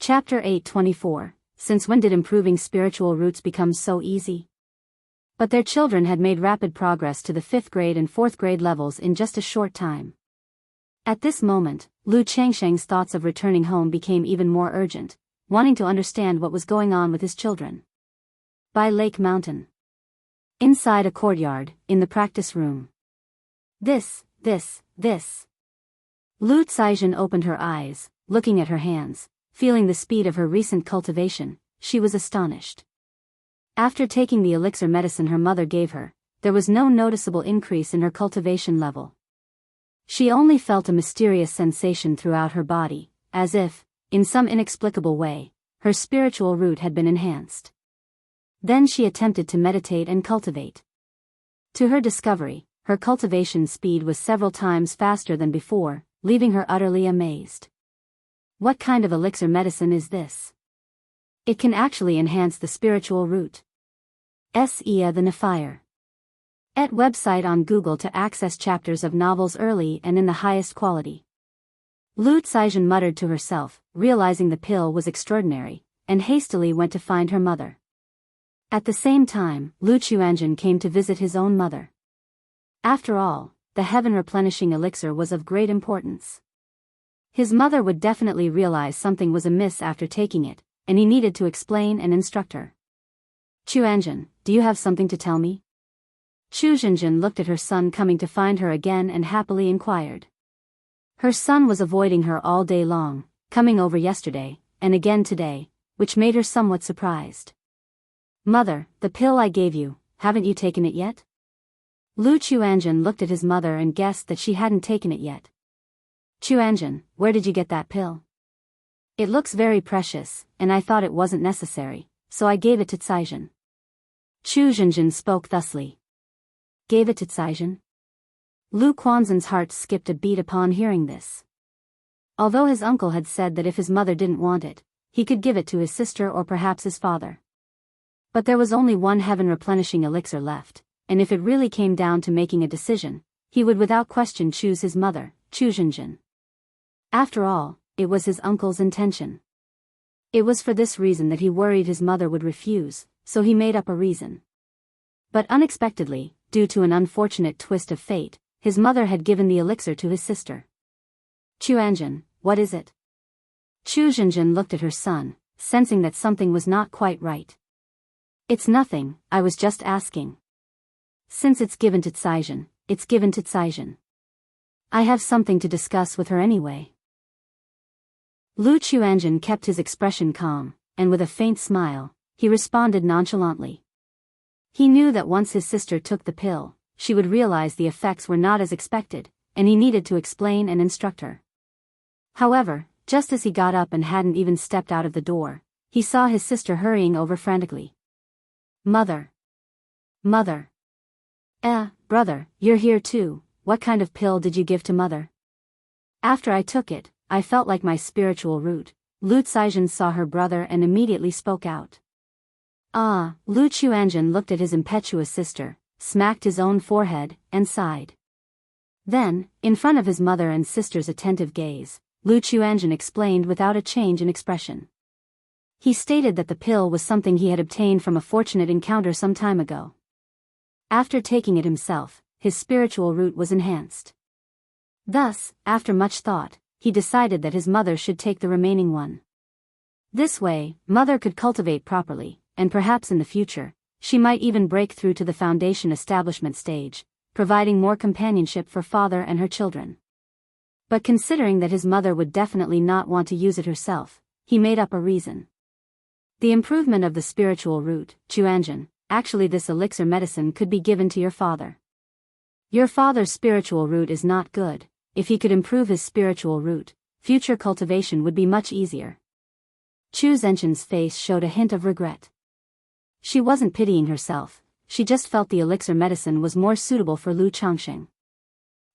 Chapter 8:24. Since when did improving spiritual roots become so easy? But their children had made rapid progress to the 5th grade and 4th grade levels in just a short time. At this moment, Lu Changsheng's thoughts of returning home became even more urgent, wanting to understand what was going on with his children. By Lake Mountain. Inside a courtyard, in the practice room. This. Lu Caizhen opened her eyes, looking at her hands, feeling the speed of her recent cultivation. She was astonished. After taking the elixir medicine her mother gave her, there was no noticeable increase in her cultivation level. She only felt a mysterious sensation throughout her body, as if, in some inexplicable way, her spiritual root had been enhanced. Then she attempted to meditate and cultivate. To her discovery, her cultivation speed was several times faster than before, leaving her utterly amazed. What kind of elixir medicine is this? It can actually enhance the spiritual root. Sea the Nefire. Et website on Google to access chapters of novels early and in the highest quality. Lu Caizhen muttered to herself, realizing the pill was extraordinary, and hastily went to find her mother. At the same time, Lu Chuanjun came to visit his own mother. After all, the heaven-replenishing elixir was of great importance. His mother would definitely realize something was amiss after taking it, and he needed to explain and instruct her. Chuanjun, do you have something to tell me? Chu Zhenjun looked at her son coming to find her again and happily inquired. Her son was avoiding her all day long, coming over yesterday, and again today, which made her somewhat surprised. Mother, the pill I gave you, haven't you taken it yet? Lu Chuanjun looked at his mother and guessed that she hadn't taken it yet. Chuanjun, where did you get that pill? It looks very precious, and I thought it wasn't necessary, so I gave it to Caizhen. Chu Zhenjun spoke thusly. Gave it to Caizhen? Lu Quanzhen's heart skipped a beat upon hearing this. Although his uncle had said that if his mother didn't want it, he could give it to his sister or perhaps his father. But there was only one heaven-replenishing elixir left, and if it really came down to making a decision, he would without question choose his mother, Chu Zhenjun. After all, it was his uncle's intention. It was for this reason that he worried his mother would refuse, so he made up a reason. But unexpectedly, due to an unfortunate twist of fate, his mother had given the elixir to his sister. Chuanjun, what is it? Chu Zhenjun looked at her son, sensing that something was not quite right. It's nothing, I was just asking. Since it's given to Caizhen, it's given to Caizhen. I have something to discuss with her anyway. Lu Chuanjun kept his expression calm, and with a faint smile, he responded nonchalantly. He knew that once his sister took the pill, she would realize the effects were not as expected, and he needed to explain and instruct her. However, just as he got up and hadn't even stepped out of the door, he saw his sister hurrying over frantically. Mother. Mother. Brother, you're here too, what kind of pill did you give to mother? After I took it, I felt like my spiritual root. Lu Caizhen saw her brother and immediately spoke out. Lu Chuanjun looked at his impetuous sister, smacked his own forehead, and sighed. Then, in front of his mother and sister's attentive gaze, Lu Chuanjun explained without a change in expression. He stated that the pill was something he had obtained from a fortunate encounter some time ago. After taking it himself, his spiritual root was enhanced. Thus, after much thought, he decided that his mother should take the remaining one. This way, mother could cultivate properly, and perhaps in the future, she might even break through to the foundation establishment stage, providing more companionship for father and her children. But considering that his mother would definitely not want to use it herself, he made up a reason. The improvement of the spiritual root, Chuanjun, actually this elixir medicine could be given to your father. Your father's spiritual root is not good. If he could improve his spiritual root, future cultivation would be much easier. Chu Zhenjun's face showed a hint of regret. She wasn't pitying herself, she just felt the elixir medicine was more suitable for Lu Changsheng.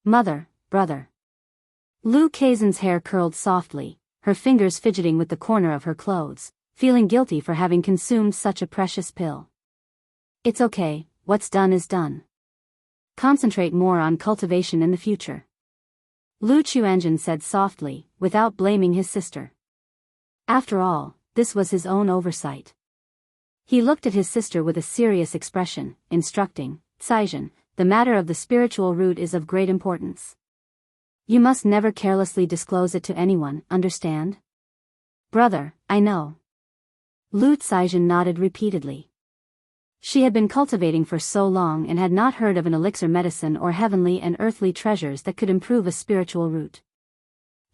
Mother, brother. Lu Caizhen's hair curled softly, her fingers fidgeting with the corner of her clothes, feeling guilty for having consumed such a precious pill. It's okay, what's done is done. Concentrate more on cultivation in the future. Lu Chuanjun said softly, without blaming his sister. After all, this was his own oversight. He looked at his sister with a serious expression, instructing, "Saijin, the matter of the spiritual root is of great importance. You must never carelessly disclose it to anyone, understand?" "Brother, I know." Lu Saijin nodded repeatedly. She had been cultivating for so long and had not heard of an elixir medicine or heavenly and earthly treasures that could improve a spiritual root.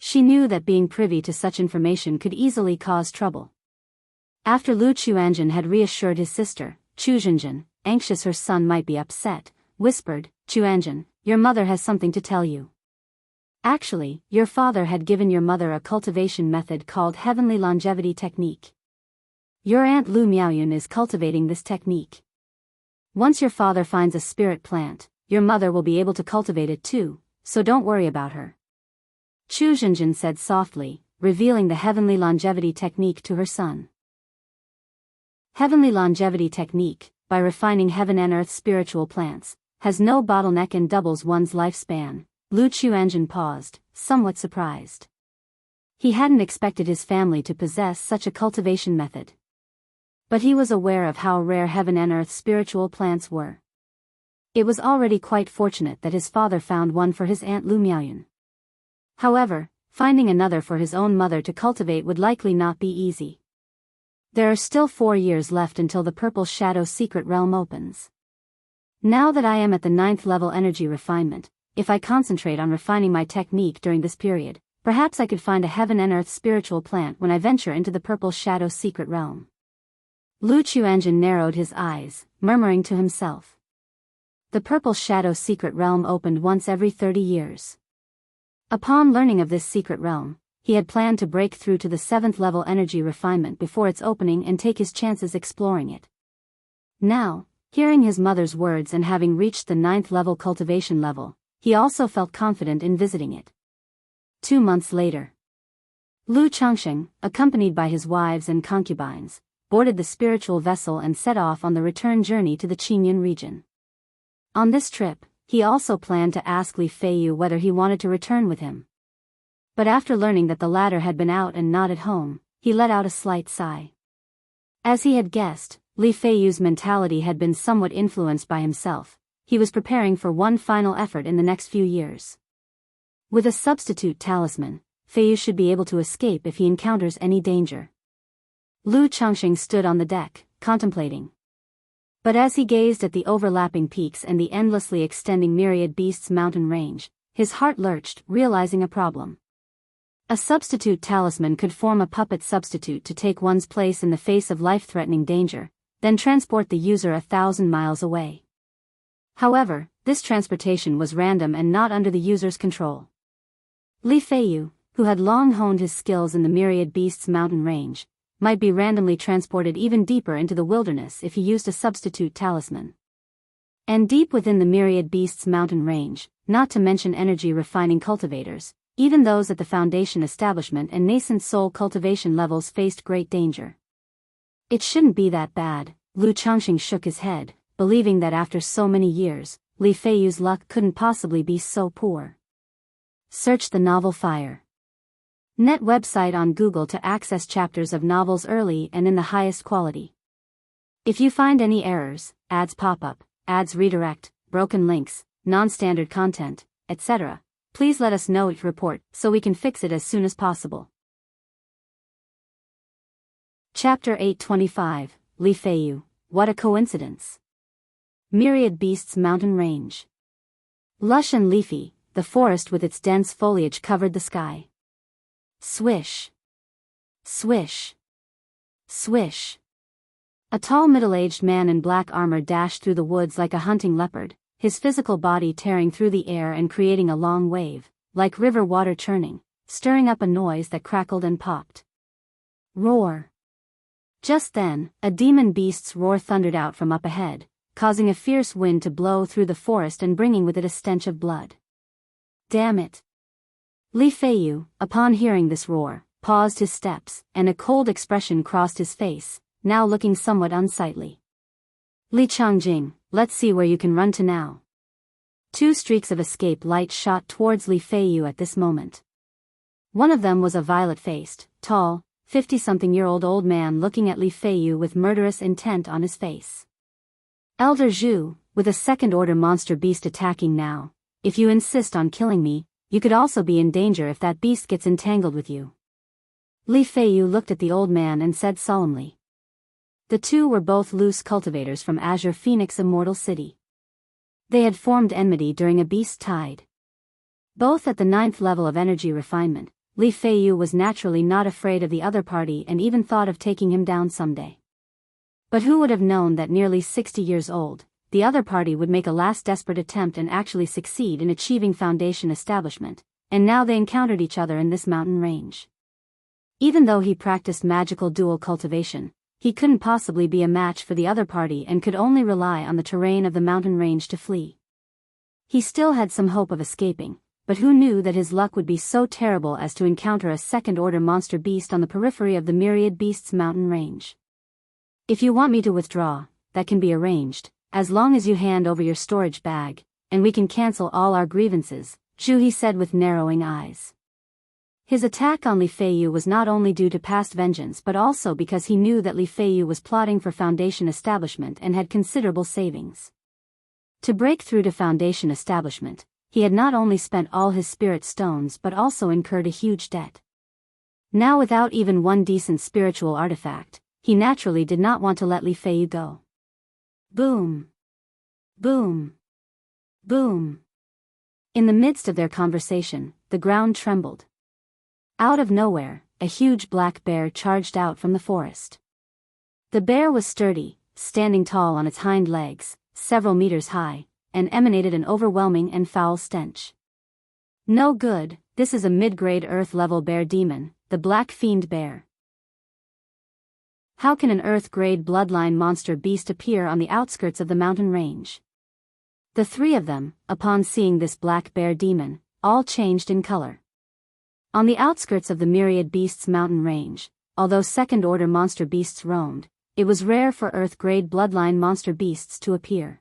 She knew that being privy to such information could easily cause trouble. After Lu Chuanjin had reassured his sister, Chu Zhenjin, anxious her son might be upset, whispered, "Chuanjin, your mother has something to tell you. Actually, your father had given your mother a cultivation method called Heavenly Longevity Technique. Your aunt Lu Miaoyun is cultivating this technique. Once your father finds a spirit plant, your mother will be able to cultivate it too, so don't worry about her." Chu Zhenjin said softly, revealing the Heavenly Longevity Technique to her son. Heavenly Longevity Technique, by refining heaven and earth spiritual plants, has no bottleneck and doubles one's lifespan. Lu Chuanjin paused, somewhat surprised. He hadn't expected his family to possess such a cultivation method. But he was aware of how rare heaven and earth spiritual plants were. It was already quite fortunate that his father found one for his aunt Lu Miaoyun. However, finding another for his own mother to cultivate would likely not be easy. There are still 4 years left until the Purple Shadow Secret Realm opens. Now that I am at the 9th level energy refinement, if I concentrate on refining my technique during this period, perhaps I could find a heaven and earth spiritual plant when I venture into the Purple Shadow Secret Realm. Lu Chuanjin narrowed his eyes, murmuring to himself. The Purple Shadow Secret Realm opened once every 30 years. Upon learning of this secret realm, he had planned to break through to the 7th level energy refinement before its opening and take his chances exploring it. Now, hearing his mother's words and having reached the 9th level cultivation level, he also felt confident in visiting it. 2 months later, Lu Changsheng, accompanied by his wives and concubines, boarded the spiritual vessel and set off on the return journey to the Qingyun region. On this trip, he also planned to ask Li Feiyu whether he wanted to return with him. But after learning that the latter had been out and not at home, he let out a slight sigh. As he had guessed, Li Feiyu's mentality had been somewhat influenced by himself. He was preparing for one final effort in the next few years. With a substitute talisman, Feiyu should be able to escape if he encounters any danger. Lu Changsheng stood on the deck, contemplating. But as he gazed at the overlapping peaks and the endlessly extending Myriad Beasts mountain range, his heart lurched, realizing a problem. A substitute talisman could form a puppet substitute to take one's place in the face of life-threatening danger, then transport the user 1,000 miles away. However, this transportation was random and not under the user's control. Li Feiyu, who had long honed his skills in the Myriad Beasts mountain range, might be randomly transported even deeper into the wilderness if he used a substitute talisman. And deep within the Myriad Beasts mountain range, not to mention energy refining cultivators, even those at the foundation establishment and nascent soul cultivation levels faced great danger. It shouldn't be that bad. Lu Changxing shook his head, believing that after so many years, Li Feiyu's luck couldn't possibly be so poor. Search the novel Fire. Net website on Google to access chapters of novels early and in the highest quality. If you find any errors, ads pop up, ads redirect, broken links, non-standard content, etc., please let us know your report so we can fix it as soon as possible. Chapter 825, Li Feiyu, What a Coincidence. Myriad Beasts Mountain Range. Lush and leafy, the forest with its dense foliage covered the sky. Swish. Swish. Swish. A tall middle-aged man in black armor dashed through the woods like a hunting leopard, his physical body tearing through the air and creating a long wave, like river water churning, stirring up a noise that crackled and popped. Roar. Just then, a demon beast's roar thundered out from up ahead, causing a fierce wind to blow through the forest and bringing with it a stench of blood. Damn it. Li Feiyu, upon hearing this roar, paused his steps, and a cold expression crossed his face, now looking somewhat unsightly. Li Changjing, let's see where you can run to now. 2 streaks of escape light shot towards Li Feiyu at this moment. One of them was a violet-faced, tall, 50-something-year-old old man looking at Li Feiyu with murderous intent on his face. Elder Zhu, with a second-order monster beast attacking now. If you insist on killing me, you could also be in danger if that beast gets entangled with you. Li Feiyu looked at the old man and said solemnly. The two were both loose cultivators from Azure Phoenix Immortal City. They had formed enmity during a beast tide. Both at the 9th level of energy refinement, Li Feiyu was naturally not afraid of the other party and even thought of taking him down someday. But who would have known that nearly 60 years old, the other party would make a last desperate attempt and actually succeed in achieving foundation establishment, and now they encountered each other in this mountain range. Even though he practiced magical dual cultivation, he couldn't possibly be a match for the other party and could only rely on the terrain of the mountain range to flee. He still had some hope of escaping, but who knew that his luck would be so terrible as to encounter a second-order monster beast on the periphery of the Myriad Beasts mountain range. If you want me to withdraw, that can be arranged, as long as you hand over your storage bag, and we can cancel all our grievances, Zhu said with narrowing eyes. His attack on Li Feiyu was not only due to past vengeance but also because he knew that Li Feiyu was plotting for foundation establishment and had considerable savings. To break through to foundation establishment, he had not only spent all his spirit stones but also incurred a huge debt. Now without even one decent spiritual artifact, he naturally did not want to let Li Feiyu go. Boom! Boom! Boom! In the midst of their conversation, the ground trembled. Out of nowhere, a huge black bear charged out from the forest. The bear was sturdy, standing tall on its hind legs, several meters high, and emanated an overwhelming and foul stench. No good, this is a mid-grade Earth-level bear demon, the Black Fiend Bear. How can an Earth-grade bloodline monster beast appear on the outskirts of the mountain range? The three of them, upon seeing this black bear demon, all changed in color. On the outskirts of the Myriad Beasts mountain range, although second-order monster beasts roamed, it was rare for Earth-grade bloodline monster beasts to appear.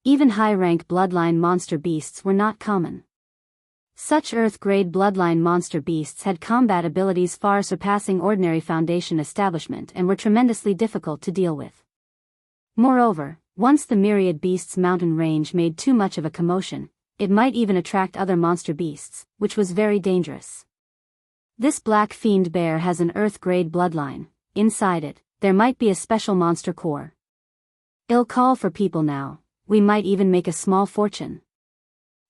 Even high-rank bloodline monster beasts were not common. Such Earth-grade bloodline monster beasts had combat abilities far surpassing ordinary foundation establishment and were tremendously difficult to deal with. Moreover, once the Myriad Beasts mountain range made too much of a commotion, it might even attract other monster beasts, which was very dangerous. This Black Fiend Bear has an Earth-grade bloodline. Inside it, there might be a special monster core. It'll call for people now, we might even make a small fortune.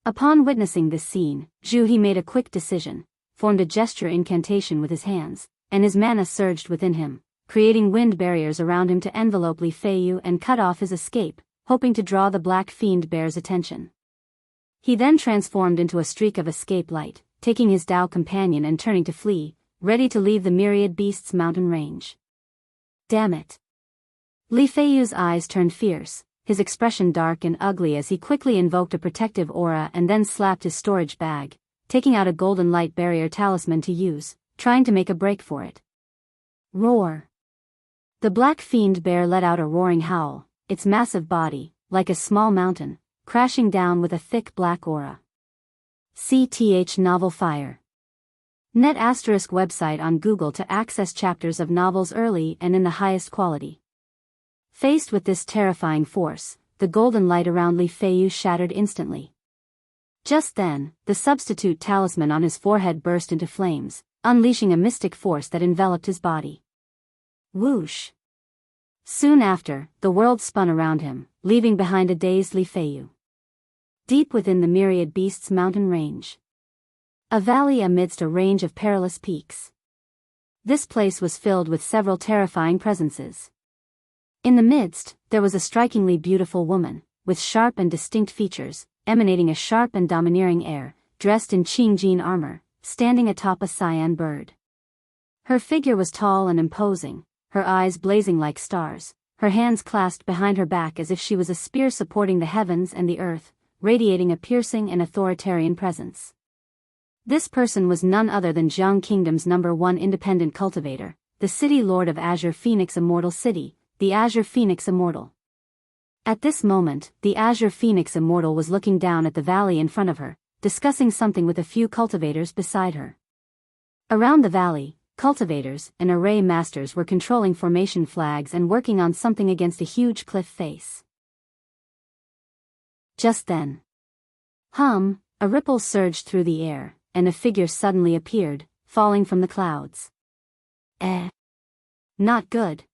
Upon witnessing this scene, Zhu made a quick decision, formed a gesture incantation with his hands, and his mana surged within him, creating wind barriers around him to envelope Li Feiyu and cut off his escape, hoping to draw the Black Fiend Bear's attention. He then transformed into a streak of escape light, taking his Dao companion and turning to flee, ready to leave the Myriad Beasts mountain range. Damn it! Li Feiyu's eyes turned fierce, his expression dark and ugly as he quickly invoked a protective aura and then slapped his storage bag, taking out a golden light barrier talisman to use, trying to make a break for it. Roar! The Black Fiend Bear let out a roaring howl, its massive body, like a small mountain, crashing down with a thick black aura. CTH Novel Fire. Net ** website on Google to access chapters of novels early and in the highest quality. Faced with this terrifying force, the golden light around Li Feiyu shattered instantly. Just then, the substitute talisman on his forehead burst into flames, unleashing a mystic force that enveloped his body. Whoosh! Soon after, the world spun around him, leaving behind a dazed Li Feiyu. Deep within the Myriad Beasts mountain range. A valley amidst a range of perilous peaks. This place was filled with several terrifying presences. In the midst, there was a strikingly beautiful woman, with sharp and distinct features, emanating a sharp and domineering air, dressed in Qingjin armor, standing atop a cyan bird. Her figure was tall and imposing, her eyes blazing like stars, her hands clasped behind her back as if she was a spear supporting the heavens and the earth, radiating a piercing and authoritarian presence. This person was none other than Jiang Kingdom's #1 independent cultivator, the city lord of Azure Phoenix Immortal City, the Azure Phoenix Immortal. At this moment, the Azure Phoenix Immortal was looking down at the valley in front of her, discussing something with a few cultivators beside her. Around the valley, cultivators and array masters were controlling formation flags and working on something against a huge cliff face. Just then, a ripple surged through the air, and a figure suddenly appeared, falling from the clouds. Not good.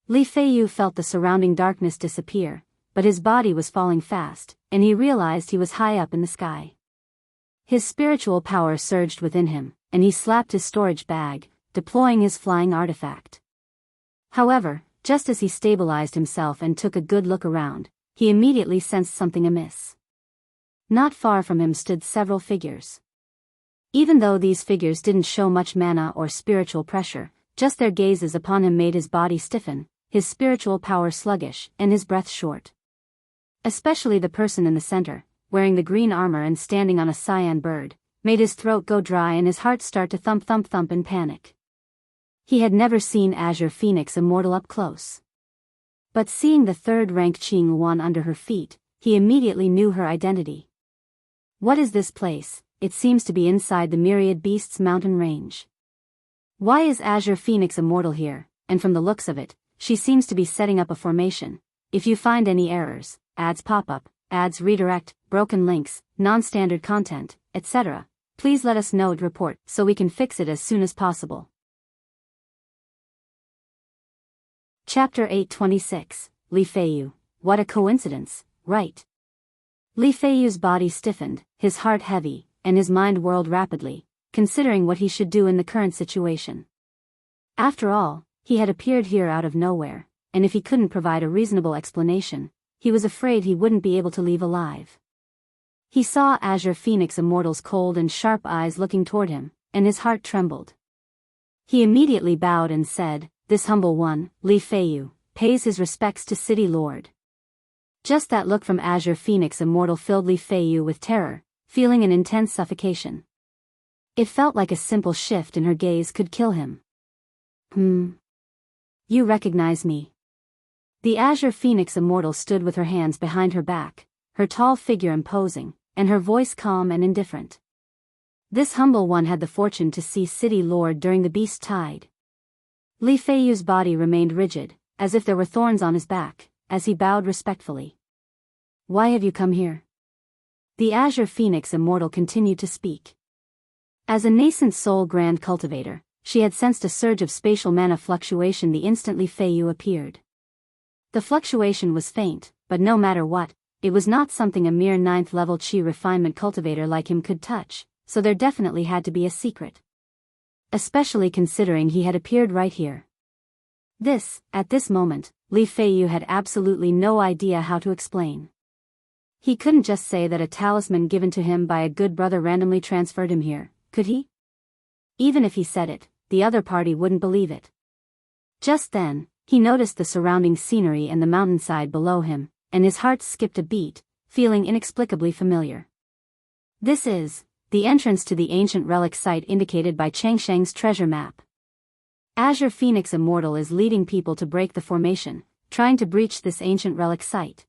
Li Feiyu felt the surrounding darkness disappear, but his body was falling fast, and he realized he was high up in the sky. His spiritual power surged within him, and he slapped his storage bag, deploying his flying artifact. However, just as he stabilized himself and took a good look around, he immediately sensed something amiss. Not far from him stood several figures. Even though these figures didn't show much mana or spiritual pressure, just their gazes upon him made his body stiffen, his spiritual power sluggish, and his breath short. Especially the person in the center, wearing the green armor and standing on a cyan bird, made his throat go dry and his heart start to thump thump thump in panic. He had never seen Azure Phoenix Immortal up close. But seeing the third-rank Qing Yuan under her feet, he immediately knew her identity. What is this place? It seems to be inside the Myriad Beasts mountain range. Why is Azure Phoenix Immortal here? And from the looks of it, she seems to be setting up a formation. If you find any errors, ads pop up, ads redirect, broken links, non-standard content, etc., please let us know and report so we can fix it as soon as possible. Chapter 826, Li Feiyu. What a coincidence, right? Li Feiyu's body stiffened, his heart heavy, and his mind whirled rapidly, considering what he should do in the current situation. After all, he had appeared here out of nowhere, and if he couldn't provide a reasonable explanation, he was afraid he wouldn't be able to leave alive. He saw Azure Phoenix Immortal's cold and sharp eyes looking toward him, and his heart trembled. He immediately bowed and said, "This humble one, Li Feiyu, pays his respects to City Lord." Just that look from Azure Phoenix Immortal filled Li Feiyu with terror, feeling an intense suffocation. It felt like a simple shift in her gaze could kill him. You recognize me?" The Azure Phoenix Immortal stood with her hands behind her back, her tall figure imposing, and her voice calm and indifferent. This humble one had the fortune to see City Lord during the Beast Tide. Li Feiyu's body remained rigid, as if there were thorns on his back, as he bowed respectfully. "Why have you come here?" The Azure Phoenix Immortal continued to speak. As a nascent soul grand cultivator, she had sensed a surge of spatial mana fluctuation the instant Li Feiyu appeared. The fluctuation was faint, but no matter what, it was not something a mere 9th level Qi refinement cultivator like him could touch, so there definitely had to be a secret. Especially considering he had appeared right here. At this moment, Li Feiyu had absolutely no idea how to explain. He couldn't just say that a talisman given to him by a good brother randomly transferred him here, could he? Even if he said it, the other party wouldn't believe it. Just then, he noticed the surrounding scenery and the mountainside below him, and his heart skipped a beat, feeling inexplicably familiar. This is the entrance to the ancient relic site indicated by Changsheng's treasure map. Azure Phoenix Immortal is leading people to break the formation, trying to breach this ancient relic site.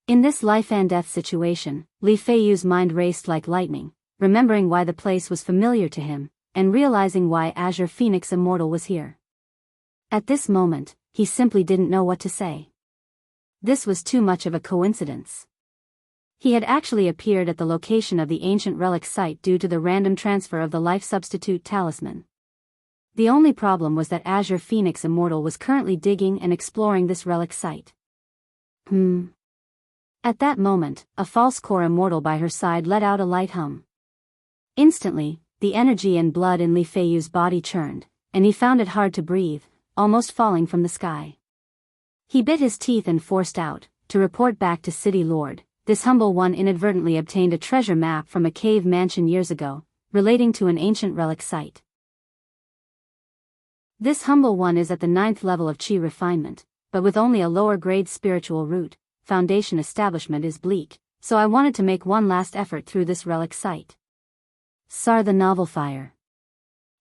In this life and death situation, Li Feiyu's mind raced like lightning, remembering why the place was familiar to him, and realizing why Azure Phoenix Immortal was here. At this moment, he simply didn't know what to say. This was too much of a coincidence. He had actually appeared at the location of the ancient relic site due to the random transfer of the life substitute talisman. The only problem was that Azure Phoenix Immortal was currently digging and exploring this relic site. At that moment, a false core immortal by her side let out a light hum. Instantly, the energy and blood in Li Feiyu's body churned, and he found it hard to breathe, almost falling from the sky. He bit his teeth and forced out, to report back to City Lord, this humble one inadvertently obtained a treasure map from a cave mansion years ago, relating to an ancient relic site. This humble one is at the 9th level of Qi refinement, but with only a lower grade spiritual root, foundation establishment is bleak, so I wanted to make one last effort through this relic site. Sar the Novel Fire.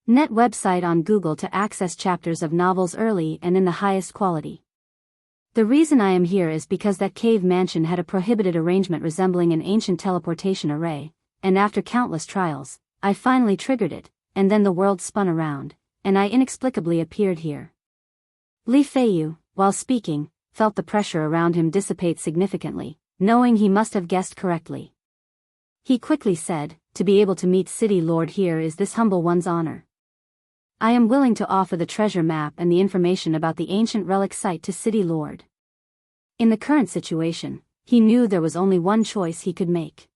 Net website on Google to access chapters of novels early and in the highest quality. The reason I am here is because that cave mansion had a prohibited arrangement resembling an ancient teleportation array, and after countless trials, I finally triggered it, and then the world spun around, and I inexplicably appeared here. Li Feiyu, while speaking, felt the pressure around him dissipate significantly, knowing he must have guessed correctly. He quickly said, "To be able to meet City Lord here is this humble one's honor. I am willing to offer the treasure map and the information about the ancient relic site to City Lord." In the current situation, he knew there was only one choice he could make.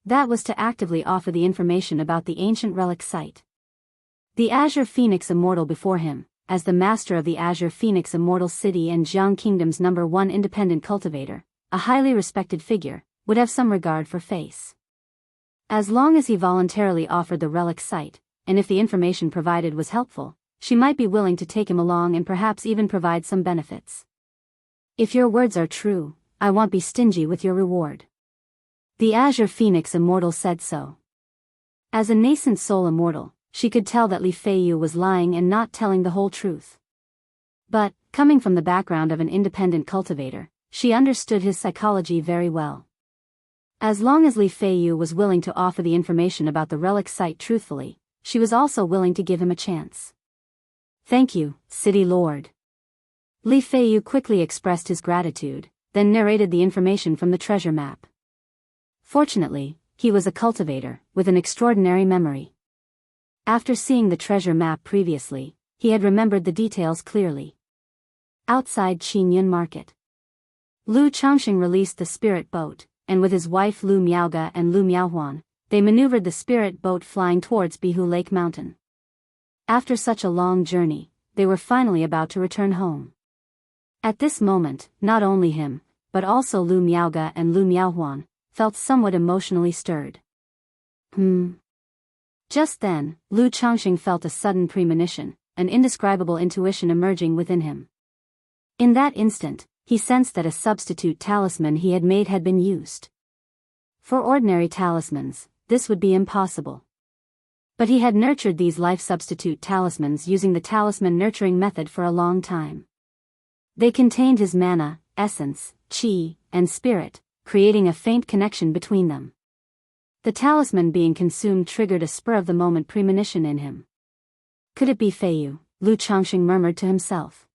That was to actively offer the information about the ancient relic site. The Azure Phoenix Immortal before him, as the master of the Azure Phoenix Immortal City and Jiang Kingdom's #1 independent cultivator, a highly respected figure, would have some regard for face. As long as he voluntarily offered the relic site, and if the information provided was helpful, she might be willing to take him along and perhaps even provide some benefits. "If your words are true, I won't be stingy with your reward." The Azure Phoenix Immortal said so. As a nascent soul immortal, she could tell that Li Feiyu was lying and not telling the whole truth. But, coming from the background of an independent cultivator, she understood his psychology very well. As long as Li Feiyu was willing to offer the information about the relic site truthfully, she was also willing to give him a chance. "Thank you, City Lord." Li Feiyu quickly expressed his gratitude, then narrated the information from the treasure map. Fortunately, he was a cultivator, with an extraordinary memory. After seeing the treasure map previously, he had remembered the details clearly. Outside Qinyun Market, Lu Changxing released the spirit boat, and with his wife Lu Miaoga and Lu Miaohuan, they maneuvered the spirit boat flying towards Bihu Lake Mountain. After such a long journey, they were finally about to return home. At this moment, not only him, but also Lu Miaoga and Lu Miaohuan, felt somewhat emotionally stirred. Just then, Lu Changxing felt a sudden premonition, an indescribable intuition emerging within him. In that instant, he sensed that a substitute talisman he had made had been used. For ordinary talismans, this would be impossible. But he had nurtured these life substitute talismans using the talisman nurturing method for a long time. They contained his mana, essence, chi, and spirit, creating a faint connection between them. The talisman being consumed triggered a spur-of-the-moment premonition in him. Could it be Feiyu? Lu Changxing murmured to himself.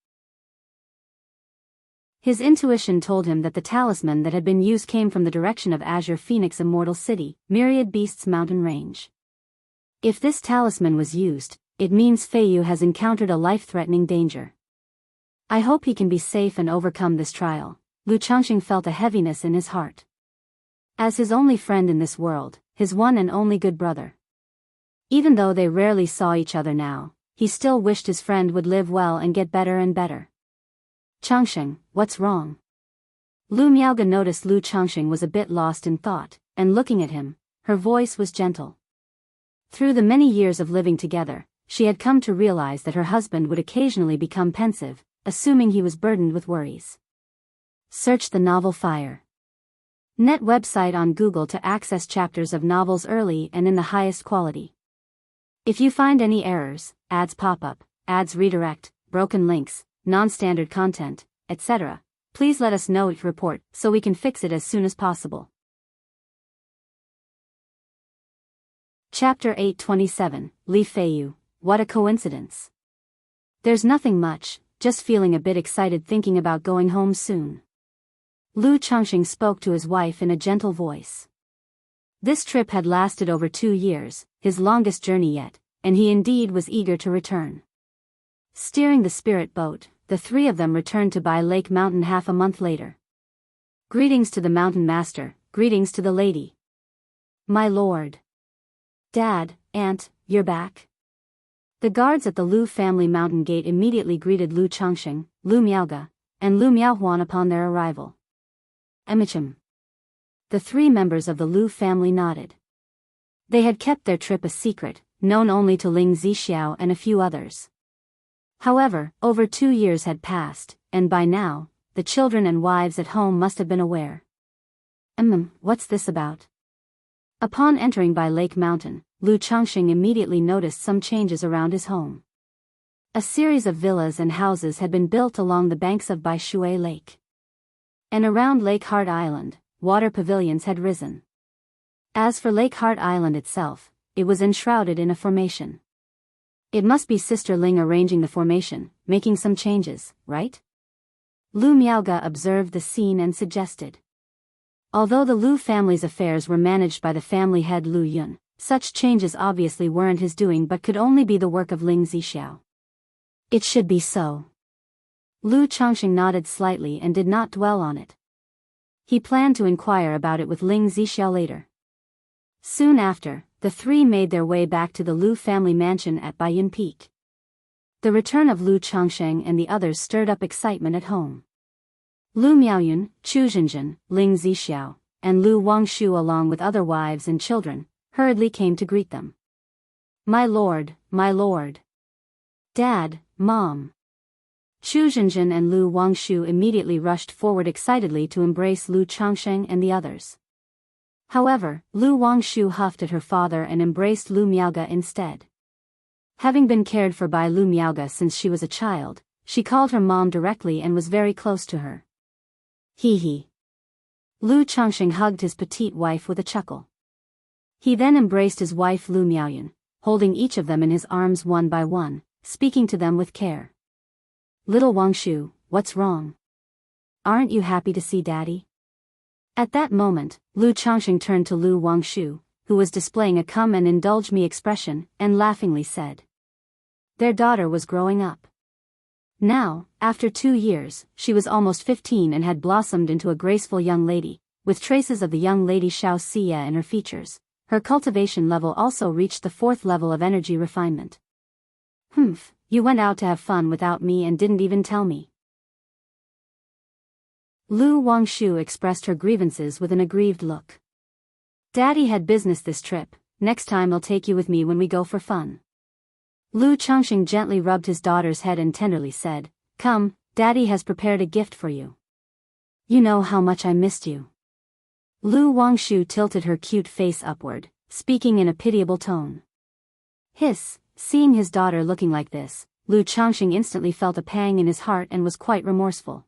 His intuition told him that the talisman that had been used came from the direction of Azure Phoenix Immortal City, Myriad Beasts Mountain Range. If this talisman was used, it means Feiyu has encountered a life-threatening danger. I hope he can be safe and overcome this trial. Lu Changxing felt a heaviness in his heart. As his only friend in this world, his one and only good brother. Even though they rarely saw each other now, he still wished his friend would live well and get better and better. "Changxing, what's wrong?" Lu Miaoga noticed Lu Changxing was a bit lost in thought, and looking at him, her voice was gentle. Through the many years of living together, she had come to realize that her husband would occasionally become pensive, assuming he was burdened with worries. Search the novel Fire. Net website on Google to access chapters of novels early and in the highest quality. If you find any errors, ads pop up, ads redirect, broken links, non-standard content, etc., please let us know report so we can fix it as soon as possible. Chapter 827, Li Feiyu, what a coincidence. There's nothing much, just feeling a bit excited thinking about going home soon. Lu Changxing spoke to his wife in a gentle voice. This trip had lasted over 2 years, his longest journey yet, and he indeed was eager to return. Steering the spirit boat, the three of them returned to Bai Lake Mountain half a month later. Greetings to the mountain master, greetings to the lady. My lord. Dad, Aunt, you're back? The guards at the Lu family mountain gate immediately greeted Lu Changxing, Lu Miaoga, and Lu Miaohuan upon their arrival. Emichim. The 3 members of the Lu family nodded. They had kept their trip a secret, known only to Ling Zixiao and a few others. However, over 2 years had passed, and by now, the children and wives at home must have been aware. What's this about? Upon entering Bai Lake Mountain, Lu Changxing immediately noticed some changes around his home. A series of villas and houses had been built along the banks of Bai Shui Lake. And around Lake Heart Island, water pavilions had risen. As for Lake Heart Island itself, it was enshrouded in a formation. It must be Sister Ling arranging the formation, making some changes, right? Lu Miaoge observed the scene and suggested. Although the Lu family's affairs were managed by the family head Lu Yun, such changes obviously weren't his doing but could only be the work of Ling Zixiao. It should be so. Lu Chongqing nodded slightly and did not dwell on it. He planned to inquire about it with Ling Zixiao later. Soon after, the three made their way back to the Lu family mansion at Baiyun Peak. The return of Lu Chongsheng and the others stirred up excitement at home. Lu Miaoyun, Chu Zhenzhen, Ling Zixiao, and Lu Wangshu along with other wives and children, hurriedly came to greet them. My lord, my lord. Dad, Mom. Chu Zhenzhen and Lu Wangshu immediately rushed forward excitedly to embrace Lu Chongsheng and the others. However, Lu Wangshu huffed at her father and embraced Lu Miaoge instead. Having been cared for by Lu Miaoge since she was a child, she called her mom directly and was very close to her. Hee. Lu Chongsheng hugged his petite wife with a chuckle. He then embraced his wife Lu Miaoyun, holding each of them in his arms one by one, speaking to them with care. Little Wangshu, what's wrong? Aren't you happy to see Daddy? At that moment, Lu Chongsheng turned to Lu Wangshu, who was displaying a come and indulge me expression, and laughingly said. Their daughter was growing up. Now, after 2 years, she was almost 15 and had blossomed into a graceful young lady, with traces of the young lady Xiao Xia in her features. Her cultivation level also reached the 4th level of energy refinement. Humph, you went out to have fun without me and didn't even tell me. Lu Wangshu expressed her grievances with an aggrieved look. Daddy had business this trip, next time I'll take you with me when we go for fun. Lu Chongqing gently rubbed his daughter's head and tenderly said, Come, Daddy has prepared a gift for you. You know how much I missed you. Lu Wangshu tilted her cute face upward, speaking in a pitiable tone. Hiss, seeing his daughter looking like this, Lu Chongqing instantly felt a pang in his heart and was quite remorseful.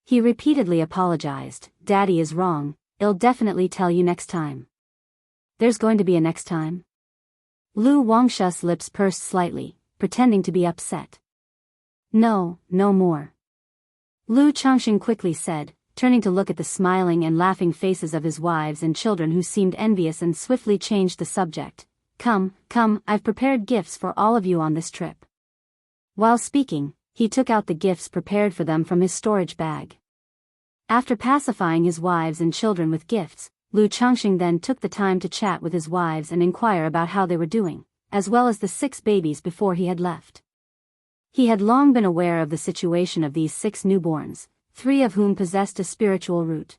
He repeatedly apologized, Daddy is wrong, I'll definitely tell you next time. There's going to be a next time? Lu Wangshu's lips pursed slightly, pretending to be upset. No, no more. Lu Chongqing quickly said, turning to look at the smiling and laughing faces of his wives and children who seemed envious and swiftly changed the subject. Come, I've prepared gifts for all of you on this trip. While speaking, he took out the gifts prepared for them from his storage bag. After pacifying his wives and children with gifts, Lu Chongqing then took the time to chat with his wives and inquire about how they were doing, as well as the 6 babies before he had left. He had long been aware of the situation of these 6 newborns, 3 of whom possessed a spiritual root.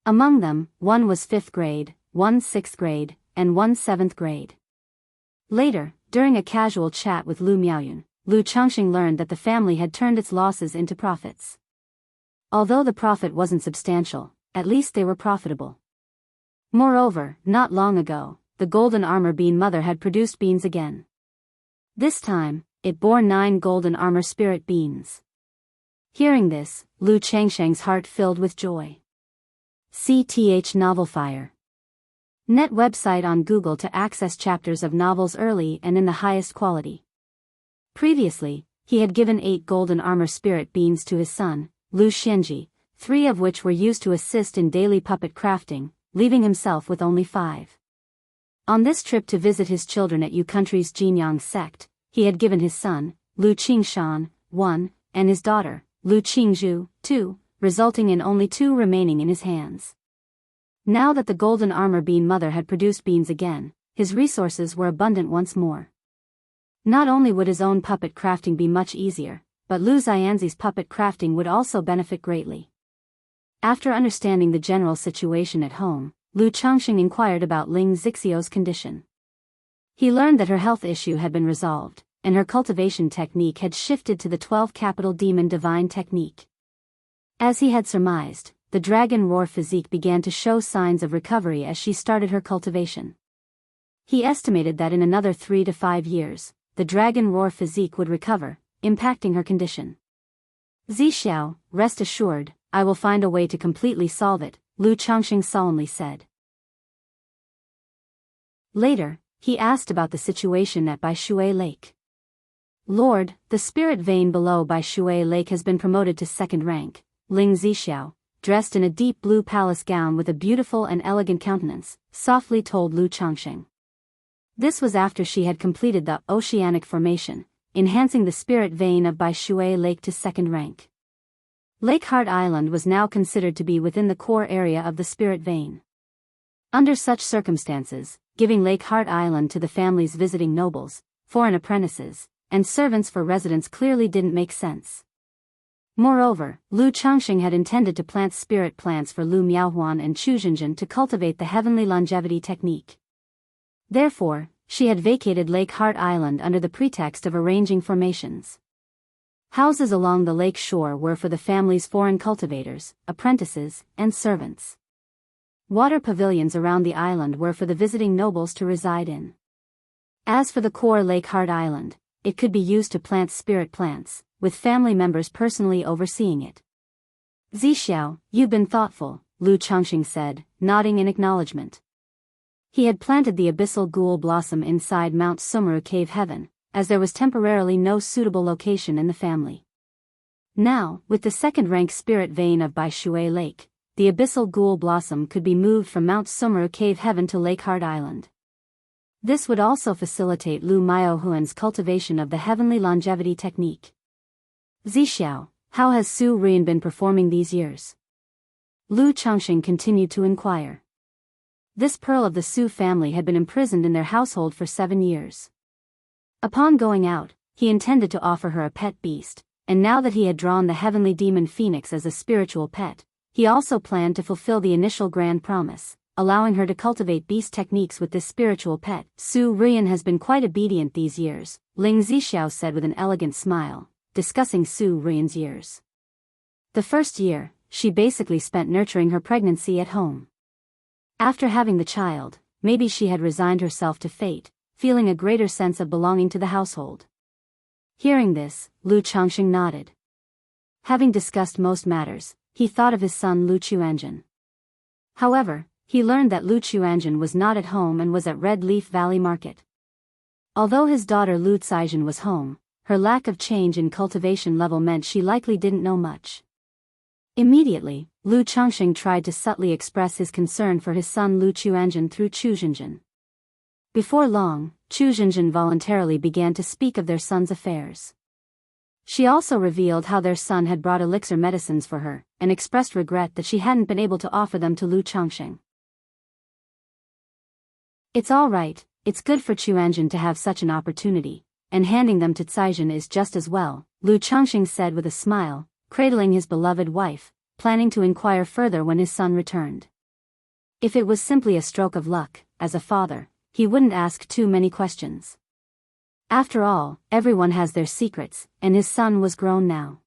Among them, 1 was 5th grade, 1 6th grade, and 1 7th grade. Later, during a casual chat with Lu Miaoyun, Lu Chongqing learned that the family had turned its losses into profits. Although the profit wasn't substantial, at least they were profitable. Moreover, not long ago, the golden armor bean mother had produced beans again. This time, it bore 9 golden armor spirit beans. Hearing this, Lu Changsheng's heart filled with joy. CTH Novel Fire. Net website on Google to access chapters of novels early and in the highest quality. Previously, he had given 8 golden armor spirit beans to his son, Lu Xianji, 3 of which were used to assist in daily puppet crafting, leaving himself with only 5. On this trip to visit his children at Yu Country's Jinyang sect, he had given his son, Lu Qingshan, 1, and his daughter, Lu Qingzhu, 2, resulting in only 2 remaining in his hands. Now that the golden armor bean mother had produced beans again, his resources were abundant once more. Not only would his own puppet crafting be much easier, but Lu Xianzi's puppet crafting would also benefit greatly. After understanding the general situation at home, Lu Chongqing inquired about Ling Zixiao's condition. He learned that her health issue had been resolved, and her cultivation technique had shifted to the 12 capital demon divine technique. As he had surmised, the dragon roar physique began to show signs of recovery as she started her cultivation. He estimated that in another 3 to 5 years, the dragon roar physique would recover, impacting her condition. Zixiao, rest assured, I will find a way to completely solve it, Lu Chongqing solemnly said. Later, he asked about the situation at Baishui Lake. Lord, the spirit vein below Baishui Lake has been promoted to second rank, Ling Zixiao, dressed in a deep blue palace gown with a beautiful and elegant countenance, softly told Lu Changxing. This was after she had completed the oceanic formation, enhancing the spirit vein of Baishui Lake to second rank. Lake Heart Island was now considered to be within the core area of the spirit vein. Under such circumstances, giving Lake Heart Island to the family's visiting nobles, foreign apprentices, and servants for residents clearly didn't make sense. Moreover, Lu Changxing had intended to plant spirit plants for Lu Miaohuan and Chu Zhenjin to cultivate the heavenly longevity technique. Therefore, she had vacated Lake Heart Island under the pretext of arranging formations. Houses along the lake shore were for the family's foreign cultivators, apprentices, and servants. Water pavilions around the island were for the visiting nobles to reside in. As for the core Lake Heart Island, it could be used to plant spirit plants, with family members personally overseeing it. Zixiao, you've been thoughtful, Lu Changxing said, nodding in acknowledgement. He had planted the abyssal ghoul blossom inside Mount Sumeru Cave Heaven, as there was temporarily no suitable location in the family. Now, with the second-rank spirit vein of Baishui Lake, the abyssal ghoul blossom could be moved from Mount Sumeru Cave Heaven to Lake Heart Island. This would also facilitate Lu Miaohuan's cultivation of the heavenly longevity technique. Zixiao, how has Su Ruyan been performing these years? Lu Changxing continued to inquire. This pearl of the Su family had been imprisoned in their household for 7 years. Upon going out, he intended to offer her a pet beast, and now that he had drawn the heavenly demon Phoenix as a spiritual pet, he also planned to fulfill the initial grand promise, allowing her to cultivate beast techniques with this spiritual pet. Su Ruyan has been quite obedient these years, Ling Zixiao said with an elegant smile, discussing Su Ruyan's years. The first year, she basically spent nurturing her pregnancy at home. After having the child, maybe she had resigned herself to fate, feeling a greater sense of belonging to the household. Hearing this, Lu Changxing nodded. Having discussed most matters, he thought of his son Lu Chuanjin. However, he learned that Lu Chuanjin was not at home and was at Red Leaf Valley Market. Although his daughter Lu Caijin was home, her lack of change in cultivation level meant she likely didn't know much. Immediately, Lu Changxing tried to subtly express his concern for his son Lu Chuanjin through Chu Zhenjin. Before long, Chu Zhenjin voluntarily began to speak of their son's affairs. She also revealed how their son had brought elixir medicines for her, and expressed regret that she hadn't been able to offer them to Lu Changxing. It's all right, it's good for Chuanjin to have such an opportunity, and handing them to Caijin is just as well, Lu Changxing said with a smile, cradling his beloved wife, planning to inquire further when his son returned. If it was simply a stroke of luck, as a father, he wouldn't ask too many questions. After all, everyone has their secrets, and his son was grown now.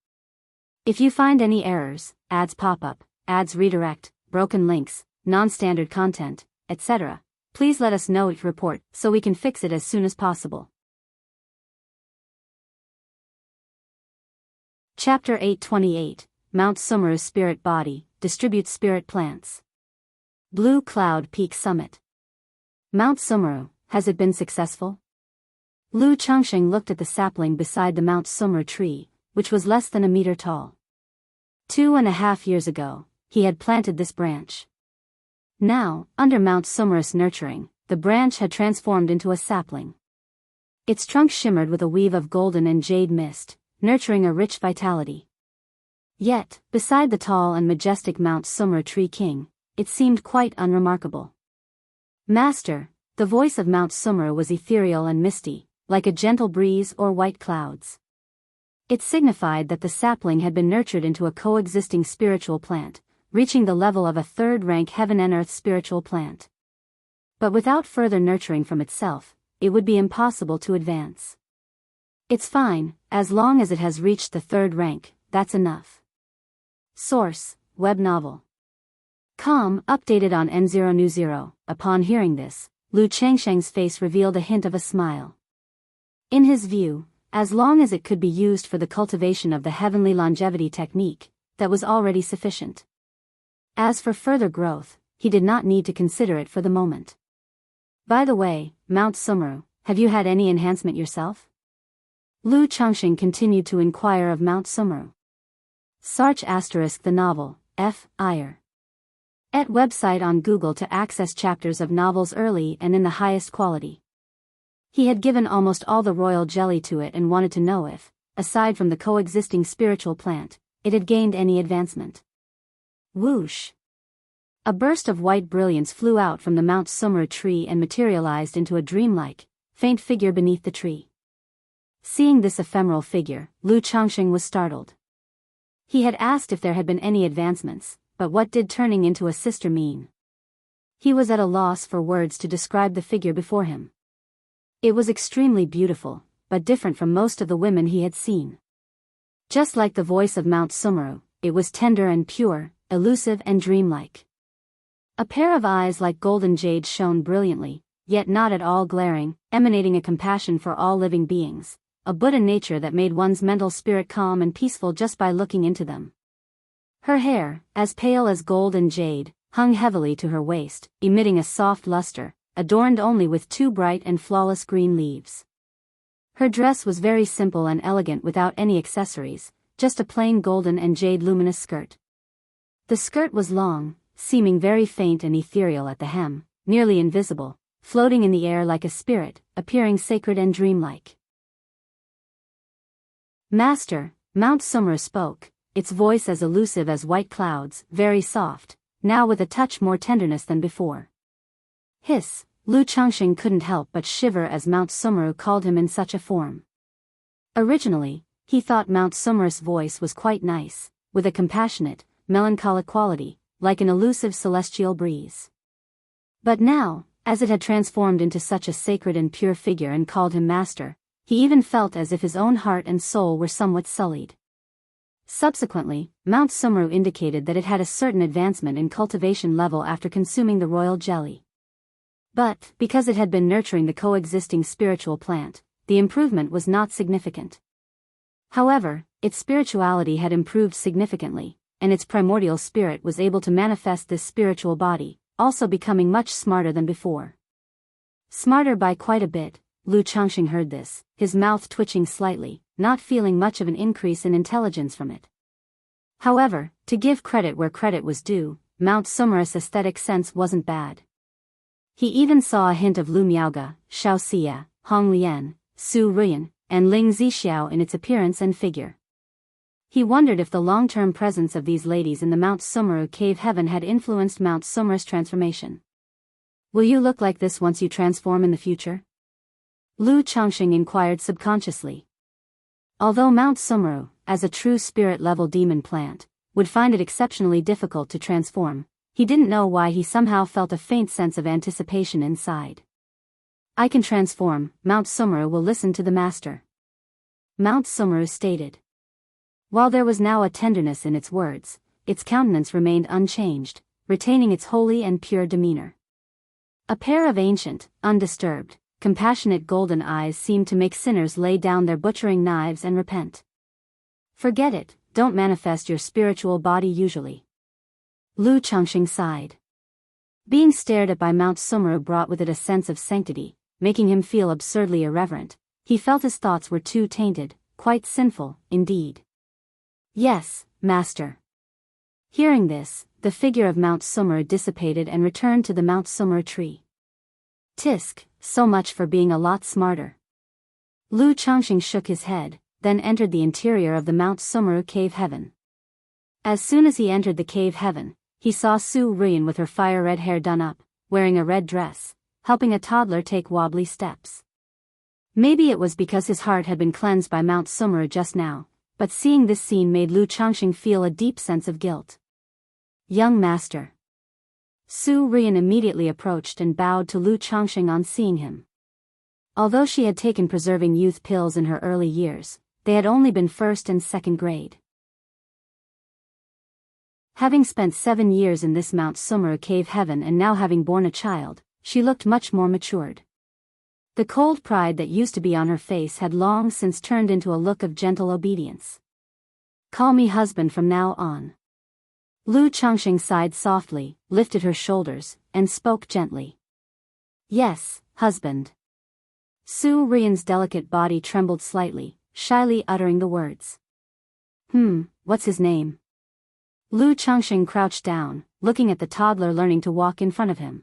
If you find any errors, ads pop up, ads redirect, broken links, non-standard content, etc., please let us know each report so we can fix it as soon as possible. Chapter 828, Mount Sumeru's Spirit Body, Distributes Spirit Plants. Blue Cloud Peak Summit. Mount Sumeru, has it been successful? Lu Changxing looked at the sapling beside the Mount Sumeru tree, which was less than a meter tall. 2.5 years ago, he had planted this branch. Now, under Mount Sumeru's nurturing, the branch had transformed into a sapling. Its trunk shimmered with a weave of golden and jade mist, nurturing a rich vitality. Yet, beside the tall and majestic Mount Sumeru tree king, it seemed quite unremarkable. Master, the voice of Mount Sumeru was ethereal and misty, like a gentle breeze or white clouds. It signified that the sapling had been nurtured into a coexisting spiritual plant, reaching the level of a third-rank heaven and earth spiritual plant. But without further nurturing from itself, it would be impossible to advance. It's fine, as long as it has reached the third rank, that's enough. Source, web novel. Com, updated on N0 New 0. Upon hearing this, Lu Changxing's face revealed a hint of a smile. In his view, as long as it could be used for the cultivation of the heavenly longevity technique, that was already sufficient. As for further growth, he did not need to consider it for the moment. By the way, Mount Sumeru, have you had any enhancement yourself? Lu Changxing continued to inquire of Mount Sumeru. Sarch * the novel, F. Iyer. Et website on Google to access chapters of novels early and in the highest quality. He had given almost all the royal jelly to it and wanted to know if, aside from the coexisting spiritual plant, it had gained any advancement. Whoosh! A burst of white brilliance flew out from the Mount Sumeru tree and materialized into a dreamlike, faint figure beneath the tree. Seeing this ephemeral figure, Lu Changxing was startled. He had asked if there had been any advancements, but what did turning into a sister mean? He was at a loss for words to describe the figure before him. It was extremely beautiful, but different from most of the women he had seen. Just like the voice of Mount Sumeru, it was tender and pure, elusive and dreamlike. A pair of eyes like golden jade shone brilliantly, yet not at all glaring, emanating a compassion for all living beings, a Buddha nature that made one's mental spirit calm and peaceful just by looking into them. Her hair, as pale as gold and jade, hung heavily to her waist, emitting a soft luster, adorned only with 2 bright and flawless green leaves. Her dress was very simple and elegant without any accessories, just a plain golden and jade luminous skirt. The skirt was long, seeming very faint and ethereal at the hem, nearly invisible, floating in the air like a spirit, appearing sacred and dreamlike. Master, Mount Sumeru spoke, its voice as elusive as white clouds, very soft, now with a touch more tenderness than before. Hiss! Lu Changxing couldn't help but shiver as Mount Sumeru called him in such a form. Originally, he thought Mount Sumeru's voice was quite nice, with a compassionate, melancholic quality, like an elusive celestial breeze. But now, as it had transformed into such a sacred and pure figure and called him master, he even felt as if his own heart and soul were somewhat sullied. Subsequently, Mount Sumeru indicated that it had a certain advancement in cultivation level after consuming the royal jelly. But, because it had been nurturing the coexisting spiritual plant, the improvement was not significant. However, its spirituality had improved significantly, and its primordial spirit was able to manifest this spiritual body, also becoming much smarter than before. Smarter by quite a bit, Lu Changxing heard this, his mouth twitching slightly, not feeling much of an increase in intelligence from it. However, to give credit where credit was due, Mount Sumeru's aesthetic sense wasn't bad. He even saw a hint of Lu Miaoge, Xiao Xia, Hong Lian, Su Ruyan, and Ling Zixiao in its appearance and figure. He wondered if the long-term presence of these ladies in the Mount Sumeru cave heaven had influenced Mount Sumeru's transformation. Will you look like this once you transform in the future? Lu Changxing inquired subconsciously. Although Mount Sumeru, as a true spirit-level demon plant, would find it exceptionally difficult to transform, he didn't know why he somehow felt a faint sense of anticipation inside. I can transform, Mount Sumeru will listen to the master. Mount Sumeru stated. While there was now a tenderness in its words, its countenance remained unchanged, retaining its holy and pure demeanor. A pair of ancient, undisturbed, compassionate golden eyes seemed to make sinners lay down their butchering knives and repent. Forget it, don't manifest your spiritual body usually. Lu Changxing sighed. Being stared at by Mount Sumeru brought with it a sense of sanctity, making him feel absurdly irreverent. He felt his thoughts were too tainted, quite sinful, indeed. Yes, master. Hearing this, the figure of Mount Sumeru dissipated and returned to the Mount Sumeru tree. Tisk, so much for being a lot smarter. Lu Changxing shook his head, then entered the interior of the Mount Sumeru cave heaven. As soon as he entered the cave heaven, he saw Su Ruyan with her fire-red hair done up, wearing a red dress, helping a toddler take wobbly steps. Maybe it was because his heart had been cleansed by Mount Sumeru just now, but seeing this scene made Lu Changxing feel a deep sense of guilt. Young master. Su Ruyan immediately approached and bowed to Lu Changxing on seeing him. Although she had taken preserving youth pills in her early years, they had only been first and second grade. Having spent 7 years in this Mount Sumeru cave heaven and now having borne a child, she looked much more matured. The cold pride that used to be on her face had long since turned into a look of gentle obedience. Call me husband from now on. Lu Changxing sighed softly, lifted her shoulders, and spoke gently. Yes, husband. Su Rian's delicate body trembled slightly, shyly uttering the words. What's his name? Lu Changxing crouched down, looking at the toddler learning to walk in front of him.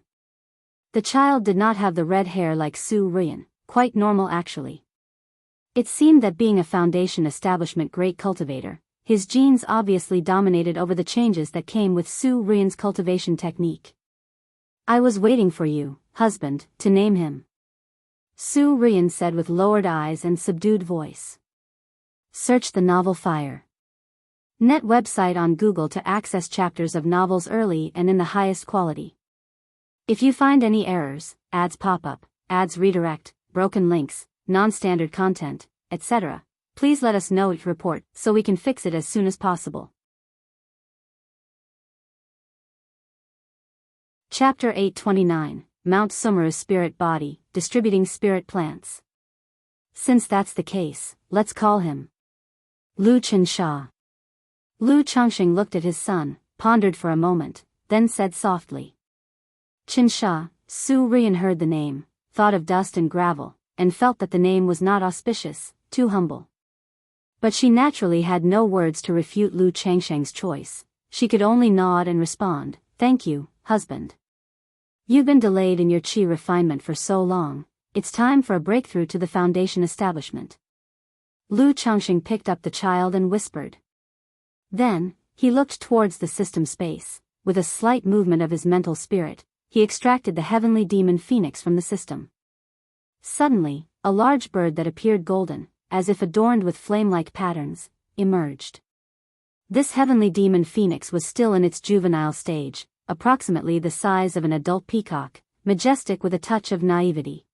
The child did not have the red hair like Su Rian, quite normal actually. It seemed that being a foundation establishment great cultivator, his genes obviously dominated over the changes that came with Su Rian's cultivation technique. I was waiting for you, husband, to name him. Su Rian said with lowered eyes and subdued voice. Search the novel Fire. Net website on Google to access chapters of novels early and in the highest quality. If you find any errors, ads pop up, ads redirect, broken links, non-standard content, etc., please let us know each report so we can fix it as soon as possible. Chapter 829, Mount Sumeru's Spirit Body, Distributing Spirit Plants. Since that's the case, let's call him Lu Qinsha. Lu Changxing looked at his son, pondered for a moment, then said softly. Qinsha. Su Rian heard the name, thought of dust and gravel, and felt that the name was not auspicious, too humble. But she naturally had no words to refute Lu Changxing's choice. She could only nod and respond, "Thank you, husband. You've been delayed in your qi refinement for so long, it's time for a breakthrough to the foundation establishment." Lu Changxing picked up the child and whispered. Then, he looked towards the system space. With a slight movement of his mental spirit, he extracted the heavenly demon phoenix from the system. Suddenly, a large bird that appeared golden, as if adorned with flame-like patterns, emerged. This heavenly demon phoenix was still in its juvenile stage, approximately the size of an adult peacock, majestic with a touch of naivety.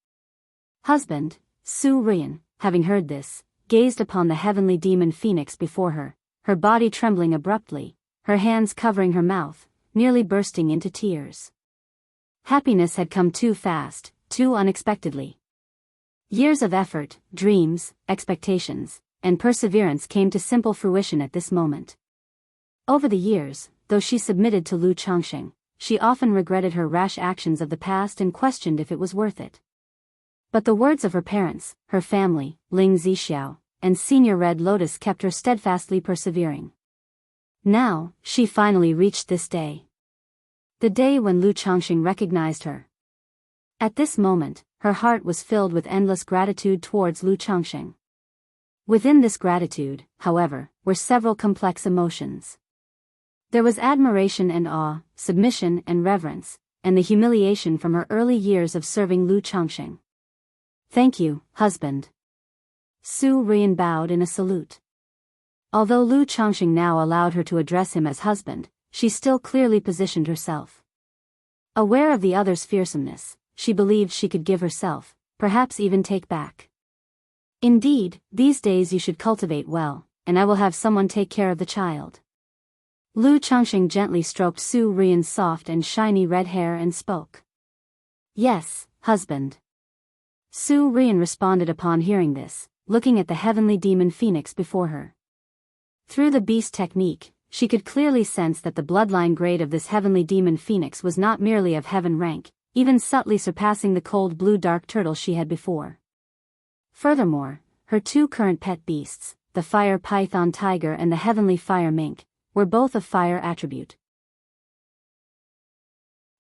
Husband, Su Rian, having heard this, gazed upon the heavenly demon phoenix before her body trembling abruptly, her hands covering her mouth, nearly bursting into tears. Happiness had come too fast, too unexpectedly. Years of effort, dreams, expectations, and perseverance came to simple fruition at this moment. Over the years, though she submitted to Lu Changxing, she often regretted her rash actions of the past and questioned if it was worth it. But the words of her parents, her family, Ling Zixiao, and Senior Red Lotus kept her steadfastly persevering. Now, she finally reached this day. The day when Lu Changxing recognized her. At this moment, her heart was filled with endless gratitude towards Lu Changxing. Within this gratitude, however, were several complex emotions. There was admiration and awe, submission and reverence, and the humiliation from her early years of serving Lu Changxing. "Thank you, husband." Su Rian bowed in a salute. Although Lu Changxing now allowed her to address him as husband, she still clearly positioned herself. Aware of the other's fearsomeness, she believed she could give herself, perhaps even take back. "Indeed, these days you should cultivate well, and I will have someone take care of the child." Lu Changxing gently stroked Su Rian's soft and shiny red hair and spoke. "Yes, husband." Su Rian responded upon hearing this, looking at the heavenly demon phoenix before her. Through the beast technique, she could clearly sense that the bloodline grade of this heavenly demon phoenix was not merely of heaven rank, even subtly surpassing the cold blue dark turtle she had before. Furthermore, her two current pet beasts, the fire python tiger and the heavenly fire mink, were both of fire attribute.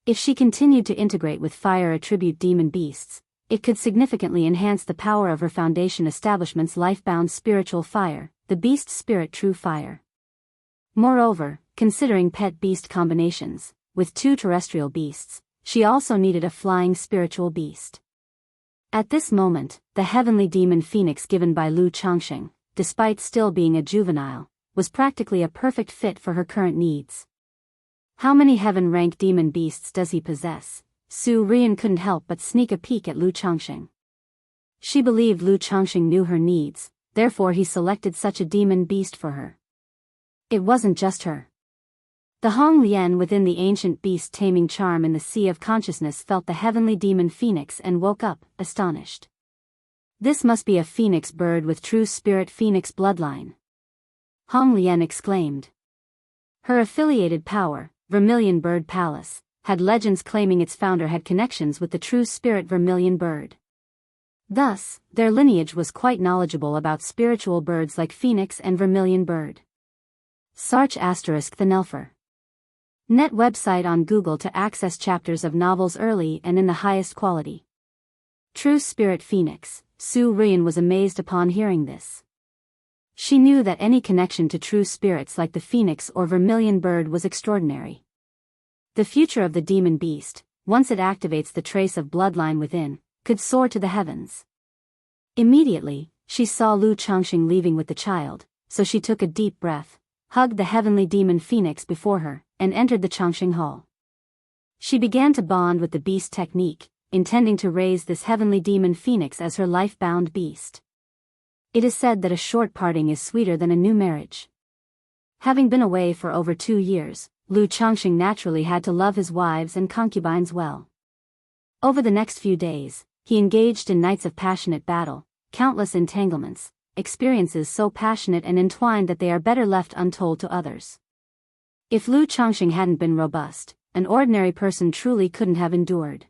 If she continued to integrate with fire attribute demon beasts, it could significantly enhance the power of her foundation establishment's life-bound spiritual fire, the beast spirit true fire. Moreover, considering pet beast combinations, with two terrestrial beasts, she also needed a flying spiritual beast. At this moment, the heavenly demon phoenix given by Lu Changxing, despite still being a juvenile, was practically a perfect fit for her current needs. How many heaven-rank demon beasts does he possess? Su Rian couldn't help but sneak a peek at Lu Changxing. She believed Lu Changxing knew her needs, therefore he selected such a demon beast for her. It wasn't just her. The Hong Lian within the ancient beast taming charm in the sea of consciousness felt the heavenly demon phoenix and woke up, astonished. This must be a phoenix bird with true spirit phoenix bloodline. Hong Lian exclaimed. Her affiliated power, Vermilion Bird Palace, had legends claiming its founder had connections with the true spirit vermilion bird. Thus, their lineage was quite knowledgeable about spiritual birds like phoenix and vermilion bird. Sarch ** the Nelfer. Net website on Google to access chapters of novels early and in the highest quality. True spirit phoenix. Su Ruyan was amazed upon hearing this. She knew that any connection to true spirits like the phoenix or vermilion bird was extraordinary. The future of the demon beast, once it activates the trace of bloodline within, could soar to the heavens. Immediately, she saw Lu Changxing leaving with the child, so she took a deep breath, hugged the heavenly demon phoenix before her, and entered the Changxing Hall. She began to bond with the beast technique, intending to raise this heavenly demon phoenix as her life-bound beast. It is said that a short parting is sweeter than a new marriage. Having been away for over 2 years, Lu Changxing naturally had to love his wives and concubines well. Over the next few days, he engaged in nights of passionate battle, countless entanglements, experiences so passionate and entwined that they are better left untold to others. If Lu Changxing hadn't been robust, an ordinary person truly couldn't have endured.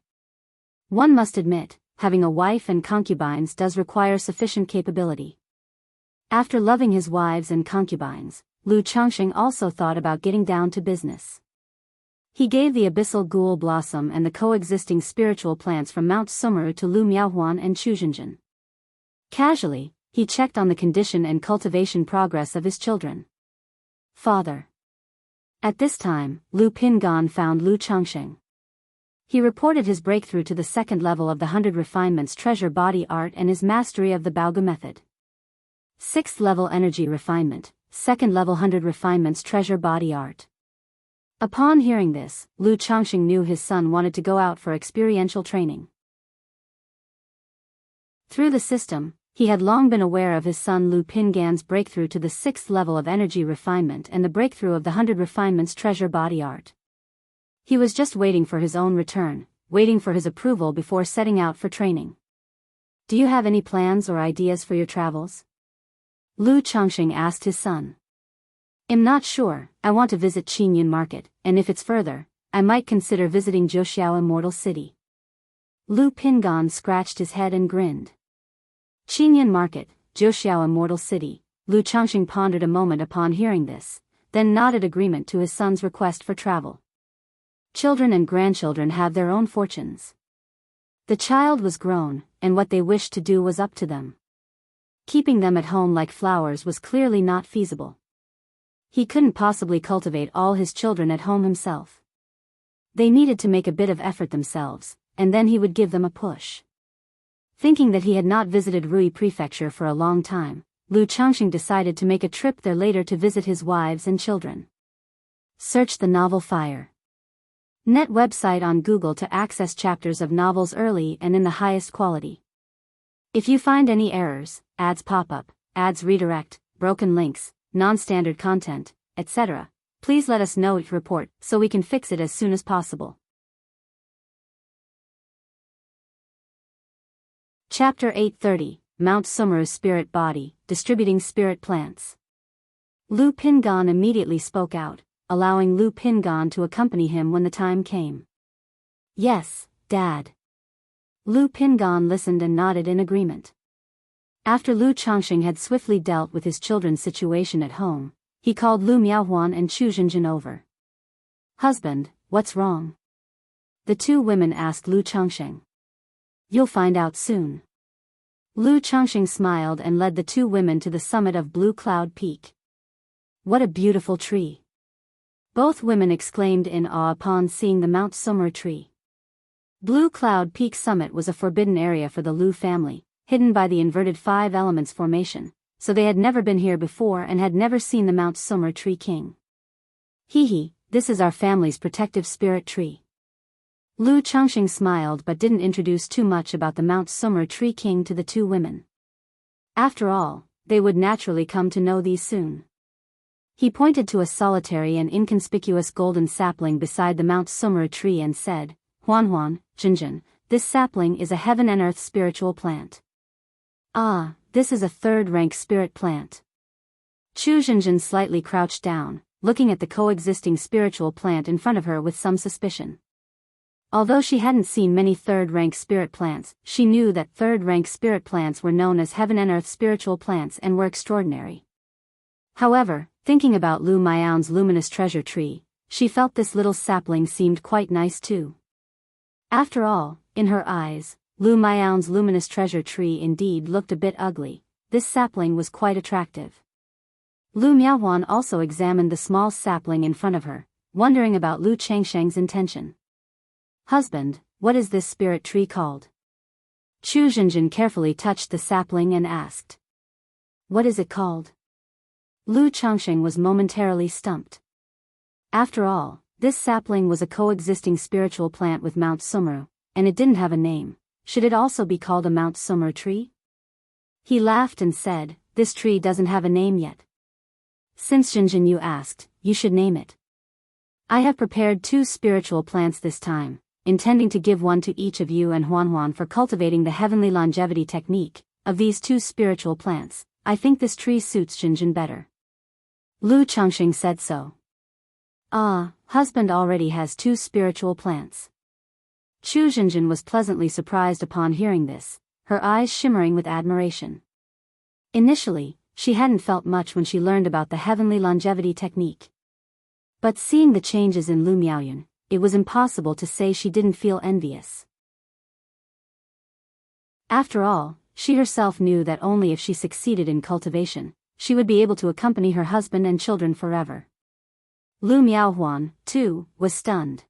One must admit, having a wife and concubines does require sufficient capability. After loving his wives and concubines, Lu Changxing also thought about getting down to business. He gave the abyssal ghoul blossom and the coexisting spiritual plants from Mount Sumeru to Lu Miaohuan and Chuzhenjin. Casually, he checked on the condition and cultivation progress of his children. Father. At this time, Lu Pingan found Lu Changxing. He reported his breakthrough to the second level of the 100 Refinements Treasure Body Art and his mastery of the Baoge method. 6th level Energy Refinement, 2nd level 100 Refinements Treasure Body Art. Upon hearing this, Lu Changxing knew his son wanted to go out for experiential training. Through the system, he had long been aware of his son Lu Pingan's breakthrough to the 6th level of Energy Refinement and the breakthrough of the 100 Refinements Treasure Body Art. He was just waiting for his own return, waiting for his approval before setting out for training. Do you have any plans or ideas for your travels? Lu Changxing asked his son. I'm not sure, I want to visit Qinyan Market, and if it's further, I might consider visiting Zhouxiao Immortal City. Lu Pingan scratched his head and grinned. Qinyan Market, Zhouxiao Immortal City. Lu Changxing pondered a moment upon hearing this, then nodded agreement to his son's request for travel. Children and grandchildren have their own fortunes. The child was grown, and what they wished to do was up to them. Keeping them at home like flowers was clearly not feasible. He couldn't possibly cultivate all his children at home himself. They needed to make a bit of effort themselves, and then he would give them a push. Thinking that he had not visited Rui Prefecture for a long time, Lu Changxing decided to make a trip there later to visit his wives and children. Search the novel Fire. Net website on Google to access chapters of novels early and in the highest quality. If you find any errors, ads pop up, ads redirect, broken links, non-standard content, etc., please let us know report so we can fix it as soon as possible. Chapter 830, Mount Sumeru Spirit Body, Distributing Spirit Plants. Lu Pingan immediately spoke out, allowing Lu Pingan to accompany him when the time came. Yes, Dad. Lu Pingan listened and nodded in agreement. After Lu Changxing had swiftly dealt with his children's situation at home, he called Lu Miaohuan and Chuzhenjin over. Husband, what's wrong? The two women asked Lu Changxing. You'll find out soon. Lu Changxing smiled and led the two women to the summit of Blue Cloud Peak. What a beautiful tree! Both women exclaimed in awe upon seeing the Mount Sumeru tree. Blue Cloud Peak summit was a forbidden area for the Lu family, hidden by the inverted 5 elements formation, so they had never been here before and had never seen the Mount Sumeru tree king. Hee, this is our family's protective spirit tree. Lu Changxing smiled but didn't introduce too much about the Mount Sumeru tree king to the two women. After all, they would naturally come to know these soon. He pointed to a solitary and inconspicuous golden sapling beside the Mount Sumeru tree and said, Huanhuan, Jinjin, this sapling is a heaven and earth spiritual plant. Ah, this is a 3rd-rank spirit plant. Chuzhenjin slightly crouched down, looking at the coexisting spiritual plant in front of her with some suspicion. Although she hadn't seen many third-rank spirit plants, she knew that third-rank spirit plants were known as heaven and earth spiritual plants and were extraordinary. However, thinking about Lu Miao's luminous treasure tree, she felt this little sapling seemed quite nice too. After all, in her eyes, Lu Miao's luminous treasure tree indeed looked a bit ugly. This sapling was quite attractive. Lu Miaohuan also examined the small sapling in front of her, wondering about Lu Changsheng's intention. "Husband, what is this spirit tree called?" Chu Zhenjin carefully touched the sapling and asked. "What is it called?" Lu Changsheng was momentarily stumped. After all, this sapling was a coexisting spiritual plant with Mount Sumeru, and it didn't have a name. Should it also be called a Mount Sumeru tree? He laughed and said, "This tree doesn't have a name yet. Since Zhenjin you asked, you should name it. I have prepared 2 spiritual plants this time, intending to give one to each of you and Huanhuan for cultivating the heavenly longevity technique. Of these 2 spiritual plants, I think this tree suits Zhenjin better." Lu Changsheng said so. "Ah, husband already has 2 spiritual plants." Chu Zhenjin was pleasantly surprised upon hearing this, her eyes shimmering with admiration. Initially, she hadn't felt much when she learned about the heavenly longevity technique. But seeing the changes in Lu Miaoyun, it was impossible to say she didn't feel envious. After all, she herself knew that only if she succeeded in cultivation, she would be able to accompany her husband and children forever. Lu Miaohuan, too, was stunned.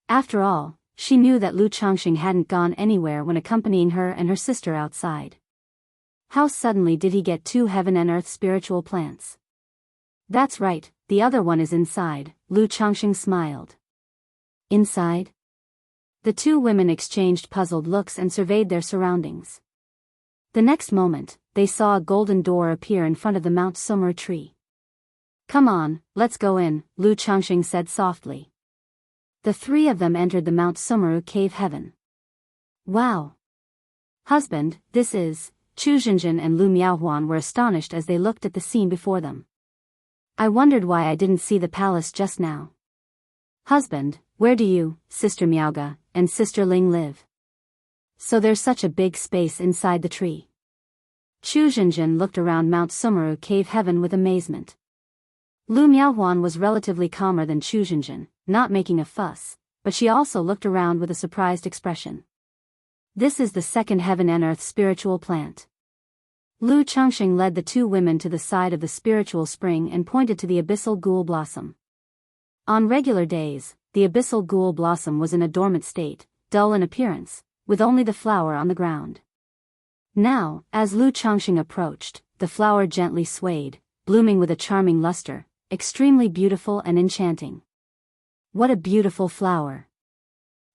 After all, she knew that Lu Changsheng hadn't gone anywhere when accompanying her and her sister outside. How suddenly did he get 2 heaven and earth spiritual plants? "That's right, the other one is inside," Lu Changsheng smiled. "Inside?" The 2 women exchanged puzzled looks and surveyed their surroundings. The next moment, they saw a golden door appear in front of the Mount Sumeru tree. "Come on, let's go in," Lu Changsheng said softly. The 3 of them entered the Mount Sumeru cave heaven. "Wow! Husband, this is..." Chu Zhenjin and Lu Miaohuan were astonished as they looked at the scene before them. "I wondered why I didn't see the palace just now." "Husband, where do you, Sister Miaoga, and Sister Ling live? So there's such a big space inside the tree." Chu Zhenjin looked around Mount Sumeru cave heaven with amazement. Lu Miaohuan was relatively calmer than Chu Zhenjin, not making a fuss, but she also looked around with a surprised expression. "This is the 2nd heaven and earth spiritual plant." Lu Changsheng led the 2 women to the side of the spiritual spring and pointed to the abyssal ghoul blossom. On regular days, the abyssal ghoul blossom was in a dormant state, dull in appearance, with only the flower on the ground. Now, as Lu Changsheng approached, the flower gently swayed, blooming with a charming luster, extremely beautiful and enchanting. What a beautiful flower!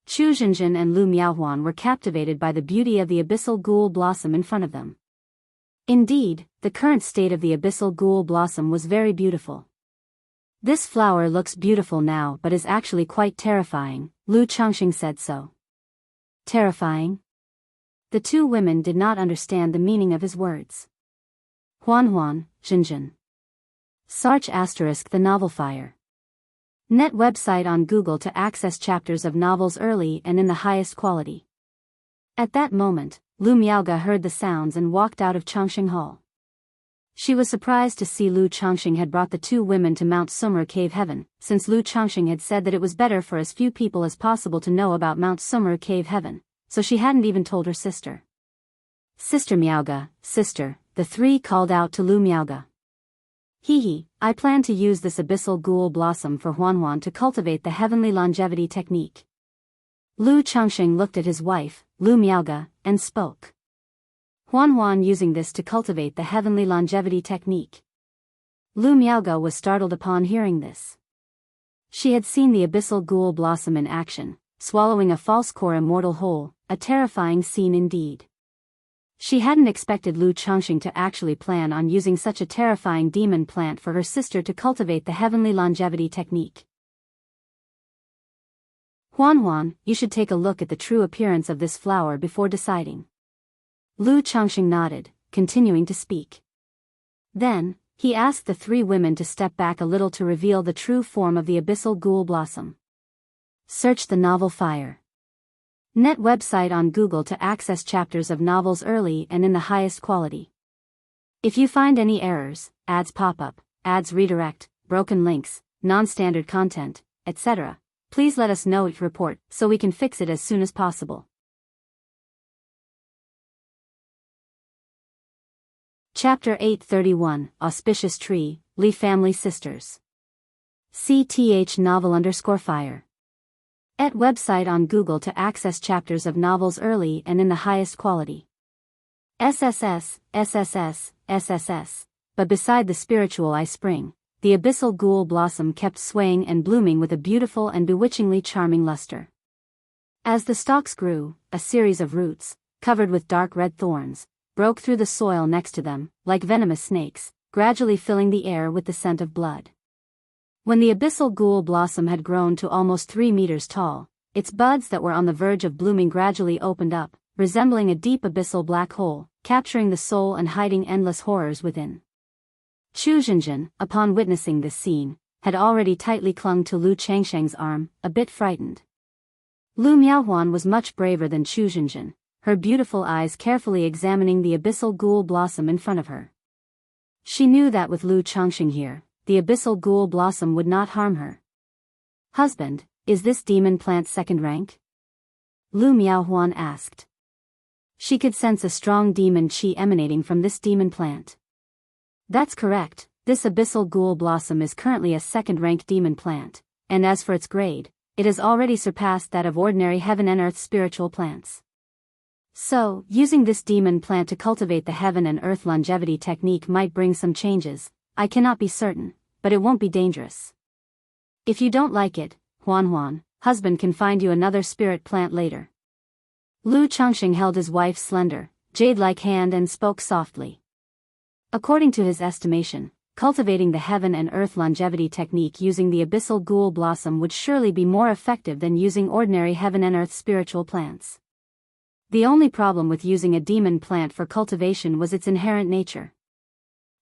Chu Zhenjin and Lu Miaohuan were captivated by the beauty of the abyssal ghoul blossom in front of them. Indeed, the current state of the abyssal ghoul blossom was very beautiful. "This flower looks beautiful now but is actually quite terrifying," Lu Changsheng said so. "Terrifying?" The 2 women did not understand the meaning of his words. Huanhuan, Zhenjin. Sarch * The Novel Fire. Net website on Google to access chapters of novels early and in the highest quality. At that moment, Lu Miaoga heard the sounds and walked out of Changsheng Hall. She was surprised to see Lu Changsheng had brought the 2 women to Mount Sumeru Cave Heaven, since Lu Changsheng had said that it was better for as few people as possible to know about Mount Sumeru Cave Heaven, so she hadn't even told her sister. "Sister Miaoga, sister," the 3 called out to Lu Miaoga. "Hee, I plan to use this abyssal ghoul blossom for Huanhuan to cultivate the heavenly longevity technique." Lu Changsheng looked at his wife, Lu Miaoga, and spoke. "Huanhuan using this to cultivate the heavenly longevity technique." Lu Miaoga was startled upon hearing this. She had seen the abyssal ghoul blossom in action, swallowing a false core immortal whole, a terrifying scene indeed. She hadn't expected Lu Changsheng to actually plan on using such a terrifying demon plant for her sister to cultivate the heavenly longevity technique. "Huanhuan, you should take a look at the true appearance of this flower before deciding." Lu Changsheng nodded, continuing to speak. Then, he asked the 3 women to step back a little to reveal the true form of the abyssal ghoul blossom. Search the novel Fire. Net website on Google to access chapters of novels early and in the highest quality. If you find any errors, ads pop up, ads redirect, broken links, non-standard content, etc., please let us know each report so we can fix it as soon as possible. Chapter 831, Auspicious Tree, Lee Family Sisters. CTH novel _Fire. Et website on Google to access chapters of novels early and in the highest quality. SSS. But beside the spiritual eye spring, the abyssal ghoul blossom kept swaying and blooming with a beautiful and bewitchingly charming luster. As the stalks grew, a series of roots, covered with dark red thorns, broke through the soil next to them, like venomous snakes, gradually filling the air with the scent of blood. When the abyssal ghoul blossom had grown to almost 3 meters tall, its buds that were on the verge of blooming gradually opened up, resembling a deep abyssal black hole, capturing the soul and hiding endless horrors within. Chu Zhenjin, upon witnessing this scene, had already tightly clung to Lu Changsheng's arm, a bit frightened. Lu Miaohuan was much braver than Chu Zhenjin, her beautiful eyes carefully examining the abyssal ghoul blossom in front of her. She knew that with Lu Changsheng here, the abyssal ghoul blossom would not harm her. "Husband, is this demon plant second rank?" Lu Miaohuan asked. She could sense a strong demon qi emanating from this demon plant. "That's correct, this abyssal ghoul blossom is currently a second-rank demon plant, and as for its grade, it has already surpassed that of ordinary heaven and earth spiritual plants. So, using this demon plant to cultivate the heaven and earth longevity technique might bring some changes. I cannot be certain, but it won't be dangerous. If you don't like it, Huan, husband can find you another spirit plant later." Lu Changsheng held his wife's slender, jade-like hand and spoke softly. According to his estimation, cultivating the heaven and earth longevity technique using the abyssal ghoul blossom would surely be more effective than using ordinary heaven and earth spiritual plants. The only problem with using a demon plant for cultivation was its inherent nature.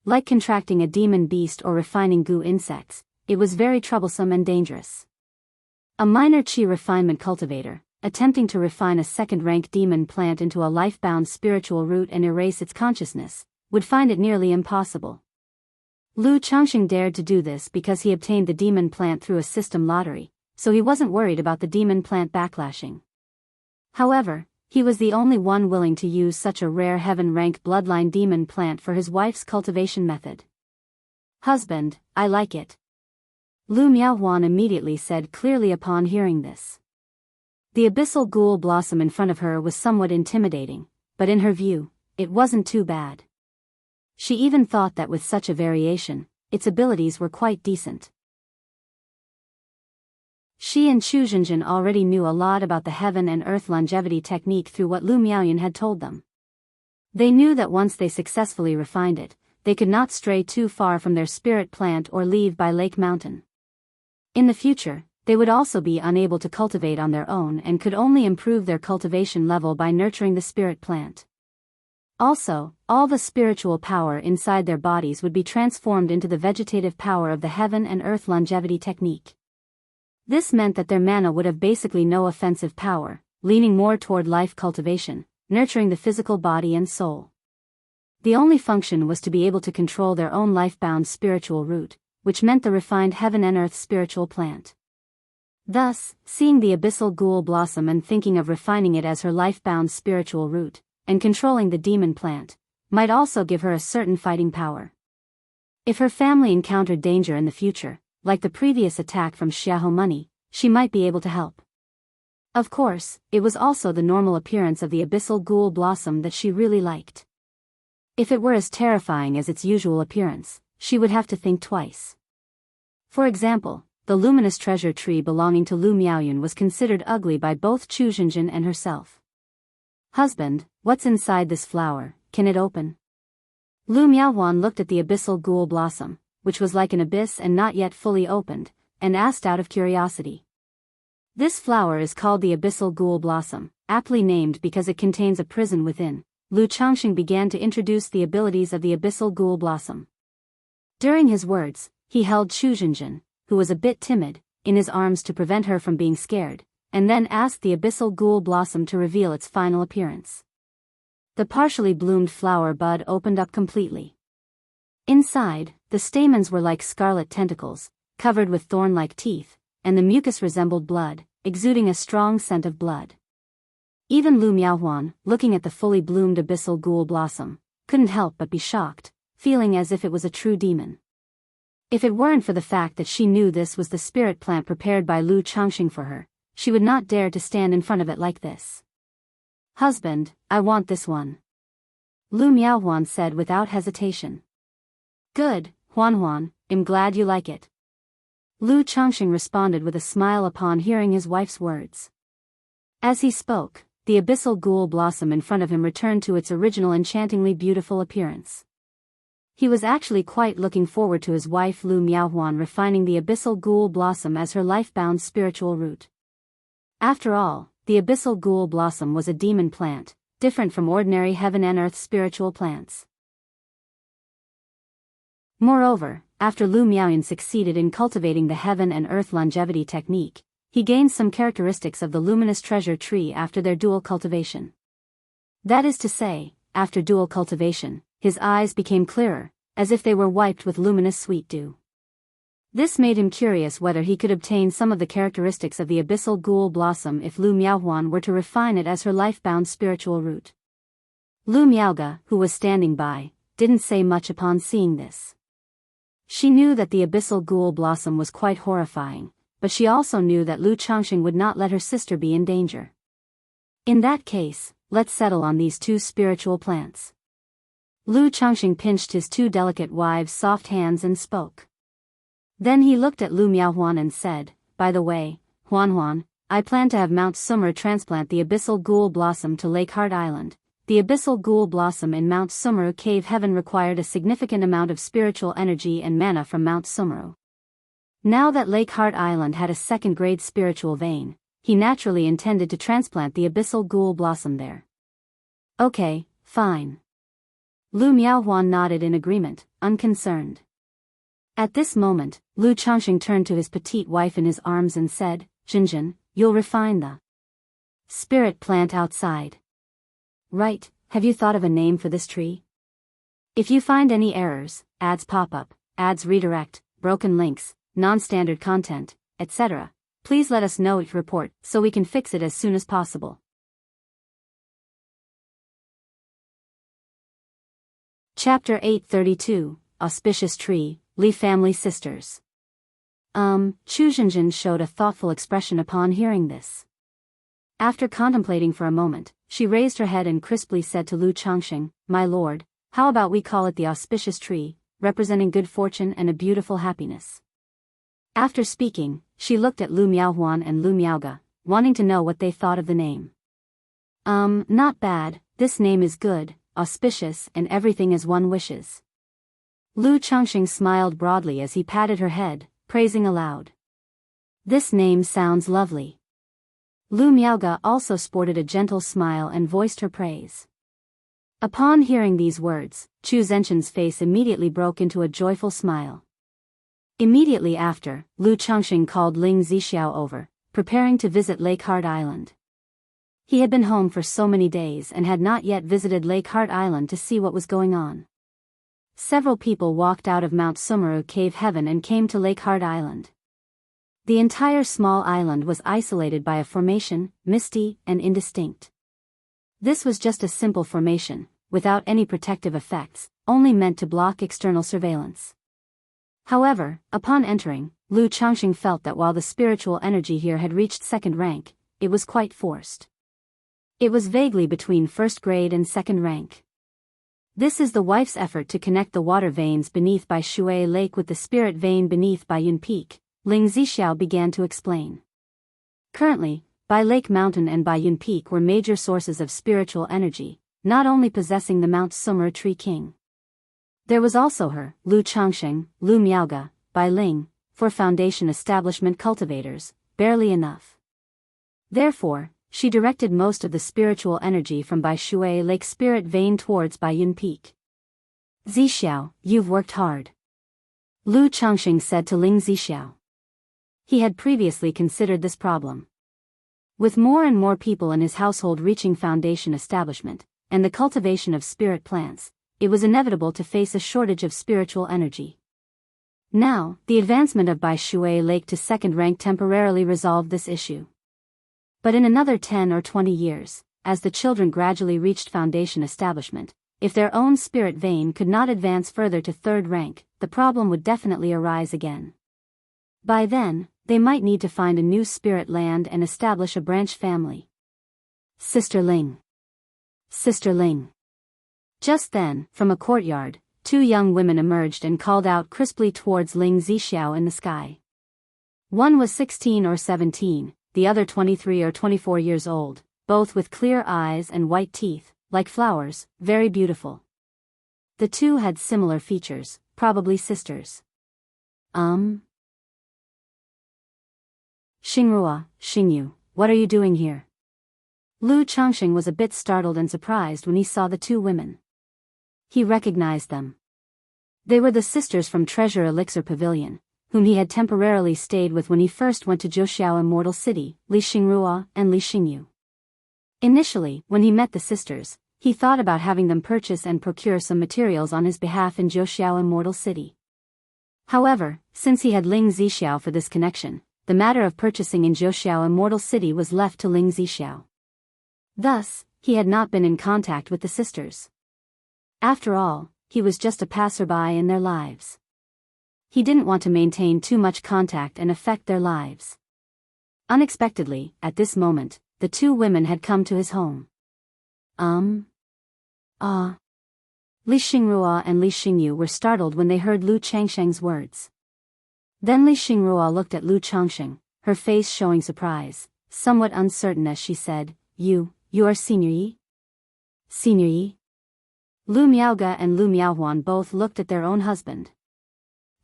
Like contracting a demon beast or refining goo insects, it was very troublesome and dangerous. A minor qi refinement cultivator, attempting to refine a second-rank demon plant into a life-bound spiritual root and erase its consciousness, would find it nearly impossible. Lu Changsheng dared to do this because he obtained the demon plant through a system lottery, so he wasn't worried about the demon plant backlashing. However, he was the only one willing to use such a rare heaven-rank bloodline demon plant for his wife's cultivation method. "Husband, I like it," Lu Miaohuan immediately said clearly upon hearing this. The abyssal ghoul blossom in front of her was somewhat intimidating, but in her view, it wasn't too bad. She even thought that with such a variation, its abilities were quite decent. She and Chu Zhenjin already knew a lot about the heaven and earth longevity technique through what Lu Miaoyan had told them. They knew that once they successfully refined it, they could not stray too far from their spirit plant or leave by Lake Mountain. In the future, they would also be unable to cultivate on their own and could only improve their cultivation level by nurturing the spirit plant. Also, all the spiritual power inside their bodies would be transformed into the vegetative power of the heaven and earth longevity technique. This meant that their mana would have basically no offensive power, leaning more toward life cultivation, nurturing the physical body and soul. The only function was to be able to control their own life-bound spiritual root, which meant the refined heaven and earth spiritual plant. Thus, seeing the abyssal ghoul blossom and thinking of refining it as her life-bound spiritual root, and controlling the demon plant, might also give her a certain fighting power. If her family encountered danger in the future, like the previous attack from Xiahou Money, she might be able to help. Of course, it was also the normal appearance of the abyssal ghoul blossom that she really liked. If it were as terrifying as its usual appearance, she would have to think twice. For example, the luminous treasure tree belonging to Lu Miaoyun was considered ugly by both Chu Zhenjin and herself. "Husband, what's inside this flower, can it open?" Lu Miaohuan looked at the abyssal ghoul blossom, which was like an abyss and not yet fully opened, and asked out of curiosity. "This flower is called the abyssal ghoul blossom, aptly named because it contains a prison within." Lu Changsheng began to introduce the abilities of the abyssal ghoul blossom. During his words, he held Chu Zhenjin, who was a bit timid, in his arms to prevent her from being scared, and then asked the abyssal ghoul blossom to reveal its final appearance. The partially bloomed flower bud opened up completely. Inside, the stamens were like scarlet tentacles, covered with thorn-like teeth, and the mucus resembled blood, exuding a strong scent of blood. Even Lu Miaohuan, looking at the fully bloomed abyssal ghoul blossom, couldn't help but be shocked, feeling as if it was a true demon. If it weren't for the fact that she knew this was the spirit plant prepared by Lu Changxing for her, she would not dare to stand in front of it like this. "Husband, I want this one," Lu Miaohuan said without hesitation. "Good, Huan, I'm glad you like it," Lu Changxing responded with a smile upon hearing his wife's words. As he spoke, the abyssal ghoul blossom in front of him returned to its original enchantingly beautiful appearance. He was actually quite looking forward to his wife Lu Miaohuan refining the abyssal ghoul blossom as her life-bound spiritual root. After all, the abyssal ghoul blossom was a demon plant, different from ordinary heaven and earth spiritual plants. Moreover, after Lu Miaoyan succeeded in cultivating the heaven and earth longevity technique, he gained some characteristics of the luminous treasure tree after their dual cultivation. That is to say, after dual cultivation, his eyes became clearer, as if they were wiped with luminous sweet dew. This made him curious whether he could obtain some of the characteristics of the abyssal ghoul blossom if Lu Miaohuan were to refine it as her life-bound spiritual root. Lu Miaoga, who was standing by, didn't say much upon seeing this. She knew that the abyssal ghoul blossom was quite horrifying, but she also knew that Lu Changxing would not let her sister be in danger. In that case, let's settle on these two spiritual plants. Lu Changxing pinched his two delicate wives' soft hands and spoke. Then he looked at Lu Miaohuan and said, "By the way, Huan, I plan to have Mount Sumer transplant the abyssal ghoul blossom to Lake Heart Island. The abyssal ghoul blossom in Mount Sumeru Cave Heaven required a significant amount of spiritual energy and mana from Mount Sumeru. Now that Lake Heart Island had a second-grade spiritual vein, he naturally intended to transplant the abyssal ghoul blossom there." "Okay, fine." Lu Miaohuan nodded in agreement, unconcerned. At this moment, Lu Changxing turned to his petite wife in his arms and said, "Jinjin, you'll refine the spirit plant outside. Right, have you thought of a name for this tree? If you find any errors, ads pop up, ads redirect, broken links, non-standard content, etc., please let us know it report so we can fix it as soon as possible." Chapter 832, Auspicious Tree, Li Family Sisters. Chu Zhenjin showed a thoughtful expression upon hearing this. After contemplating for a moment, she raised her head and crisply said to Lu Changxing, "My lord, how about we call it the auspicious tree, representing good fortune and a beautiful happiness?" After speaking, she looked at Lu Miaohuan and Lu Miaoga, wanting to know what they thought of the name. Not bad, this name is good, auspicious and everything as one wishes." Lu Changxing smiled broadly as he patted her head, praising aloud. "This name sounds lovely." Lu Miaoga also sported a gentle smile and voiced her praise. Upon hearing these words, Chu Zhenjin's face immediately broke into a joyful smile. Immediately after, Lu Changxing called Ling Zixiao over, preparing to visit Lake Heart Island. He had been home for so many days and had not yet visited Lake Heart Island to see what was going on. Several people walked out of Mount Sumeru Cave Heaven and came to Lake Heart Island. The entire small island was isolated by a formation, misty and indistinct. This was just a simple formation, without any protective effects, only meant to block external surveillance. However, upon entering, Lu Changxing felt that while the spiritual energy here had reached second rank, it was quite forced. It was vaguely between first grade and second rank. This is the wife's effort to connect the water veins beneath Bai Shui Lake with the spirit vein beneath Baiyun Peak, Ling Zixiao began to explain. Currently, Bai Lake Mountain and Baiyun Peak were major sources of spiritual energy, not only possessing the Mount Sumer Tree King. There was also her, Lu Changxing, Lu Miaoga, Bai Ling, for foundation establishment cultivators, barely enough. Therefore, she directed most of the spiritual energy from Bai Shui Lake Spirit Vein towards Baiyun Peak. "Zixiao, you've worked hard," Lu Changxing said to Ling Zixiao. He had previously considered this problem. With more and more people in his household reaching foundation establishment, and the cultivation of spirit plants, it was inevitable to face a shortage of spiritual energy. Now, the advancement of Bai Shui Lake to second rank temporarily resolved this issue. But in another 10 or 20 years, as the children gradually reached foundation establishment, if their own spirit vein could not advance further to third rank, the problem would definitely arise again. By then, they might need to find a new spirit land and establish a branch family. Sister Ling. Sister Ling. Just then, from a courtyard, two young women emerged and called out crisply towards Ling Zixiao in the sky. One was 16 or 17, the other 23 or 24 years old, both with clear eyes and white teeth, like flowers, very beautiful. The two had similar features, probably sisters. Xingrua, Xingyu, what are you doing here? Lu Changxing was a bit startled and surprised when he saw the two women. He recognized them. They were the sisters from Treasure Elixir Pavilion, whom he had temporarily stayed with when he first went to Zhouxiao Immortal City, Li Xingrua and Li Xingyu. Initially, when he met the sisters, he thought about having them purchase and procure some materials on his behalf in Zhouxiao Immortal City. However, since he had Ling Zixiao for this connection, the matter of purchasing in Zhouxiao Immortal City was left to Ling Zixiao. Thus, he had not been in contact with the sisters. After all, he was just a passerby in their lives. He didn't want to maintain too much contact and affect their lives. Unexpectedly, at this moment, the two women had come to his home. Li Xingrua and Li Xingyu were startled when they heard Lu Changsheng's words. Then Li Xingrua looked at Lu Changsheng, her face showing surprise, somewhat uncertain as she said, You are Senior Yi? Senior Yi? Lu Miaoge and Lu Miaohuan both looked at their own husband,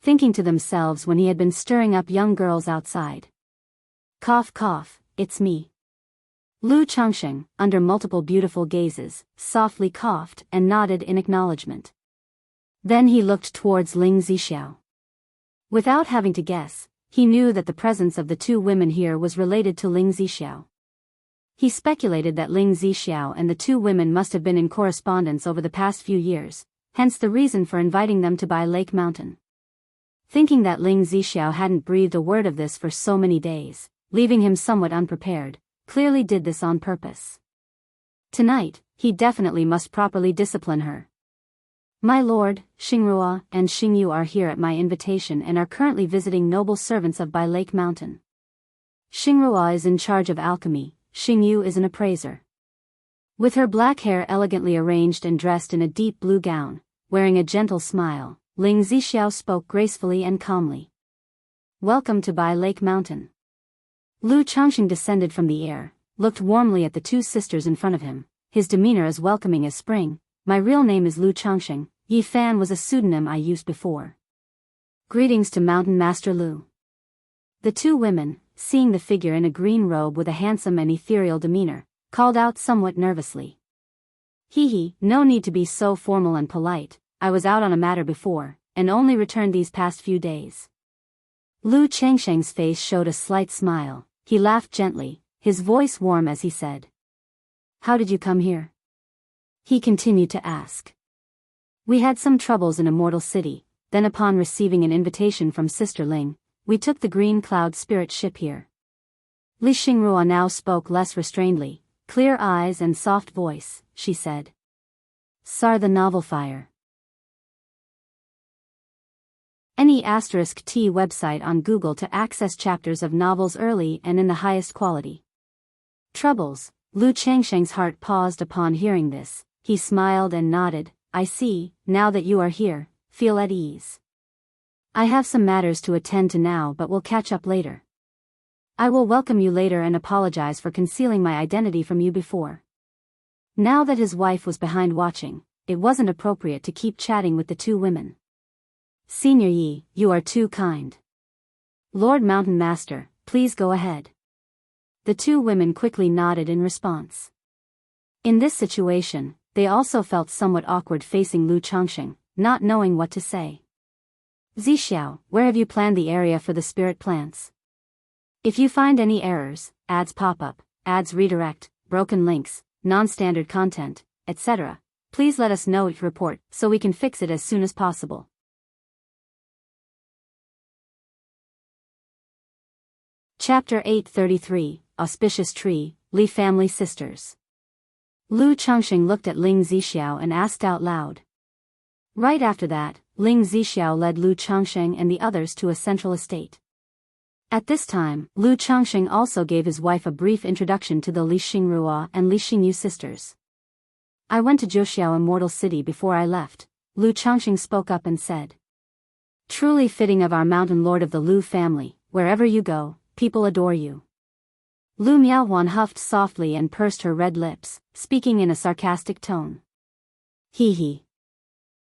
thinking to themselves when he had been stirring up young girls outside. Cough cough, it's me. Lu Changsheng, under multiple beautiful gazes, softly coughed and nodded in acknowledgement. Then he looked towards Ling Zixiao. Without having to guess, he knew that the presence of the two women here was related to Ling Zixiao. He speculated that Ling Zixiao and the two women must have been in correspondence over the past few years, hence the reason for inviting them to Bai Lake Mountain. Thinking that Ling Zixiao hadn't breathed a word of this for so many days, leaving him somewhat unprepared, clearly did this on purpose. Tonight, he definitely must properly discipline her. My lord, Xingrua and Xingyu are here at my invitation and are currently visiting noble servants of Bai Lake Mountain. Xingrua is in charge of alchemy, Xingyu is an appraiser. With her black hair elegantly arranged and dressed in a deep blue gown, wearing a gentle smile, Ling Zixiao spoke gracefully and calmly. Welcome to Bai Lake Mountain. Lu Changxing descended from the air, looked warmly at the two sisters in front of him, his demeanor as welcoming as spring. My real name is Lu Changxing, Yi Fan was a pseudonym I used before. Greetings to Mountain Master Lu. The two women, seeing the figure in a green robe with a handsome and ethereal demeanor, called out somewhat nervously. No need to be so formal and polite, I was out on a matter before, and only returned these past few days. Lu Changsheng's face showed a slight smile, he laughed gently, his voice warm as he said. How did you come here? He continued to ask. We had some troubles in Immortal City, then upon receiving an invitation from Sister Ling, we took the Green Cloud spirit ship here. Li Xingrua now spoke less restrainedly, clear eyes and soft voice, she said. Sar the novel fire. Any *T website on Google to access chapters of novels early and in the highest quality. Troubles. Lu Changsheng's heart paused upon hearing this. He smiled and nodded. I see, now that you are here, feel at ease. I have some matters to attend to now but will catch up later. I will welcome you later and apologize for concealing my identity from you before. Now that his wife was behind watching, it wasn't appropriate to keep chatting with the two women. Senior Yi, you are too kind. Lord Mountain Master, please go ahead. The two women quickly nodded in response. In this situation, they also felt somewhat awkward facing Lu Changxing, not knowing what to say. Zixiao, where have you planned the area for the spirit plants? If you find any errors, ads pop up, ads redirect, broken links, non-standard content, etc., please let us know your report so we can fix it as soon as possible. Chapter 833, Auspicious Tree, Li Family Sisters. Lu Chengxing looked at Ling Zixiao and asked out loud. Right after that, Ling Zixiao led Lu Chengxing and the others to a central estate. At this time, Lu Chengxing also gave his wife a brief introduction to the Li Xingrua and Li Xingyu sisters. I went to Zhouxiao Immortal City before I left, Lu Chengxing spoke up and said. Truly fitting of our mountain lord of the Lu family, wherever you go, people adore you. Lu Miaohuan huffed softly and pursed her red lips, speaking in a sarcastic tone. Hee hee.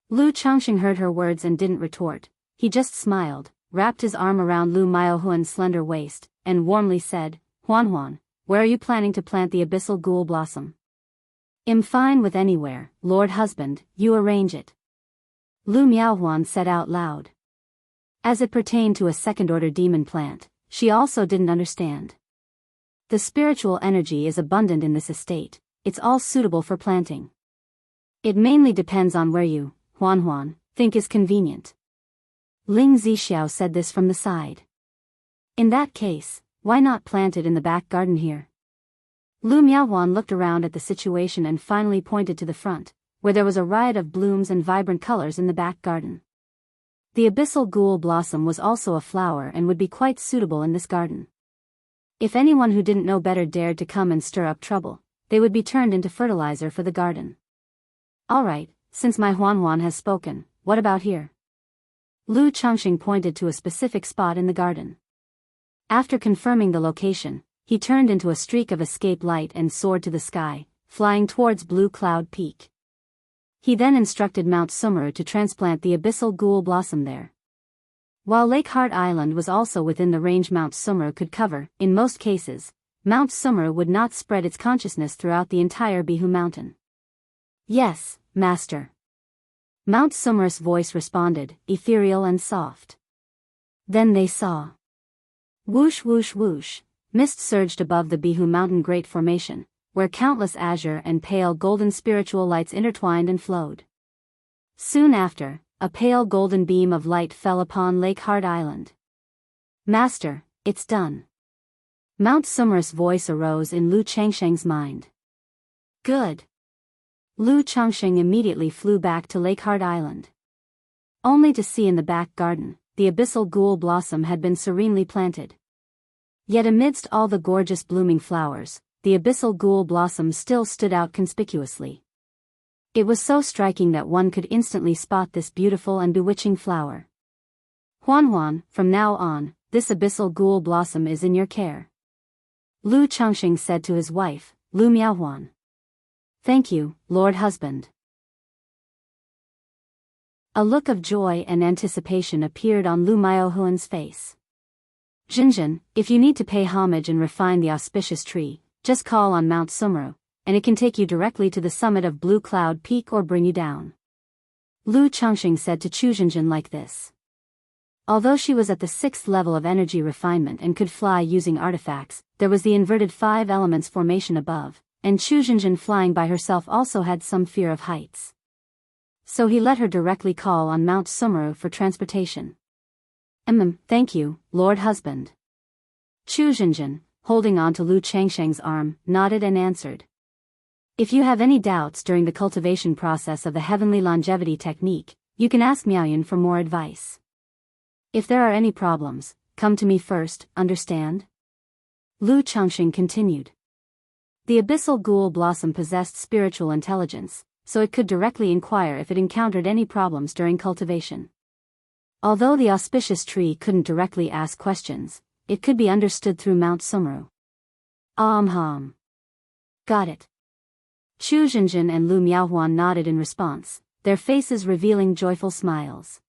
Lu Chengxing heard her words and didn't retort, he just smiled, wrapped his arm around Lu Miaohuan's slender waist, and warmly said, Huan, where are you planning to plant the abyssal ghoul blossom? I'm fine with anywhere, Lord Husband, you arrange it. Lu Miaohuan said out loud. As it pertained to a second-order demon plant, she also didn't understand. The spiritual energy is abundant in this estate, it's all suitable for planting. It mainly depends on where you, Huan, think is convenient. Ling Zixiao said this from the side. In that case, why not plant it in the back garden here? Lu Miaohuan looked around at the situation and finally pointed to the front, where there was a riot of blooms and vibrant colors in the back garden. The abyssal ghoul blossom was also a flower and would be quite suitable in this garden. If anyone who didn't know better dared to come and stir up trouble, they would be turned into fertilizer for the garden. Alright, since my Huan has spoken, what about here? Lu Chengxing pointed to a specific spot in the garden. After confirming the location, he turned into a streak of escape light and soared to the sky, flying towards Blue Cloud Peak. He then instructed Mount Sumeru to transplant the abyssal ghoul blossom there. While Lake Heart Island was also within the range Mount Sumeru could cover, in most cases, Mount Sumeru would not spread its consciousness throughout the entire Bihu Mountain. Yes, Master. Mount Sumeru's voice responded, ethereal and soft. Then they saw. Whoosh whoosh whoosh, mist surged above the Bihu Mountain Great Formation, where countless azure and pale golden spiritual lights intertwined and flowed. Soon after, a pale golden beam of light fell upon Lake Heart Island. Master, it's done. Mount Sumeru's voice arose in Lu Chengxing's mind. Good. Lu Chengxing immediately flew back to Lake Heart Island. Only to see in the back garden, the abyssal ghoul blossom had been serenely planted. Yet amidst all the gorgeous blooming flowers, the abyssal ghoul blossom still stood out conspicuously. It was so striking that one could instantly spot this beautiful and bewitching flower. Huan, from now on, this abyssal ghoul blossom is in your care. Lu Chengxing said to his wife, Lu Miaohuan. Thank you, Lord Husband. A look of joy and anticipation appeared on Lu Miaohuan's face. Jinjin, if you need to pay homage and refine the auspicious tree, just call on Mount Sumeru, and it can take you directly to the summit of Blue Cloud Peak or bring you down. Lu Chengxing said to Chu Jinjin like this. Although she was at the 6th level of energy refinement and could fly using artifacts, there was the inverted 5 elements formation above, and Chu Jinjin flying by herself also had some fear of heights. So he let her directly call on Mount Sumeru for transportation. Thank you, Lord Husband. Chu Jinjin, holding on to Lu Chengxing's arm, nodded and answered. If you have any doubts during the cultivation process of the heavenly longevity technique, you can ask Miaoyan for more advice. If there are any problems, come to me first, understand? Lu Chengxing continued. The abyssal ghoul blossom possessed spiritual intelligence, so it could directly inquire if it encountered any problems during cultivation. Although the auspicious tree couldn't directly ask questions, it could be understood through Mount Sumeru. Got it. Chu Jinjin and Lu Miaohuan nodded in response, their faces revealing joyful smiles.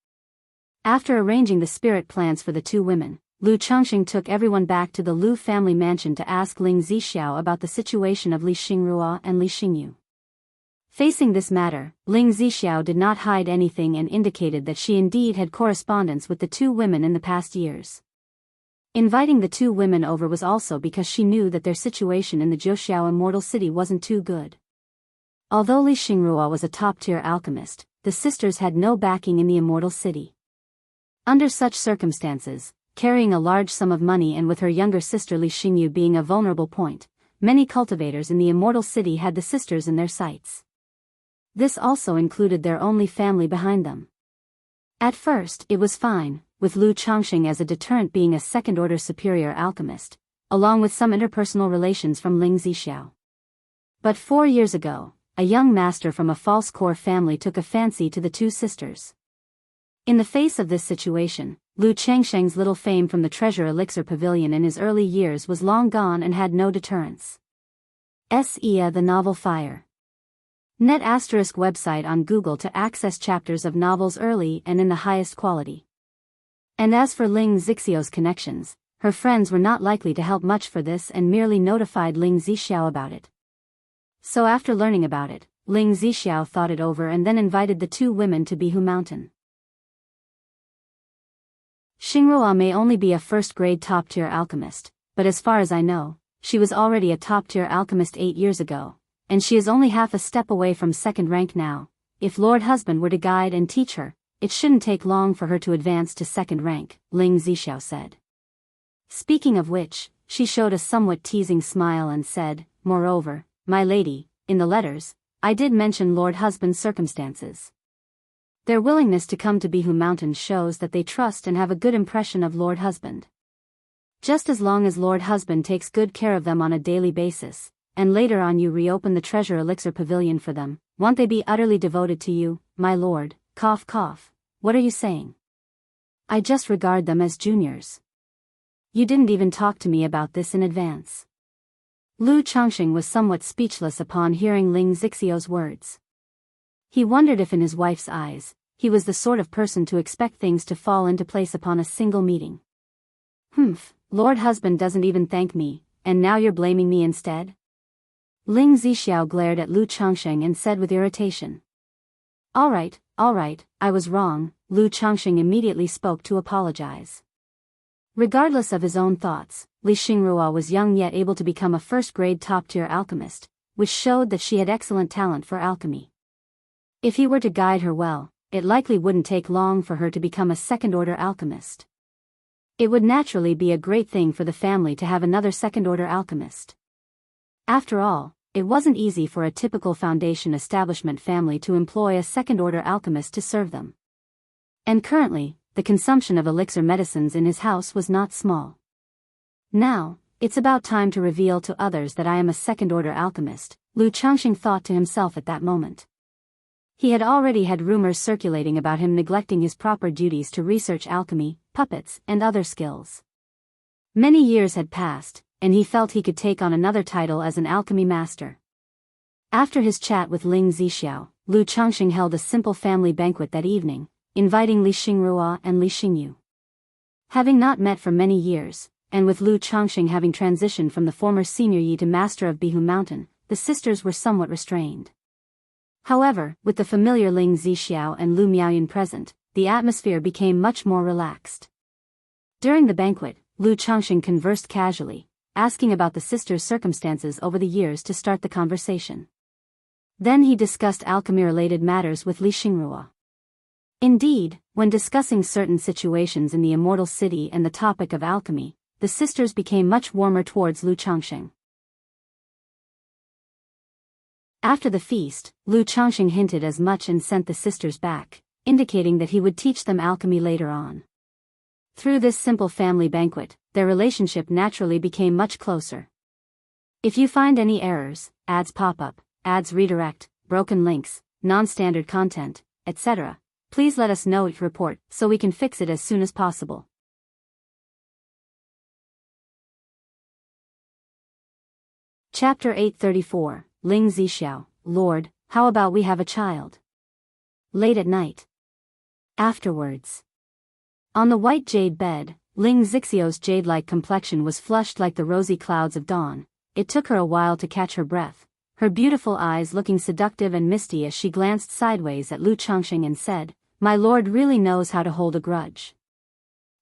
After arranging the spirit plans for the two women, Lu Chengxing took everyone back to the Lu family mansion to ask Ling Zixiao about the situation of Li Xingrua and Li Xingyu. Facing this matter, Ling Zixiao did not hide anything and indicated that she indeed had correspondence with the two women in the past years. Inviting the two women over was also because she knew that their situation in the Zhouxiao Immortal City wasn't too good. Although Li Xingrua was a top-tier alchemist, the sisters had no backing in the Immortal City. Under such circumstances, carrying a large sum of money and with her younger sister Li Xingyu being a vulnerable point, many cultivators in the Immortal City had the sisters in their sights. This also included their only family behind them. At first, it was fine, with Lu Changxing as a deterrent being a second-order superior alchemist, along with some interpersonal relations from Ling Zixiao. But 4 years ago, a young master from a false core family took a fancy to the two sisters. In the face of this situation, Lu Changsheng's little fame from the Treasure Elixir Pavilion in his early years was long gone and had no deterrence. The novel Fire. Net ** website on Google to access chapters of novels early and in the highest quality. And as for Ling Zixiao's connections, her friends were not likely to help much for this and merely notified Ling Zixiao about it. So after learning about it, Ling Zixiao thought it over and then invited the two women to Bihu Mountain. Xingrua may only be a first-grade top-tier alchemist, but as far as I know, she was already a top-tier alchemist 8 years ago, and she is only half a step away from second rank now. If Lord Husband were to guide and teach her, it shouldn't take long for her to advance to second rank, Ling Zixiao said. Speaking of which, she showed a somewhat teasing smile and said, "Moreover, my lady, in the letters, I did mention Lord Husband's circumstances. Their willingness to come to Bihu Mountain shows that they trust and have a good impression of Lord Husband. Just as long as Lord Husband takes good care of them on a daily basis, and later on you reopen the Treasure Elixir Pavilion for them, won't they be utterly devoted to you, my lord?" Cough cough. What are you saying? I just regard them as juniors. You didn't even talk to me about this in advance. Lu Changxing was somewhat speechless upon hearing Ling Zixiao's words. He wondered if in his wife's eyes, he was the sort of person to expect things to fall into place upon a single meeting. Lord Husband doesn't even thank me, and now you're blaming me instead? Ling Zixiao glared at Lu Changxing and said with irritation. All right, I was wrong," Lu Changxing immediately spoke to apologize. Regardless of his own thoughts, Li Xingrua was young yet able to become a first-grade top-tier alchemist, which showed that she had excellent talent for alchemy. If he were to guide her well, it likely wouldn't take long for her to become a second-order alchemist. It would naturally be a great thing for the family to have another second-order alchemist. After all, it wasn't easy for a typical foundation establishment family to employ a second-order alchemist to serve them. And currently, the consumption of elixir medicines in his house was not small. Now, it's about time to reveal to others that I am a second-order alchemist, Lu Changxing thought to himself at that moment. He had already had rumors circulating about him neglecting his proper duties to research alchemy, puppets, and other skills. Many years had passed, and he felt he could take on another title as an alchemy master. After his chat with Ling Zixiao, Lu Changxing held a simple family banquet that evening, inviting Li Xingrua and Li Xingyu. Having not met for many years, and with Lu Changxing having transitioned from the former senior yi to master of Bihu Mountain, the sisters were somewhat restrained. However, with the familiar Ling Zixiao and Lu Miaoyun present, the atmosphere became much more relaxed. During the banquet, Lu Changxing conversed casually, asking about the sisters' circumstances over the years to start the conversation. Then he discussed alchemy-related matters with Li Xingrua. Indeed, when discussing certain situations in the Immortal City and the topic of alchemy, the sisters became much warmer towards Lu Changxing. After the feast, Lu Changxing hinted as much and sent the sisters back, indicating that he would teach them alchemy later on. Through this simple family banquet, their relationship naturally became much closer. If you find any errors, ads pop up, ads redirect, broken links, non-standard content, etc., please let us know each report so we can fix it as soon as possible. Chapter 834, Ling Zixiao, Lord, how about we have a child? Late at night. Afterwards. On the white jade bed, Ling Zixiao's jade-like complexion was flushed like the rosy clouds of dawn. It took her a while to catch her breath, her beautiful eyes looking seductive and misty as she glanced sideways at Lu Changxing and said, "My lord really knows how to hold a grudge."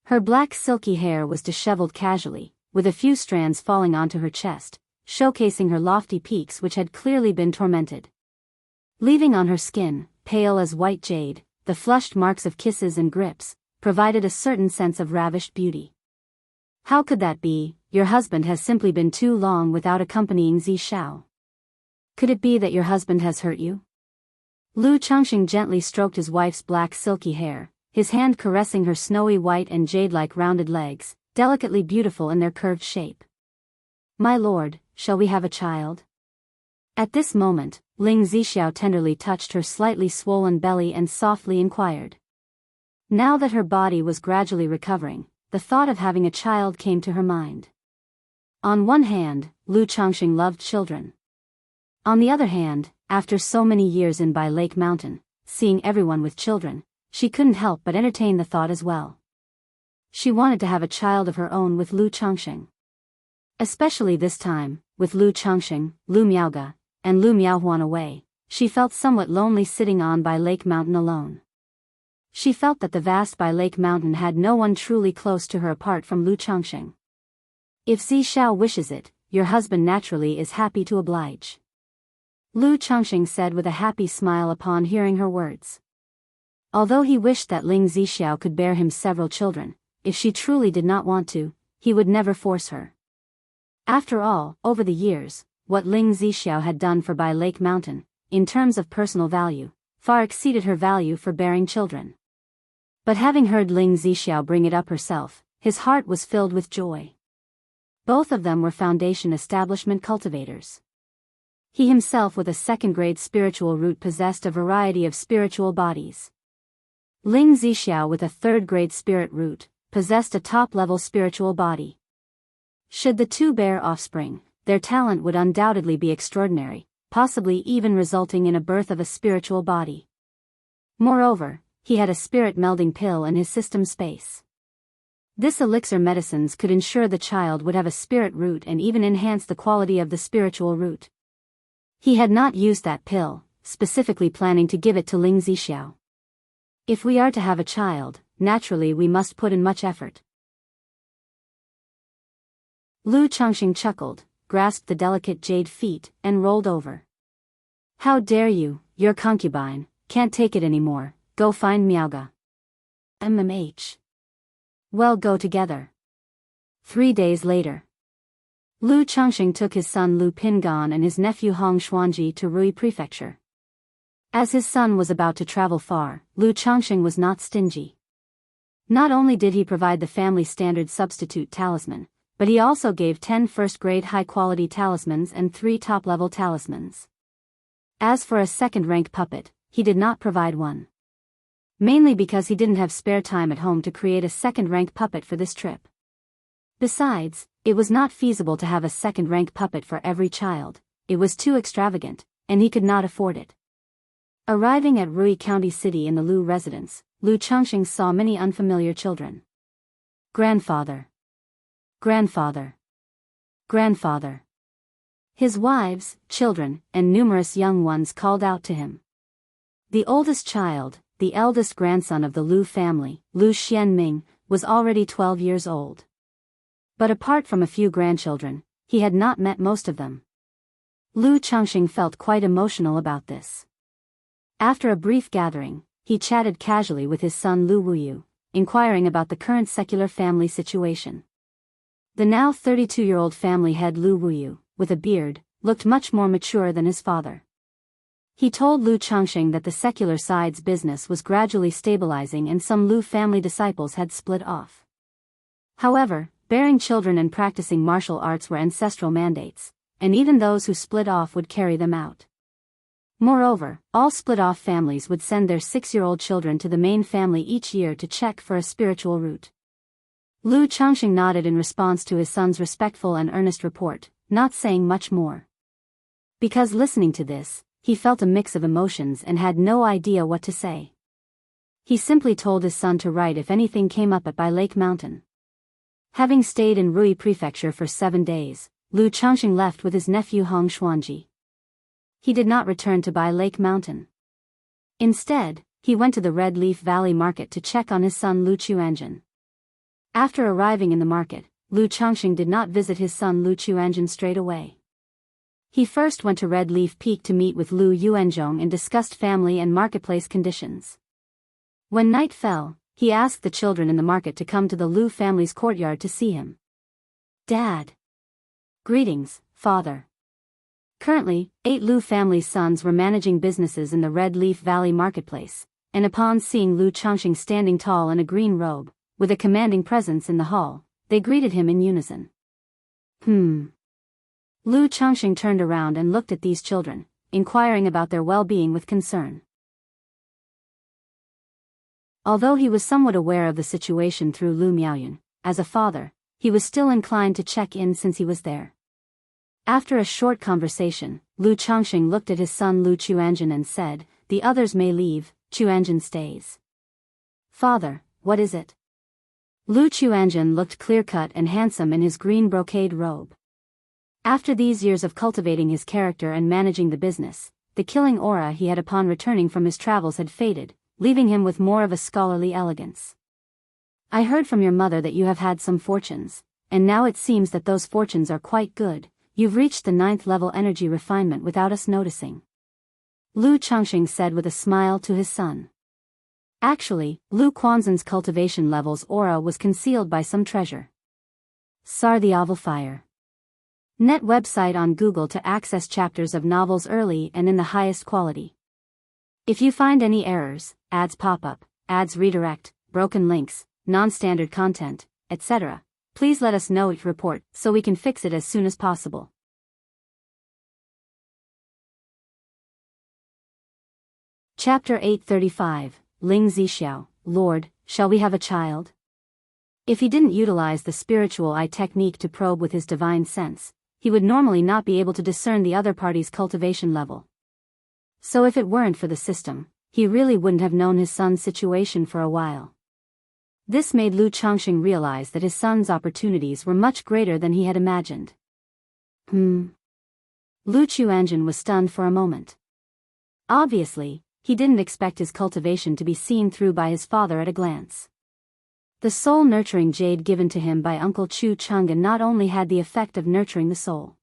Her black silky hair was disheveled casually, with a few strands falling onto her chest, showcasing her lofty peaks which had clearly been tormented. Leaving on her skin, pale as white jade, the flushed marks of kisses and grips, provided a certain sense of ravished beauty. How could that be? Your husband has simply been too long without accompanying Zishao. Could it be that your husband has hurt you? Lu Changxing gently stroked his wife's black silky hair, his hand caressing her snowy white and jade-like rounded legs, delicately beautiful in their curved shape. My lord, shall we have a child? At this moment, Ling Zixiao tenderly touched her slightly swollen belly and softly inquired. Now that her body was gradually recovering, the thought of having a child came to her mind. On one hand, Lu Changxing loved children. On the other hand, after so many years in Bai Lake Mountain, seeing everyone with children, she couldn't help but entertain the thought as well. She wanted to have a child of her own with Lu Changxing. Especially this time, with Lu Changxing, Lu Miaoge, and Lu Miaohuan away, she felt somewhat lonely sitting on Bai Lake Mountain alone. She felt that the vast Bai Lake Mountain had no one truly close to her apart from Lu Changxing. If Zishao wishes it, your husband naturally is happy to oblige. Lu Changxing said with a happy smile upon hearing her words. Although he wished that Ling Zixiao could bear him several children, if she truly did not want to, he would never force her. After all, over the years, what Ling Zixiao had done for Bai Lake Mountain, in terms of personal value, far exceeded her value for bearing children. But having heard Ling Zixiao bring it up herself, his heart was filled with joy. Both of them were foundation establishment cultivators. He himself with a second-grade spiritual root possessed a variety of spiritual bodies. Ling Zixiao with a third-grade spirit root, possessed a top-level spiritual body. Should the two bear offspring, their talent would undoubtedly be extraordinary, possibly even resulting in a birth of a spiritual body. Moreover, he had a spirit-melding pill in his system space. This elixir medicines could ensure the child would have a spirit root and even enhance the quality of the spiritual root. He had not used that pill, specifically planning to give it to Ling Zixiao. If we are to have a child, naturally we must put in much effort. Lu Changxing chuckled, grasped the delicate jade feet, and rolled over. How dare you, your concubine, can't take it anymore, go find Miaoge. MMH. Well, go together. 3 days later. Lu Changxing took his son Lu Pingan and his nephew Hong Xuanji to Rui Prefecture. As his son was about to travel far, Lu Changxing was not stingy. Not only did he provide the family standard substitute talisman, but he also gave 10 first-grade high-quality talismans and 3 top-level talismans. As for a second-rank puppet, he did not provide one. Mainly because he didn't have spare time at home to create a second-rank puppet for this trip. Besides, it was not feasible to have a second-rank puppet for every child, it was too extravagant, and he could not afford it. Arriving at Rui County City in the Lu residence, Lu Changxing saw many unfamiliar children. Grandfather. Grandfather. Grandfather. His wives, children, and numerous young ones called out to him. The oldest child, the eldest grandson of the Lu family, Lu Xianming, was already 12 years old. But apart from a few grandchildren, he had not met most of them. Lu Changxing felt quite emotional about this. After a brief gathering, he chatted casually with his son Lu Wuyu, inquiring about the current secular family situation. The now 32-year-old family head Lu Wuyu, with a beard, looked much more mature than his father. He told Lu Changxing that the secular side's business was gradually stabilizing and some Lu family disciples had split off. However, bearing children and practicing martial arts were ancestral mandates, and even those who split off would carry them out. Moreover, all split-off families would send their 6-year-old children to the main family each year to check for a spiritual root. Lu Changxing nodded in response to his son's respectful and earnest report, not saying much more. Because listening to this, he felt a mix of emotions and had no idea what to say. He simply told his son to write if anything came up at Bai Lake Mountain. Having stayed in Rui Prefecture for 7 days, Lu Changxing left with his nephew Hong Xuanji. He did not return to Bai Lake Mountain. Instead, he went to the Red Leaf Valley Market to check on his son Lu Chuanjin. After arriving in the market, Lu Changxing did not visit his son Lu Chuanjun straight away. He first went to Red Leaf Peak to meet with Lu Yuanzhong and discussed family and marketplace conditions. When night fell, he asked the children in the market to come to the Lu family's courtyard to see him. Dad. Greetings, Father. Currently, 8 Lu family's sons were managing businesses in the Red Leaf Valley marketplace, and upon seeing Lu Changxing standing tall in a green robe, with a commanding presence in the hall, they greeted him in unison. Lu Changxing turned around and looked at these children, inquiring about their well-being with concern. Although he was somewhat aware of the situation through Lu Miaoyun, as a father, he was still inclined to check in since he was there. After a short conversation, Lu Changxing looked at his son Lu Chuanjun and said, "The others may leave, Chuanjun stays." "Father, what is it?" Lu Chuanjun looked clear-cut and handsome in his green brocade robe. After these years of cultivating his character and managing the business, the killing aura he had upon returning from his travels had faded, leaving him with more of a scholarly elegance. "I heard from your mother that you have had some fortunes, and now it seems that those fortunes are quite good. You've reached the 9th level energy refinement without us noticing," Lu Changxing said with a smile to his son. Actually, Lu Quanzhen's cultivation level's aura was concealed by some treasure. Sar the Oval Fire. Net website on Google to access chapters of novels early and in the highest quality. If you find any errors, ads pop up, ads redirect, broken links, non-standard content, etc., please let us know each report so we can fix it as soon as possible. Chapter 835, Ling Zixiao, Lord, shall we have a child? If he didn't utilize the spiritual eye technique to probe with his divine sense, he would normally not be able to discern the other party's cultivation level. So if it weren't for the system, he really wouldn't have known his son's situation for a while. This made Lu Changxing realize that his son's opportunities were much greater than he had imagined. Lu Chuanjun was stunned for a moment. Obviously, he didn't expect his cultivation to be seen through by his father at a glance. The soul-nurturing jade given to him by Uncle Chu Chunga not only had the effect of nurturing the soul.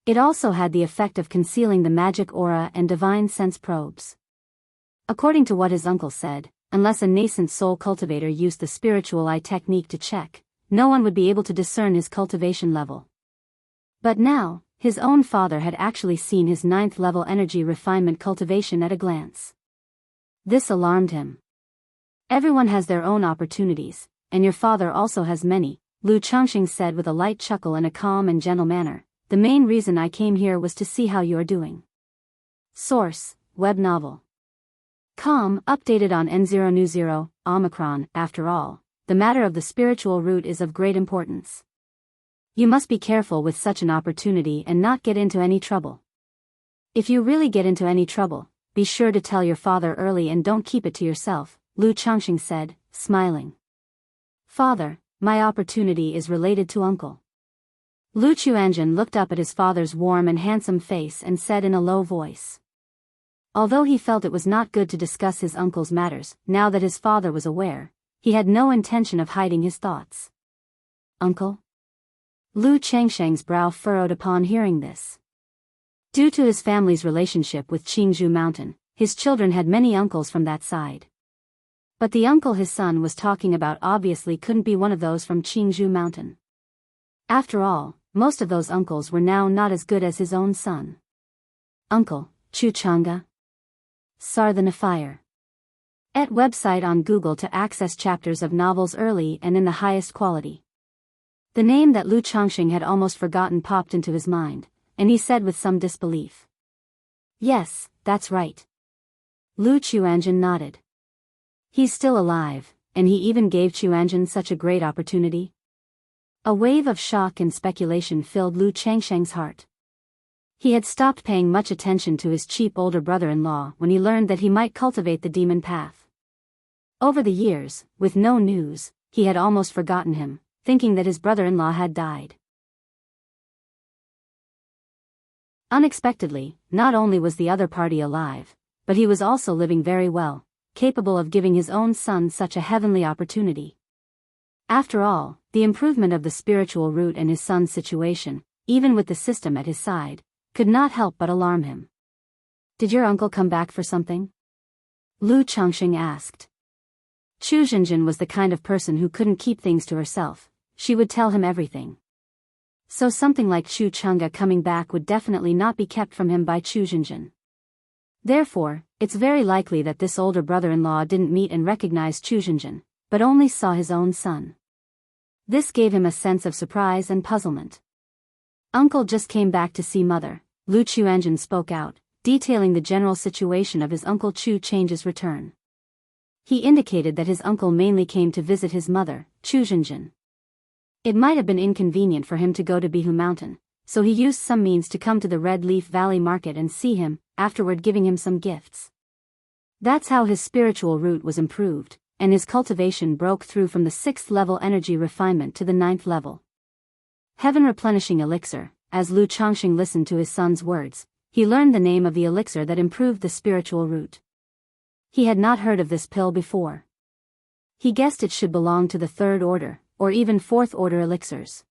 It also had the effect of concealing the magic aura and divine sense probes. According to what his uncle said, unless a nascent soul cultivator used the spiritual eye technique to check, no one would be able to discern his cultivation level. But now, his own father had actually seen his 9th level energy refinement cultivation at a glance. This alarmed him. "Everyone has their own opportunities, and your father also has many," Lu Changxing said with a light chuckle in a calm and gentle manner. "The main reason I came here was to see how you are doing." Source, web novel. Updated on N0New0, Omicron. After all, the matter of the spiritual root is of great importance. You must be careful with such an opportunity and not get into any trouble. If you really get into any trouble, be sure to tell your father early and don't keep it to yourself, Lu Changxing said, smiling. "Father, my opportunity is related to Uncle." Lu Chuanjun looked up at his father's warm and handsome face and said in a low voice. Although he felt it was not good to discuss his uncle's matters, now that his father was aware, he had no intention of hiding his thoughts. "Uncle?" Lu Changsheng's brow furrowed upon hearing this. Due to his family's relationship with Qingzhou Mountain, his children had many uncles from that side. But the uncle his son was talking about obviously couldn't be one of those from Qingzhou Mountain. After all, most of those uncles were now not as good as his own son. "Uncle, Chu Changa?" Sar the Nafire. Et website on Google to access chapters of novels early and in the highest quality. The name that Lu Changxing had almost forgotten popped into his mind, and he said with some disbelief. "Yes, that's right." Lu Chuanjun nodded. "He's still alive, and he even gave Chuanjun such a great opportunity?" A wave of shock and speculation filled Lu Changsheng's heart. He had stopped paying much attention to his cheap older brother-in-law when he learned that he might cultivate the demon path. Over the years, with no news, he had almost forgotten him, thinking that his brother-in-law had died. Unexpectedly, not only was the other party alive, but he was also living very well, capable of giving his own son such a heavenly opportunity. After all, the improvement of the spiritual root and his son's situation, even with the system at his side, could not help but alarm him. "Did your uncle come back for something?" Lu Changxing asked. Chu Zhenjin was the kind of person who couldn't keep things to herself. She would tell him everything. So something like Chu Chang'e coming back would definitely not be kept from him by Chu Zhenjin. Therefore, it's very likely that this older brother-in-law didn't meet and recognize Chu Zhenjin, but only saw his own son. This gave him a sense of surprise and puzzlement. "Uncle just came back to see mother," Lu Chuanjin spoke out, detailing the general situation of his uncle Chu Chang's return. He indicated that his uncle mainly came to visit his mother, Chu Zhenjin. It might have been inconvenient for him to go to Bihu Mountain, so he used some means to come to the Red Leaf Valley Market and see him, afterward giving him some gifts. That's how his spiritual root was improved, and his cultivation broke through from the 6th level energy refinement to the 9th level. Heaven replenishing elixir. As Lu Changxing listened to his son's words, he learned the name of the elixir that improved the spiritual root. He had not heard of this pill before. He guessed it should belong to the 3rd order, or even 4th order elixirs.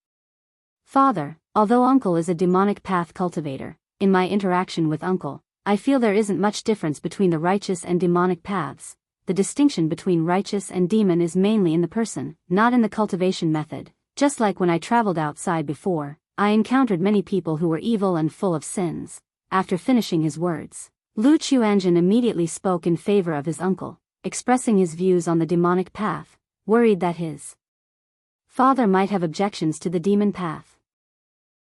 "Father, although uncle is a demonic path cultivator, in my interaction with uncle, I feel there isn't much difference between the righteous and demonic paths. The distinction between righteous and demon is mainly in the person, not in the cultivation method. Just like when I traveled outside before, I encountered many people who were evil and full of sins." After finishing his words, Lu Chuanjin immediately spoke in favor of his uncle, expressing his views on the demonic path, worried that his father might have objections to the demon path.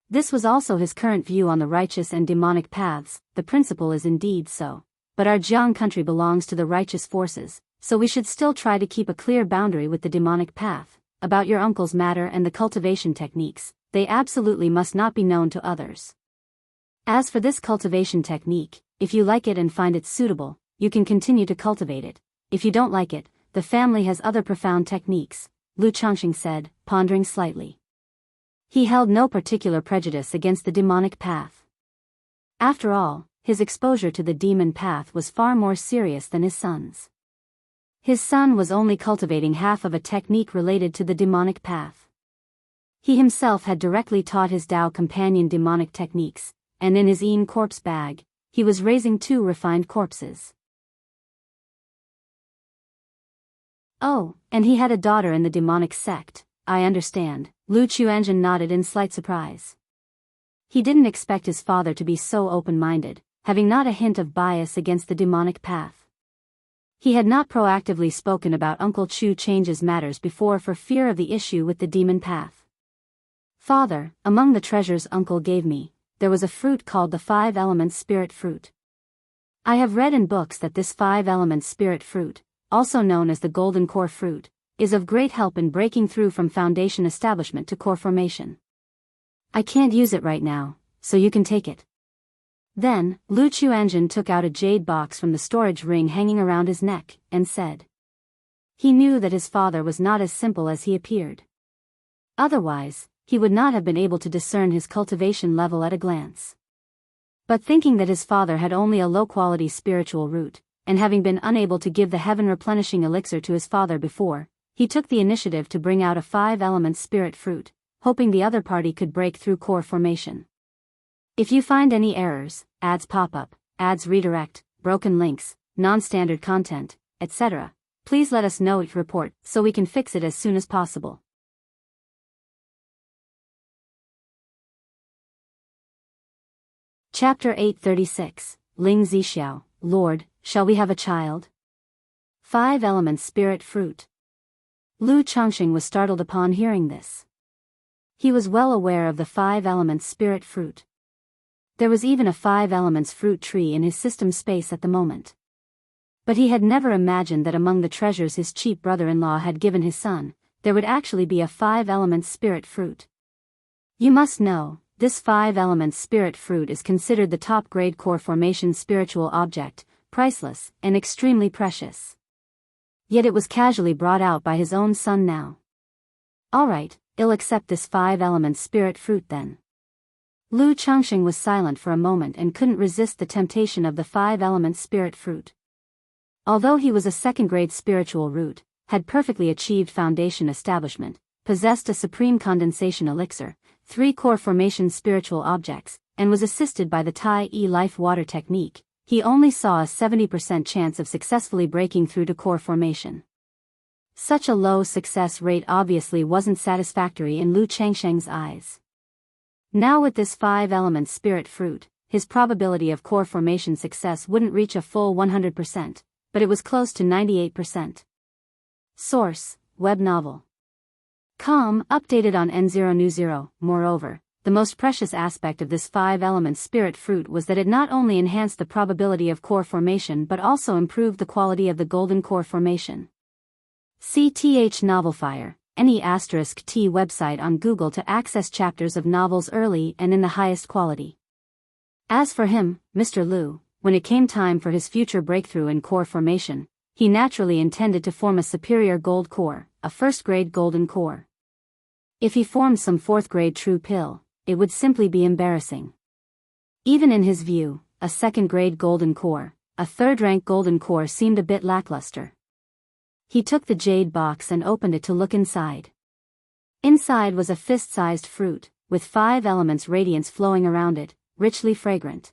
This was also his current view on the righteous and demonic paths. "The principle is indeed so, but our Jiang country belongs to the righteous forces, so we should still try to keep a clear boundary with the demonic path. About your uncle's matter and the cultivation techniques, they absolutely must not be known to others. As for this cultivation technique, if you like it and find it suitable, you can continue to cultivate it. If you don't like it, the family has other profound techniques," Lu Changxing said, pondering slightly. He held no particular prejudice against the demonic path. After all, his exposure to the demon path was far more serious than his son's. His son was only cultivating half of a technique related to the demonic path. He himself had directly taught his Dao companion demonic techniques, and in his Yin corpse bag, he was raising 2 refined corpses. "Oh, and he had a daughter in the demonic sect, I understand," Lu Chuanjin nodded in slight surprise. He didn't expect his father to be so open-minded, having not a hint of bias against the demonic path. He had not proactively spoken about Uncle Chu Change's matters before for fear of the issue with the demon path. "Father, among the treasures Uncle gave me, there was a fruit called the 5 elements spirit fruit. I have read in books that this 5 elements spirit fruit, also known as the golden core fruit, is of great help in breaking through from foundation establishment to core formation. I can't use it right now, so you can take it." Then, Lu Chuanjin took out a jade box from the storage ring hanging around his neck, and said. He knew that his father was not as simple as he appeared. Otherwise, he would not have been able to discern his cultivation level at a glance. But thinking that his father had only a low-quality spiritual root, and having been unable to give the heaven-replenishing elixir to his father before, he took the initiative to bring out a 5 elements spirit fruit, hoping the other party could break through core formation. If you find any errors, ads pop up, ads redirect, broken links, non-standard content, etc., please let us know, report, so we can fix it as soon as possible. Chapter 836, Ling Zixiao, Lord, shall we have a child? 5 elements spirit fruit. Lu Changxing was startled upon hearing this. He was well aware of the 5 elements spirit fruit. There was even a 5 elements fruit tree in his system space at the moment. But he had never imagined that among the treasures his cheap brother-in-law had given his son, there would actually be a 5 elements spirit fruit. You must know, this 5 elements spirit fruit is considered the top-grade core formation spiritual object, priceless, and extremely precious. Yet it was casually brought out by his own son now. Alright, I'll accept this 5 elements spirit fruit then. Lu Changxing was silent for a moment and couldn't resist the temptation of the 5 elements spirit fruit. Although he was a second-grade spiritual root, had perfectly achieved foundation establishment, possessed a supreme condensation elixir, 3 core formation spiritual objects, and was assisted by the Tai-E life water technique, he only saw a 70% chance of successfully breaking through to core formation. Such a low success rate obviously wasn't satisfactory in Lu Changsheng's eyes. Now with this 5-element spirit fruit, his probability of core formation success wouldn't reach a full 100%, but it was close to 98%. Source: Web Novel. Com, updated on N0New0. Moreover, the most precious aspect of this 5-element spirit fruit was that it not only enhanced the probability of core formation but also improved the quality of the golden core formation. See th Novelfire, NE*T website on Google to access chapters of novels early and in the highest quality. As for him, Mr. Lu, when it came time for his future breakthrough in core formation, he naturally intended to form a superior gold core, a first-grade golden core. If he formed some 4th-grade true pill, it would simply be embarrassing. Even in his view, a 2nd-grade golden core, a 3rd-rank golden core seemed a bit lackluster. He took the jade box and opened it to look inside. Inside was a fist-sized fruit, with 5 elements radiance flowing around it, richly fragrant.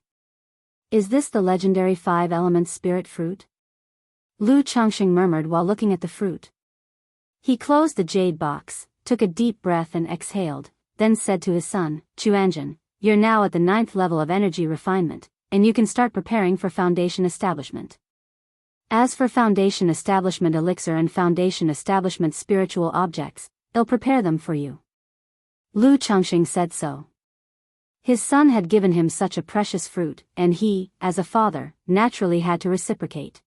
Is this the legendary 5-element spirit fruit? Lu Changsheng murmured while looking at the fruit. He closed the jade box, took a deep breath and exhaled, then said to his son, Chuanjin, you're now at the 9th level of energy refinement, and you can start preparing for foundation establishment. As for foundation establishment elixir and foundation establishment spiritual objects, they'll prepare them for you. Lu Changsheng said so. His son had given him such a precious fruit, and he, as a father, naturally had to reciprocate.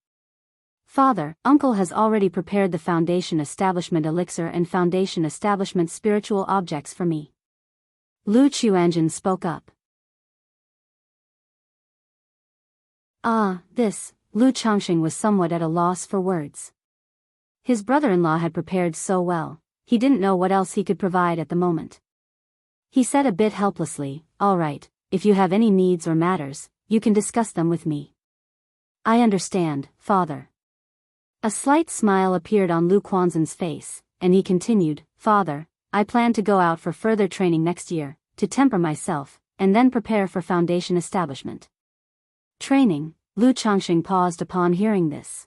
Father, Uncle has already prepared the foundation establishment elixir and foundation establishment spiritual objects for me. Lu Chuanjin spoke up. This, Lu Changsheng was somewhat at a loss for words. His brother-in-law had prepared so well, he didn't know what else he could provide at the moment. He said a bit helplessly, all right, if you have any needs or matters, you can discuss them with me. I understand, Father. A slight smile appeared on Lu Quanzhen's face, and he continued, Father, I plan to go out for further training next year, to temper myself, and then prepare for foundation establishment. Training? Lu Changsheng paused upon hearing this.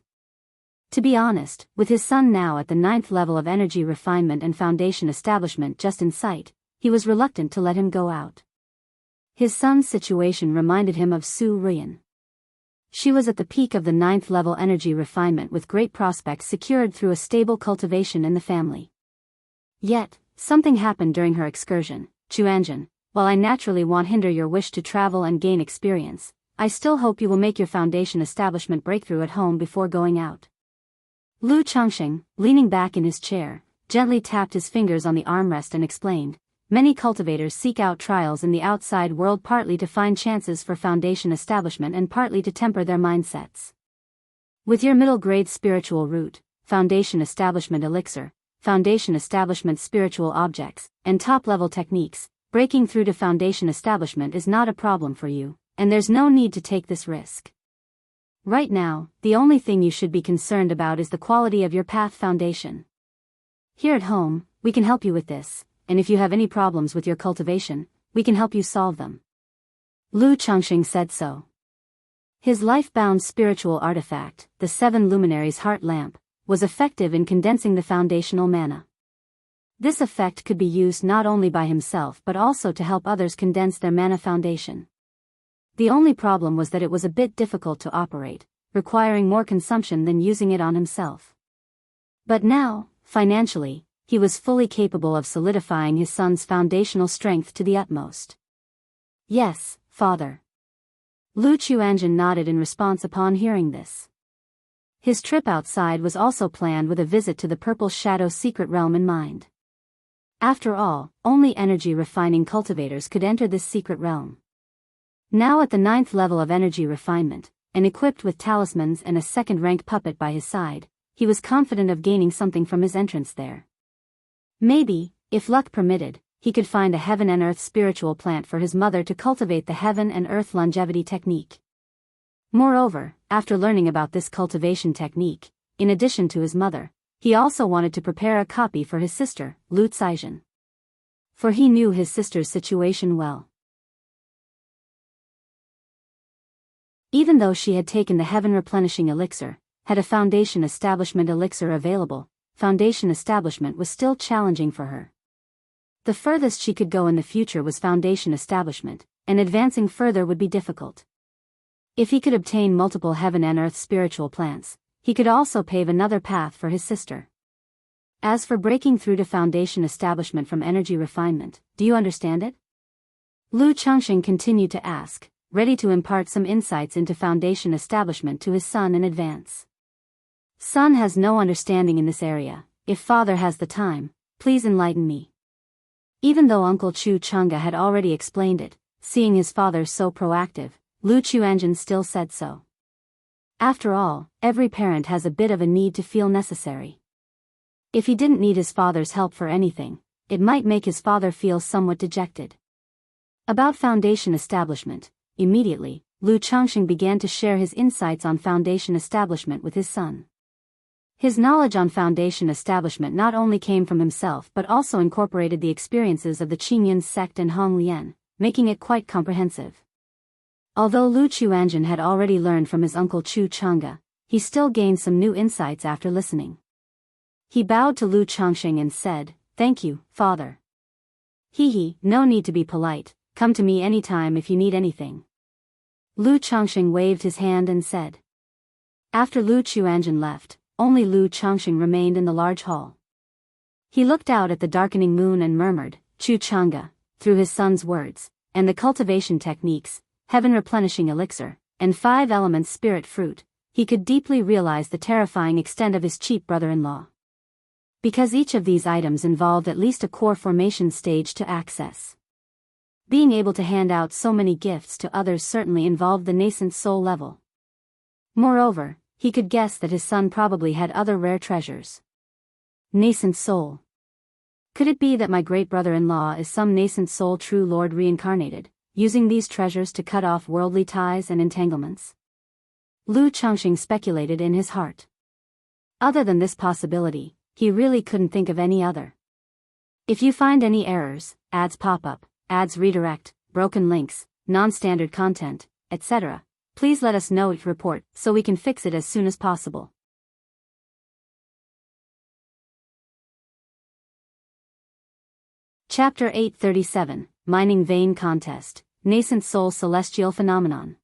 To be honest, with his son now at the 9th level of energy refinement and foundation establishment just in sight, he was reluctant to let him go out. His son's situation reminded him of Su Ruyan. She was at the peak of the 9th level energy refinement with great prospects secured through a stable cultivation in the family. Yet, something happened during her excursion. Chuanjin, while I naturally won't hinder your wish to travel and gain experience, I still hope you will make your foundation establishment breakthrough at home before going out. Lu Changsheng, leaning back in his chair, gently tapped his fingers on the armrest and explained, many cultivators seek out trials in the outside world partly to find chances for foundation establishment and partly to temper their mindsets. With your middle-grade spiritual root, foundation establishment elixir, foundation establishment spiritual objects, and top-level techniques, breaking through to foundation establishment is not a problem for you, and there's no need to take this risk. Right now, the only thing you should be concerned about is the quality of your path foundation. Here at home, we can help you with this, and if you have any problems with your cultivation, we can help you solve them. Lu Changsheng said so. His life-bound spiritual artifact, the 7 Luminaries Heart Lamp, was effective in condensing the foundational mana. This effect could be used not only by himself but also to help others condense their mana foundation. The only problem was that it was a bit difficult to operate, requiring more consumption than using it on himself. But now, financially, he was fully capable of solidifying his son's foundational strength to the utmost. Yes, Father. Lu Chuanjin nodded in response upon hearing this. His trip outside was also planned with a visit to the Purple Shadow secret realm in mind. After all, only energy-refining cultivators could enter this secret realm. Now at the 9th level of energy refinement, and equipped with talismans and a 2nd-rank puppet by his side, he was confident of gaining something from his entrance there. Maybe, if luck permitted, he could find a heaven and earth spiritual plant for his mother to cultivate the heaven and earth longevity technique. Moreover, after learning about this cultivation technique, in addition to his mother, he also wanted to prepare a copy for his sister, Lu Caizhen. For he knew his sister's situation well. Even though she had taken the heaven replenishing elixir, had a foundation establishment elixir available, foundation establishment was still challenging for her. The furthest she could go in the future was foundation establishment, and advancing further would be difficult. If he could obtain multiple heaven and earth spiritual plants, he could also pave another path for his sister. As for breaking through to foundation establishment from energy refinement, do you understand it? Lu Changxing continued to ask, ready to impart some insights into foundation establishment to his son in advance. Son has no understanding in this area. If father has the time, please enlighten me. Even though Uncle Chu Chang'e had already explained it, seeing his father so proactive, Lu Chuanjun still said so. After all, every parent has a bit of a need to feel necessary. If he didn't need his father's help for anything, it might make his father feel somewhat dejected. About foundation establishment, immediately, Lu Changxing began to share his insights on foundation establishment with his son. His knowledge on foundation establishment not only came from himself but also incorporated the experiences of the Qingyun sect and Hong Lian, making it quite comprehensive. Although Lu Chuanjun had already learned from his uncle Chu Chang'e, he still gained some new insights after listening. He bowed to Lu Changxing and said, "Thank you, father." "Hee, no need to be polite, come to me anytime if you need anything." Lu Changxing waved his hand and said. After Lu Chuanjun left, only Lu Changxing remained in the large hall. He looked out at the darkening moon and murmured, "Chu Chang'e," through his son's words, and the cultivation techniques, heaven replenishing elixir, and 5 elements spirit fruit, he could deeply realize the terrifying extent of his cheap brother-in-law. Because each of these items involved at least a core formation stage to access. Being able to hand out so many gifts to others certainly involved the nascent soul level. Moreover, he could guess that his son probably had other rare treasures. Nascent soul. Could it be that my great brother-in-law is some nascent soul true lord reincarnated, using these treasures to cut off worldly ties and entanglements? Lu Changxing speculated in his heart. Other than this possibility, he really couldn't think of any other. If you find any errors, ads pop up, ads redirect, broken links, non-standard content, etc., please let us know it report so we can fix it as soon as possible. Chapter 837, Mining Vein Contest, Nascent Soul Celestial Phenomenon.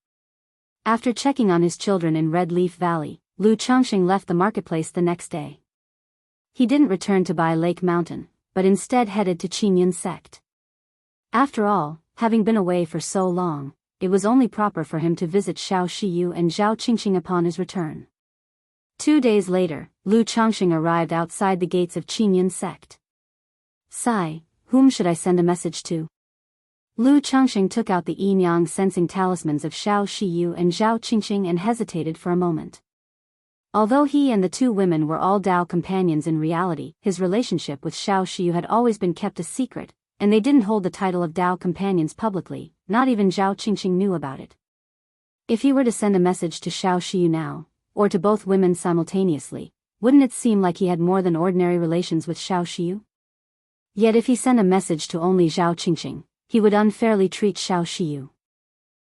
After checking on his children in Red Leaf Valley, Lu Changxing left the marketplace the next day. He didn't return to Bai Lake Mountain, but instead headed to Qingyun sect. After all, having been away for so long, it was only proper for him to visit Xiao Shiyu and Zhao Qingqing upon his return. 2 days later, Lu Changxing arrived outside the gates of Qingyun sect. Sigh, whom should I send a message to? Lu Changxing took out the yin-yang sensing talismans of Xiao Shiyu and Zhao Qingqing and hesitated for a moment. Although he and the 2 women were all Dao companions in reality, his relationship with Xiao Shiyu had always been kept a secret, and they didn't hold the title of Dao companions publicly, not even Zhao Qingqing knew about it. If he were to send a message to Xiao Shiyu now, or to both women simultaneously, wouldn't it seem like he had more than ordinary relations with Xiao Shiyu? Yet if he sent a message to only Zhao Qingqing, he would unfairly treat Xiao Shiyu.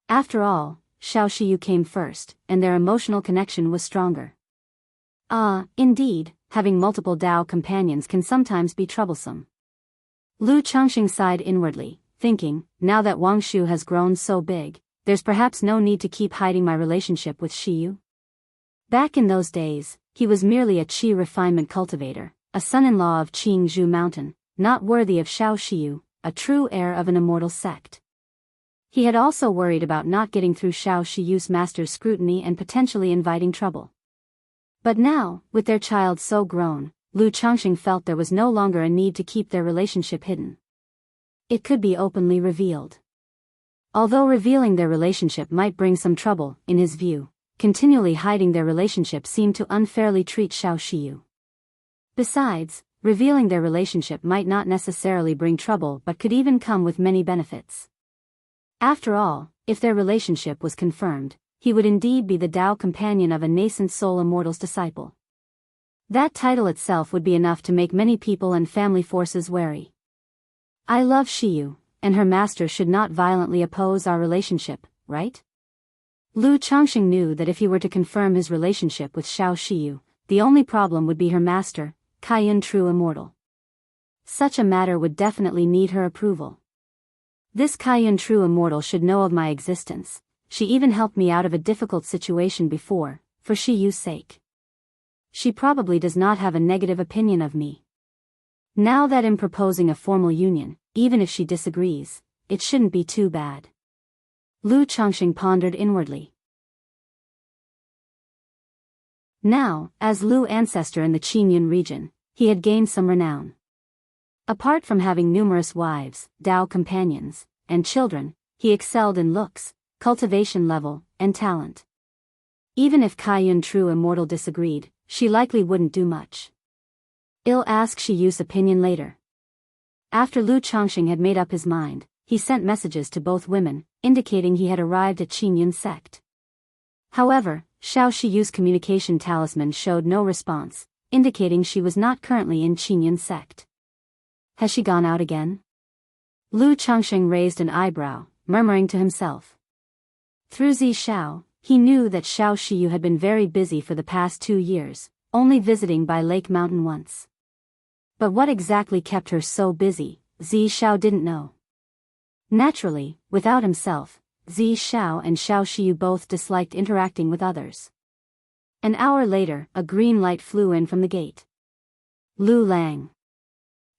After all, Xiao Shiyu came first, and their emotional connection was stronger. Indeed, having multiple Dao companions can sometimes be troublesome. Lu Changxing sighed inwardly, thinking, now that Wang Shu has grown so big, there's perhaps no need to keep hiding my relationship with Shiyu. Back in those days, he was merely a qi refinement cultivator, a son-in-law of Qingzhou Mountain, not worthy of Xiao Shiyu, a true heir of an immortal sect. He had also worried about not getting through Xiao Shiyu's master's scrutiny and potentially inviting trouble. But now, with their child so grown, Lu Changxing felt there was no longer a need to keep their relationship hidden. It could be openly revealed. Although revealing their relationship might bring some trouble, in his view, continually hiding their relationship seemed to unfairly treat Xiao Shiyu. Besides, revealing their relationship might not necessarily bring trouble but could even come with many benefits. After all, if their relationship was confirmed, he would indeed be the Dao companion of a nascent soul immortal's disciple. That title itself would be enough to make many people and family forces wary. I love Shiyu, and her master should not violently oppose our relationship, right? Lu Changxing knew that if he were to confirm his relationship with Xiao Shiyu, the only problem would be her master, Kaiyun True Immortal. Such a matter would definitely need her approval. This Kaiyun True Immortal should know of my existence. She even helped me out of a difficult situation before, for Shiyu's sake. She probably does not have a negative opinion of me. Now that I'm proposing a formal union, even if she disagrees, it shouldn't be too bad. Lu Changxing pondered inwardly. Now, as Lu ancestor in the Qingyun region, he had gained some renown. Apart from having numerous wives, Dao companions, and children, he excelled in looks, cultivation level, and talent. Even if Kaiyun True Immortal disagreed, she likely wouldn't do much. I'll ask Shiyu's opinion later. After Lu Changxing had made up his mind, he sent messages to both women, indicating he had arrived at Qingyun sect. However, Xiao Shiyu's communication talisman showed no response, indicating she was not currently in Qingyun sect. Has she gone out again? Lu Changxing raised an eyebrow, murmuring to himself. Through Zi Xiao, he knew that Xiao Shiyu had been very busy for the past 2 years, only visiting by Lake Mountain once. But what exactly kept her so busy, Zi Xiao didn't know. Naturally, without himself, Zi Xiao and Xiao Shiyu both disliked interacting with others. An hour later, a green light flew in from the gate. Lu Lang.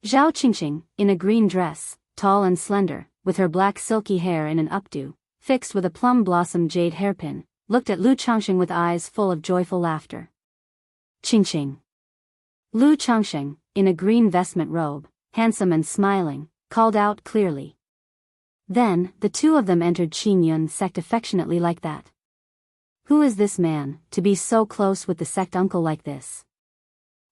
Zhao Qingqing, in a green dress, tall and slender, with her black silky hair in an updo, fixed with a plum blossom jade hairpin, looked at Lu Changxing with eyes full of joyful laughter. Qingqing. Lu Changxing, in a green vestment robe, handsome and smiling, called out clearly. Then, the two of them entered Qingyun sect affectionately like that. Who is this man, to be so close with the sect uncle like this?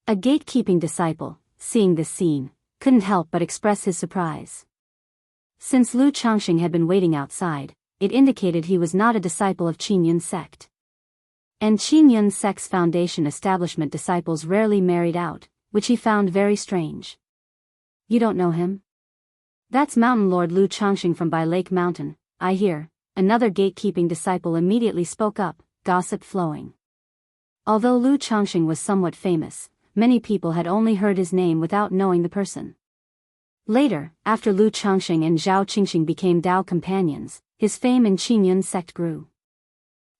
A gatekeeping disciple, seeing this scene, couldn't help but express his surprise. Since Lu Changxing had been waiting outside, it indicated he was not a disciple of Qingyun sect. And Qingyun sect's foundation establishment disciples rarely married out, which he found very strange. You don't know him? That's Mountain Lord Lu Changxing from by Lake Mountain, I hear. Another gatekeeping disciple immediately spoke up, gossip flowing. Although Lu Changxing was somewhat famous, many people had only heard his name without knowing the person. Later, after Lu Changxing and Zhao Qingqing became Dao companions, his fame in Qingyun sect grew.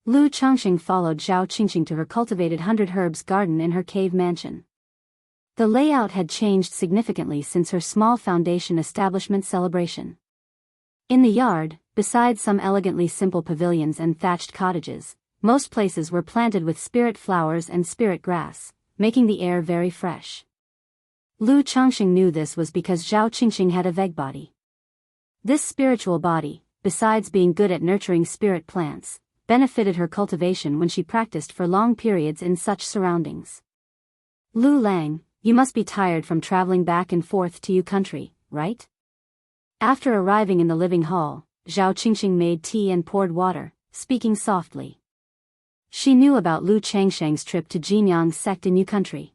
Lu Changxing followed Zhao Qingqing to her cultivated 100 herbs garden in her cave mansion. The layout had changed significantly since her small foundation establishment celebration. In the yard, besides some elegantly simple pavilions and thatched cottages, most places were planted with spirit flowers and spirit grass, making the air very fresh. Lu Changxing knew this was because Zhao Qingqing had a vague body. This spiritual body, besides being good at nurturing spirit plants, benefited her cultivation when she practiced for long periods in such surroundings. Lu Lang, you must be tired from traveling back and forth to your country, right? After arriving in the living hall, Zhao Qingqing made tea and poured water, speaking softly. She knew about Lu Changsheng's trip to Jinyang sect in Yu country.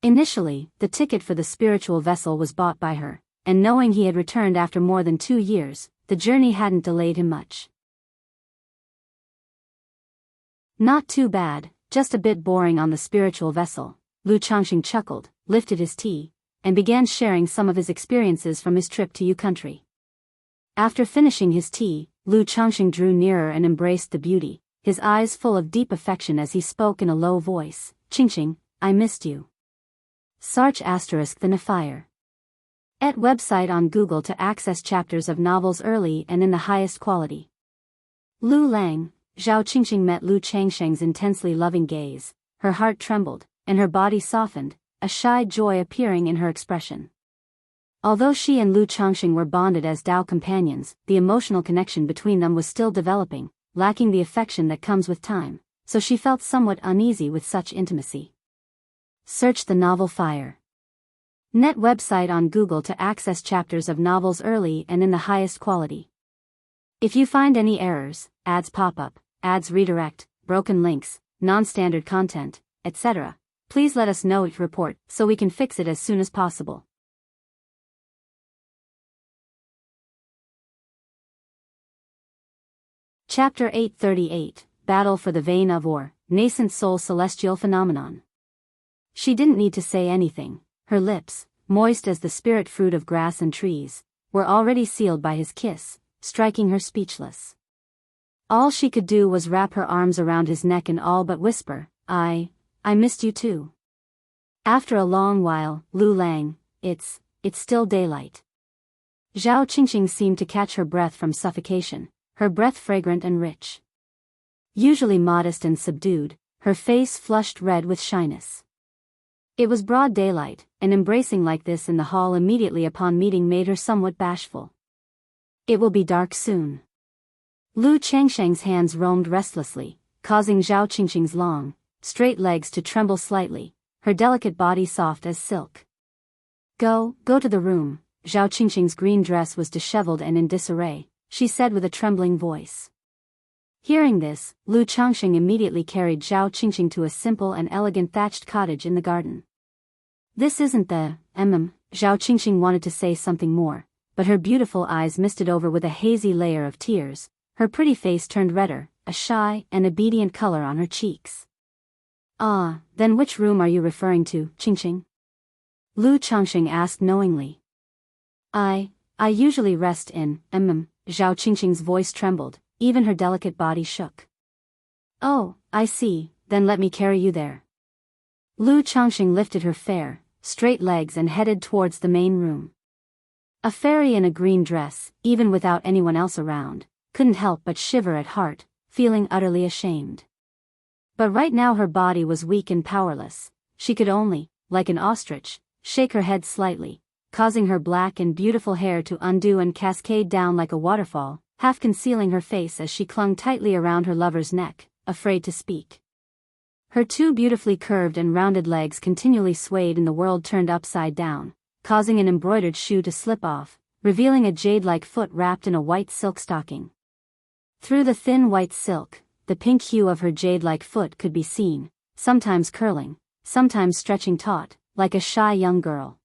Initially, the ticket for the spiritual vessel was bought by her, and knowing he had returned after more than 2 years, the journey hadn't delayed him much. Not too bad, just a bit boring on the spiritual vessel, Lu Changxing chuckled, lifted his tea, and began sharing some of his experiences from his trip to Yu country. After finishing his tea, Lu Changxing drew nearer and embraced the beauty, his eyes full of deep affection as he spoke in a low voice. Qingqing, I missed you. Sarch * than a fire. Et website on Google to access chapters of novels early and in the highest quality. Lu Lang, Zhao Qingqing met Lu Changsheng's intensely loving gaze, her heart trembled, and her body softened, a shy joy appearing in her expression. Although she and Lu Changxing were bonded as Dao companions, the emotional connection between them was still developing, lacking the affection that comes with time, so she felt somewhat uneasy with such intimacy. Search the novel Fire. Net website on Google to access chapters of novels early and in the highest quality. If you find any errors, ads pop up, ads redirect, broken links, non-standard content, etc., Please let us know your report so we can fix it as soon as possible. Chapter 838, Battle for the Vein of Ore, Nascent Soul Celestial Phenomenon. She didn't need to say anything. Her lips, moist as the spirit fruit of grass and trees, were already sealed by his kiss, striking her speechless. All she could do was wrap her arms around his neck and all but whisper, I missed you too. After a long while, Lu Lang, it's still daylight. Zhao Qingqing seemed to catch her breath from suffocation, her breath fragrant and rich. Usually modest and subdued, her face flushed red with shyness. It was broad daylight, and embracing like this in the hall immediately upon meeting made her somewhat bashful. It will be dark soon. Lu Changsheng's hands roamed restlessly, causing Zhao Qingqing's long, straight legs to tremble slightly, her delicate body soft as silk. Go to the room. Zhao Qingqing's green dress was disheveled and in disarray, she said with a trembling voice. Hearing this, Lu Changsheng immediately carried Zhao Qingqing to a simple and elegant thatched cottage in the garden. This isn't the, Zhao Qingqing wanted to say something more, but her beautiful eyes misted over with a hazy layer of tears, her pretty face turned redder, a shy and obedient color on her cheeks. Ah, then which room are you referring to, Qingqing? Lu Changsheng asked knowingly. I usually rest in, Zhao Qingqing's voice trembled, even her delicate body shook. Oh, I see, then let me carry you there. Lu Changsheng lifted her fair, straight legs and headed towards the main room. A fairy in a green dress, even without anyone else around, couldn't help but shiver at heart, feeling utterly ashamed. But right now her body was weak and powerless, she could only, like an ostrich, shake her head slightly, causing her black and beautiful hair to undo and cascade down like a waterfall, half concealing her face as she clung tightly around her lover's neck, afraid to speak. Her two beautifully curved and rounded legs continually swayed and the world turned upside down, causing an embroidered shoe to slip off, revealing a jade-like foot wrapped in a white silk stocking. Through the thin white silk, the pink hue of her jade-like foot could be seen, sometimes curling, sometimes stretching taut, like a shy young girl.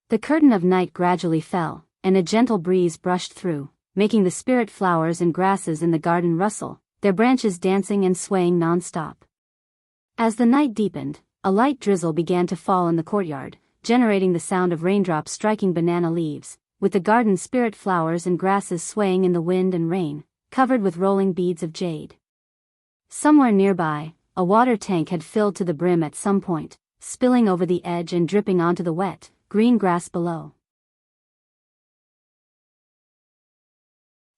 The curtain of night gradually fell, and a gentle breeze brushed through, making the spirit flowers and grasses in the garden rustle, their branches dancing and swaying non-stop. As the night deepened, a light drizzle began to fall in the courtyard, generating the sound of raindrops striking banana leaves, with the garden spirit flowers and grasses swaying in the wind and rain, covered with rolling beads of jade. Somewhere nearby, a water tank had filled to the brim at some point, spilling over the edge and dripping onto the wet, green grass below.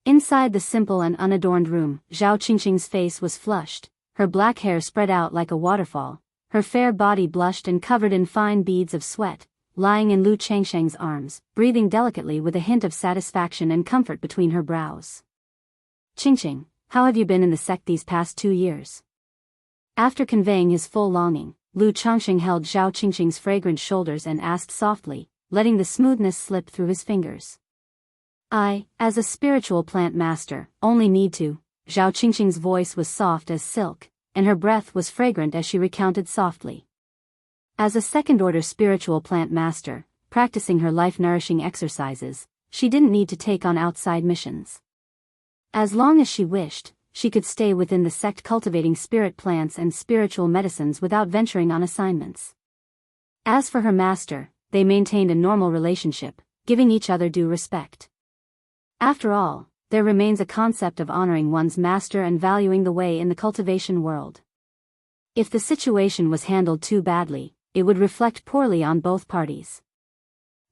Inside the simple and unadorned room, Zhao Qingqing's face was flushed, her black hair spread out like a waterfall, her fair body blushed and covered in fine beads of sweat, lying in Lu Changsheng's arms, breathing delicately with a hint of satisfaction and comfort between her brows. Qingqing, how have you been in the sect these past 2 years? After conveying his full longing, Lu Changsheng held Zhao Qingqing's fragrant shoulders and asked softly, letting the smoothness slip through his fingers. I, as a spiritual plant master, only need to. Zhao Qingqing's voice was soft as silk, and her breath was fragrant as she recounted softly. As a second-order spiritual plant master, practicing her life-nourishing exercises, she didn't need to take on outside missions. As long as she wished, she could stay within the sect cultivating spirit plants and spiritual medicines without venturing on assignments. As for her master, they maintained a normal relationship, giving each other due respect. After all, there remains a concept of honoring one's master and valuing the way in the cultivation world. If the situation was handled too badly, it would reflect poorly on both parties.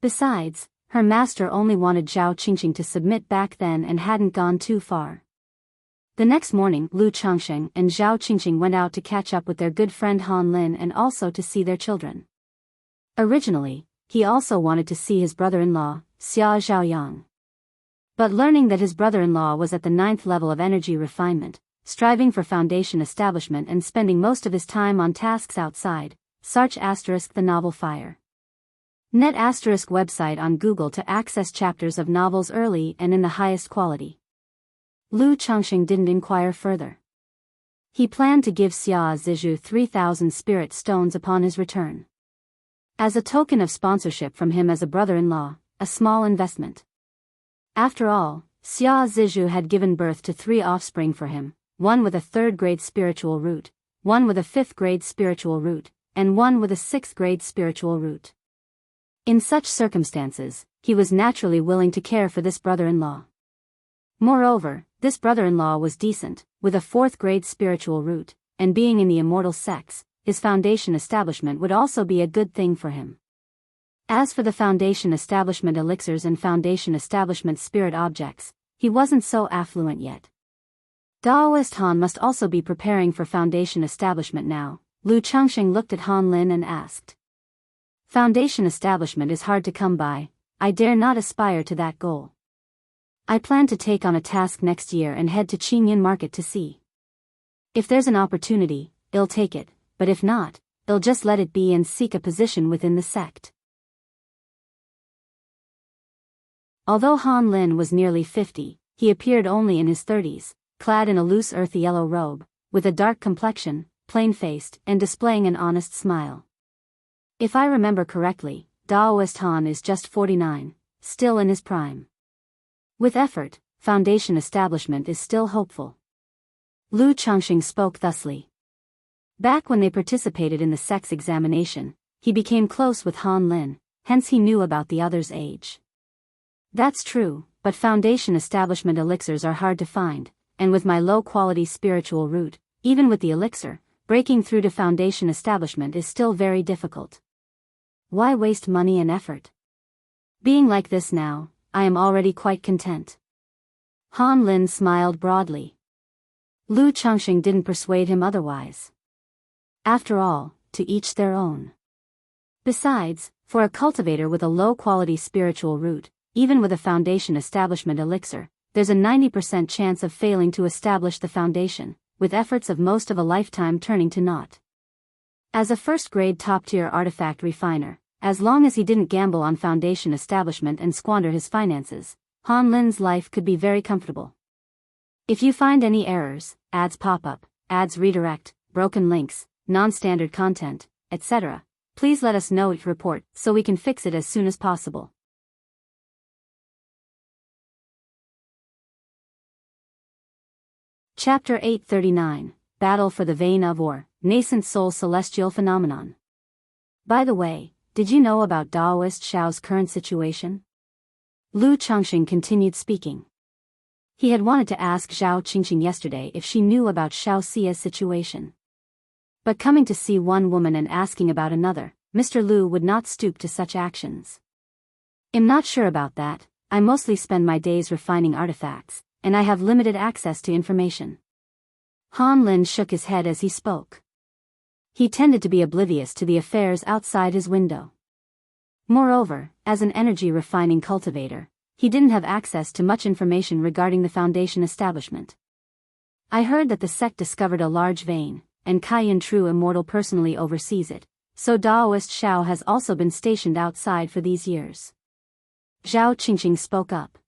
Besides, her master only wanted Zhao Qingqing to submit back then and hadn't gone too far. The next morning, Lu Changsheng and Zhao Qingqing went out to catch up with their good friend Han Lin and also to see their children. Originally, he also wanted to see his brother-in-law, Xia Zhaoyang. But learning that his brother-in-law was at the 9th level of energy refinement, striving for foundation establishment and spending most of his time on tasks outside, search * the novel Fire. Net * website on Google to access chapters of novels early and in the highest quality. Lu Changsheng didn't inquire further. He planned to give Xia Zizhu 3,000 spirit stones upon his return. As a token of sponsorship from him as a brother-in-law, a small investment. After all, Xia Zizhu had given birth to 3 offspring for him, one with a 3rd-grade spiritual root, one with a 5th-grade spiritual root, and one with a 6th-grade spiritual root. In such circumstances, he was naturally willing to care for this brother-in-law. Moreover, this brother-in-law was decent, with a 4th-grade spiritual root, and being in the Immortal sects, his foundation establishment would also be a good thing for him. As for the foundation establishment elixirs and foundation establishment spirit objects, he wasn't so affluent yet. Daoist Han must also be preparing for foundation establishment now. Lu Changxing looked at Han Lin and asked. Foundation establishment is hard to come by. I dare not aspire to that goal. I plan to take on a task next year and head to Qingyan Market to see. If there's an opportunity, I'll take it, but if not, I'll just let it be and seek a position within the sect. Although Han Lin was nearly 50, he appeared only in his 30s, clad in a loose earthy yellow robe, with a dark complexion, plain-faced, and displaying an honest smile. If I remember correctly, Daoist Han is just 49, still in his prime. With effort, foundation establishment is still hopeful. Lu Changxing spoke thusly. Back when they participated in the sex examination, he became close with Han Lin, hence he knew about the other's age. That's true, but foundation establishment elixirs are hard to find, and with my low-quality spiritual root, even with the elixir, breaking through to foundation establishment is still very difficult. Why waste money and effort? Being like this now, I am already quite content. Han Lin smiled broadly. Lu Changxing didn't persuade him otherwise. After all, to each their own. Besides, for a cultivator with a low-quality spiritual root, even with a foundation establishment elixir, there's a 90% chance of failing to establish the foundation, with efforts of most of a lifetime turning to naught. As a first-grade top-tier artifact refiner, as long as he didn't gamble on foundation establishment and squander his finances, Han Lin's life could be very comfortable. If you find any errors, ads pop up, ads redirect, broken links, non-standard content, etc., please let us know each report so we can fix it as soon as possible. Chapter 839, Battle for the Vein of Or, Nascent Soul Celestial Phenomenon. By the way, did you know about Daoist Xiao's current situation? Lu Changxing continued speaking. He had wanted to ask Zhao Qingqing yesterday if she knew about Xiao Xia's situation. But coming to see one woman and asking about another, Mr. Lu would not stoop to such actions. I'm not sure about that. I mostly spend my days refining artifacts, and I have limited access to information. Han Lin shook his head as he spoke. He tended to be oblivious to the affairs outside his window. Moreover, as an energy refining cultivator, he didn't have access to much information regarding the foundation establishment. I heard that the sect discovered a large vein, and Kaiyan True Immortal personally oversees it, so Daoist Xiao has also been stationed outside for these years. Zhao Qingqing spoke up.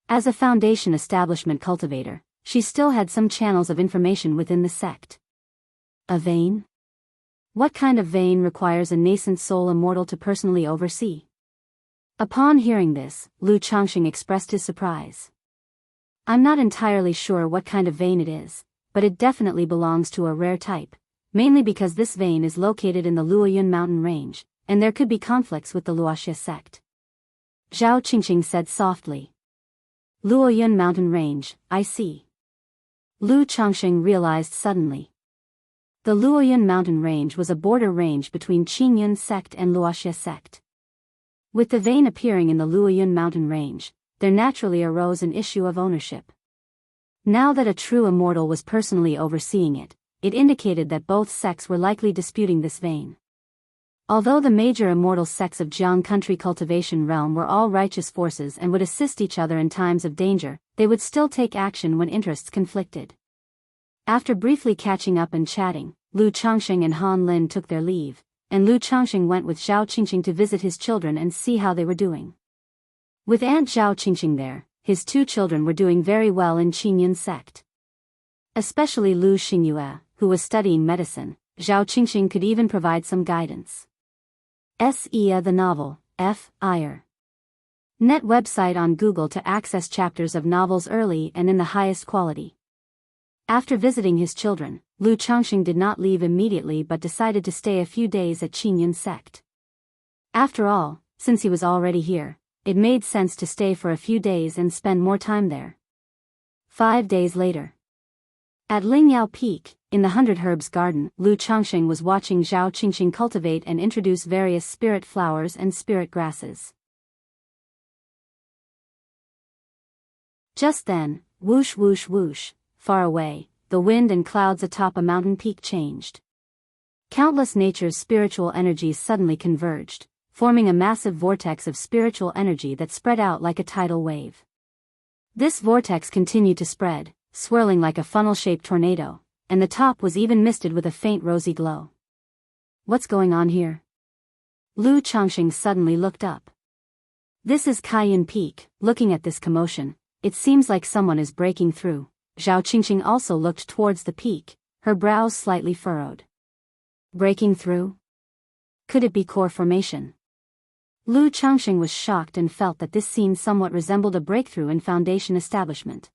As a foundation establishment cultivator, she still had some channels of information within the sect. A vein? What kind of vein requires a nascent soul immortal to personally oversee? Upon hearing this, Lu Changxing expressed his surprise. I'm not entirely sure what kind of vein it is, but it definitely belongs to a rare type, mainly because this vein is located in the Luoyun mountain range, and there could be conflicts with the Luoxia sect. Zhao Qingqing said softly. Luoyun mountain range, I see. Lu Changxing realized suddenly. The Luoyun mountain range was a border range between Qingyun sect and Luoxia sect. With the vein appearing in the Luoyun mountain range, there naturally arose an issue of ownership. Now that a true immortal was personally overseeing it, it indicated that both sects were likely disputing this vein. Although the major immortal sects of Jiang country cultivation realm were all righteous forces and would assist each other in times of danger, they would still take action when interests conflicted. After briefly catching up and chatting, Lu Changxing and Han Lin took their leave, and Lu Changxing went with Zhao Qingqing to visit his children and see how they were doing. With Aunt Zhao Qingqing there, his 2 children were doing very well in Qingyun sect. Especially Lu Xingyue, who was studying medicine. Zhao Qingxing could even provide some guidance. The novel, F.I.R. Net website on Google to access chapters of novels early and in the highest quality. After visiting his children, Lu Changxing did not leave immediately but decided to stay a few days at Qingyun sect. After all, since he was already here, it made sense to stay for a few days and spend more time there. 5 days later. At Lingyao Peak, in the 100 Herbs Garden, Lu Changxing was watching Zhao Qingxing cultivate and introduce various spirit flowers and spirit grasses. Just then, whoosh whoosh whoosh, far away, the wind and clouds atop a mountain peak changed. Countless nature's spiritual energies suddenly converged, forming a massive vortex of spiritual energy that spread out like a tidal wave. This vortex continued to spread, swirling like a funnel-shaped tornado, and the top was even misted with a faint rosy glow. What's going on here? Lu Changxing suddenly looked up. This is Kaiyun Peak. Looking at this commotion, it seems like someone is breaking through. Zhao Qingxing also looked towards the peak, her brows slightly furrowed. Breaking through? Could it be core formation? Lu Changxing was shocked and felt that this scene somewhat resembled a breakthrough in foundation establishment.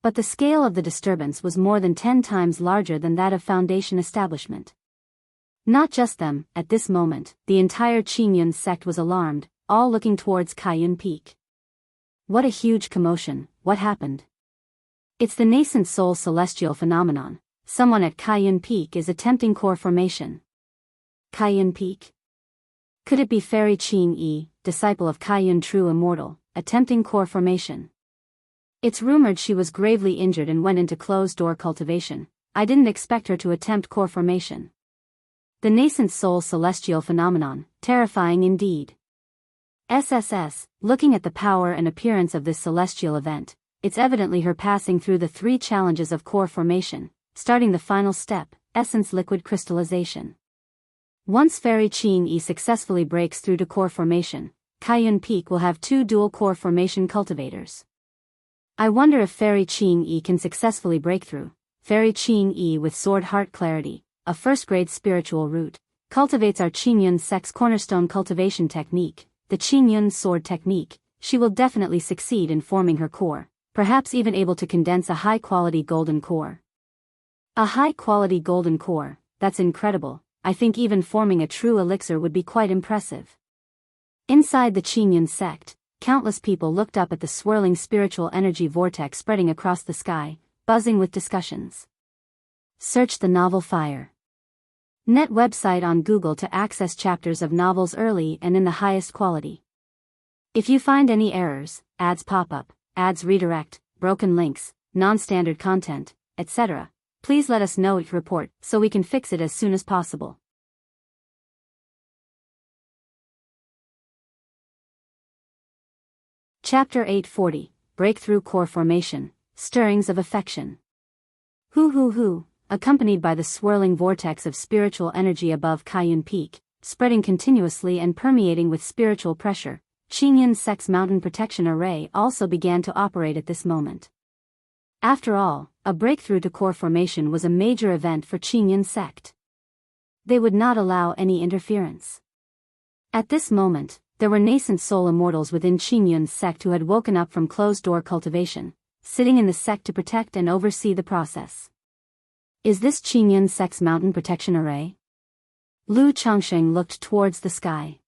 But the scale of the disturbance was more than 10 times larger than that of foundation establishment. Not just them, at this moment, the entire Qingyun sect was alarmed, all looking towards Kaiyun Peak. What a huge commotion, what happened? It's the nascent soul celestial phenomenon. Someone at Kaiyun Peak is attempting core formation. Kaiyun Peak? Could it be Fairy Qin Yi, disciple of Kaiyun True Immortal, attempting core formation? It's rumored she was gravely injured and went into closed-door cultivation. I didn't expect her to attempt core formation. The nascent soul celestial phenomenon, terrifying indeed. Looking at the power and appearance of this celestial event, it's evidently her passing through the 3 challenges of core formation, starting the final step, essence liquid crystallization. Once Fairy Qin Yi successfully breaks through to core formation, Kaiyun Peak will have 2 dual core formation cultivators. I wonder if Fairy Qin Yi can successfully break through. Fairy Qin Yi with Sword Heart Clarity, a first-grade spiritual root, cultivates our Qingyun sect's cornerstone cultivation technique, the Qingyun Sword Technique. She will definitely succeed in forming her core, perhaps even able to condense a high-quality golden core. A high-quality golden core, that's incredible. I think even forming a true elixir would be quite impressive. Inside the Qingyun sect, countless people looked up at the swirling spiritual energy vortex spreading across the sky, buzzing with discussions. Search the novel Fire. Net website on Google to access chapters of novels early and in the highest quality. If you find any errors, ads pop up, ads redirect, broken links, non-standard content, etc., please let us know each report so we can fix it as soon as possible. Chapter 840, Breakthrough Core Formation, Stirrings of Affection. Hoo, accompanied by the swirling vortex of spiritual energy above Kaiyun Peak, spreading continuously and permeating with spiritual pressure, Qingyun sect's mountain protection array also began to operate at this moment. After all, a breakthrough to core formation was a major event for Qingyun sect. They would not allow any interference. At this moment, there were nascent soul immortals within Qingyun's sect who had woken up from closed-door cultivation, sitting in the sect to protect and oversee the process. Is this Qingyun sect's mountain protection array? Lu Changxing looked towards the sky.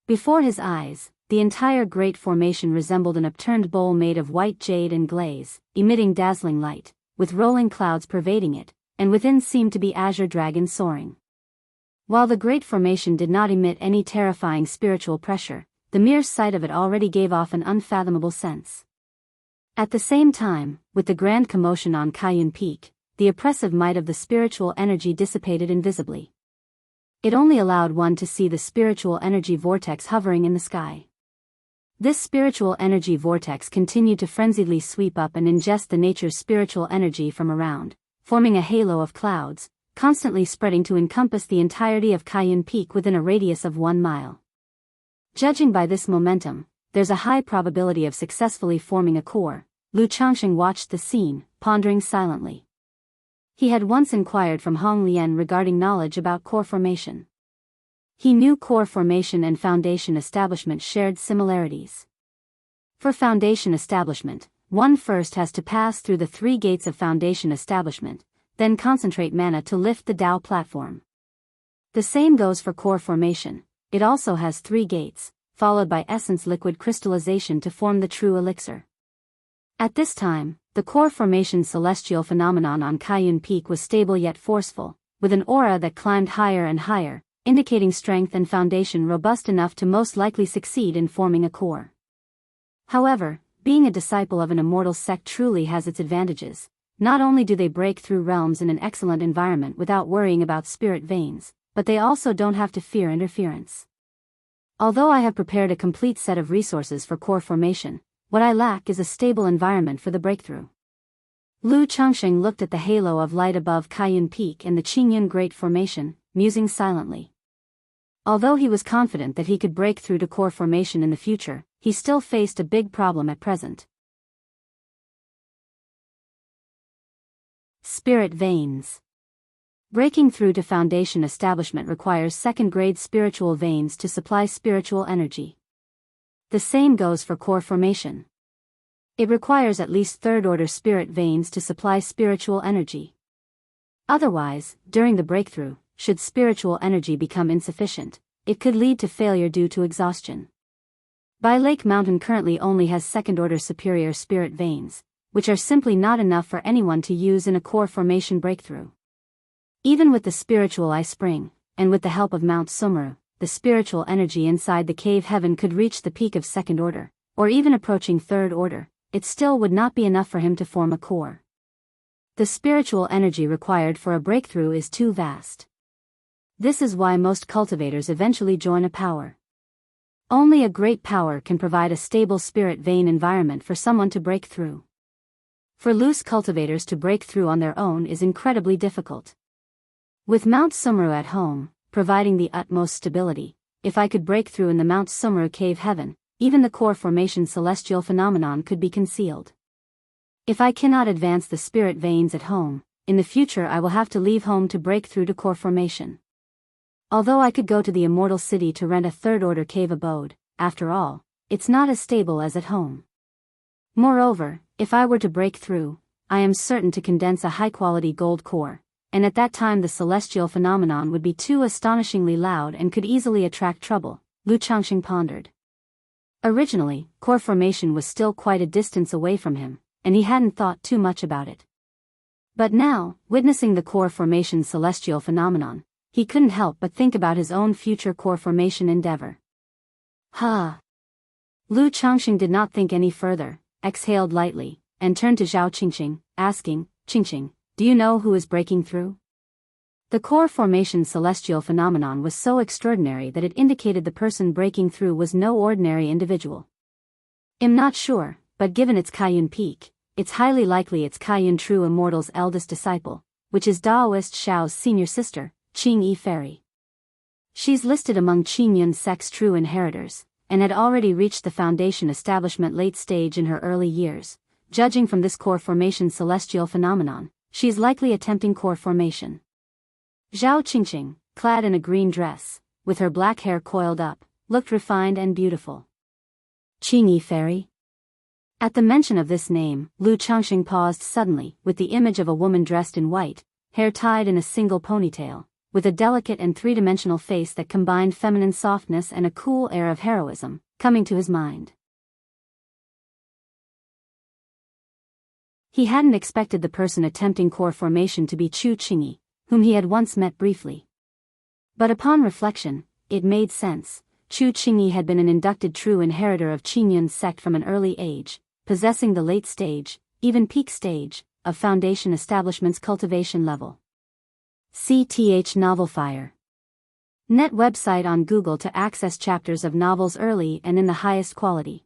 Before his eyes, the entire great formation resembled an upturned bowl made of white jade and glaze, emitting dazzling light, with rolling clouds pervading it, and within seemed to be azure dragons soaring. While the great formation did not emit any terrifying spiritual pressure, the mere sight of it already gave off an unfathomable sense. At the same time, with the grand commotion on Kaiyun Peak, the oppressive might of the spiritual energy dissipated invisibly. It only allowed one to see the spiritual energy vortex hovering in the sky. This spiritual energy vortex continued to frenziedly sweep up and ingest the nature's spiritual energy from around, forming a halo of clouds, constantly spreading to encompass the entirety of Kaiyun Peak within a radius of 1 mile. Judging by this momentum, there's a high probability of successfully forming a core, Lu Changxing watched the scene, pondering silently. He had once inquired from Hong Lian regarding knowledge about core formation. He knew core formation and foundation establishment shared similarities. For foundation establishment, one first has to pass through the 3 gates of foundation establishment, then concentrate mana to lift the Tao platform. The same goes for core formation. It also has 3 gates, followed by essence liquid crystallization to form the true elixir. At this time, the core formation celestial phenomenon on Kaiyun Peak was stable yet forceful, with an aura that climbed higher and higher, indicating strength and foundation robust enough to most likely succeed in forming a core. However, being a disciple of an immortal sect truly has its advantages. Not only do they break through realms in an excellent environment without worrying about spirit veins, but they also don't have to fear interference. Although I have prepared a complete set of resources for core formation, what I lack is a stable environment for the breakthrough. Lu Changxing looked at the halo of light above Kaiyun Peak and the Qingyun Great Formation, musing silently. Although he was confident that he could break through to core formation in the future, he still faced a big problem at present. Spirit veins. Breaking through to foundation establishment requires second-grade spiritual veins to supply spiritual energy. The same goes for core formation. It requires at least third-order spirit veins to supply spiritual energy. Otherwise, during the breakthrough, should spiritual energy become insufficient, it could lead to failure due to exhaustion. Bai Lake Mountain currently only has second-order superior spirit veins, which are simply not enough for anyone to use in a core formation breakthrough. Even with the spiritual eye spring, and with the help of Mount Sumeru, the spiritual energy inside the cave heaven could reach the peak of second order, or even approaching third order, it still would not be enough for him to form a core. The spiritual energy required for a breakthrough is too vast. This is why most cultivators eventually join a power. Only a great power can provide a stable spirit vein environment for someone to break through. For loose cultivators to break through on their own is incredibly difficult. With Mount Sumeru at home, providing the utmost stability, if I could break through in the Mount Sumeru cave heaven, even the core formation celestial phenomenon could be concealed. If I cannot advance the spirit veins at home, in the future I will have to leave home to break through to core formation. Although I could go to the Immortal City to rent a third-order cave abode, after all, it's not as stable as at home. Moreover, if I were to break through, I am certain to condense a high-quality gold core, and at that time the celestial phenomenon would be too astonishingly loud and could easily attract trouble, Lu Changxing pondered. Originally, core formation was still quite a distance away from him, and he hadn't thought too much about it. But now, witnessing the core formation celestial phenomenon, he couldn't help but think about his own future core formation endeavor. Lu Changxing did not think any further, exhaled lightly, and turned to Zhao Qingqing, asking, "Qingqing, do you know who is breaking through?" The core formation celestial phenomenon was so extraordinary that it indicated the person breaking through was no ordinary individual. "I'm not sure, but given its Kaiyun Peak, it's highly likely it's Kaiyun True Immortal's eldest disciple, which is Daoist Xiao's senior sister, Qing-Yi Fairy. She's listed among Qingyun sect's true inheritors, and had already reached the foundation establishment late stage in her early years. Judging from this core formation celestial phenomenon, she's likely attempting core formation." Zhao Qingqing, clad in a green dress, with her black hair coiled up, looked refined and beautiful. Qing-Yi Fairy? At the mention of this name, Lu Changxing paused suddenly, with the image of a woman dressed in white, hair tied in a single ponytail, with a delicate and three-dimensional face that combined feminine softness and a cool air of heroism, coming to his mind. He hadn't expected the person attempting core formation to be Chu Qingyi, whom he had once met briefly. But upon reflection, it made sense. Chu Qingyi had been an inducted true inheritor of Qingyun's sect from an early age, possessing the late stage, even peak stage, of foundation establishment's cultivation level. CTH Novelfire. Net website on Google to access chapters of novels early and in the highest quality.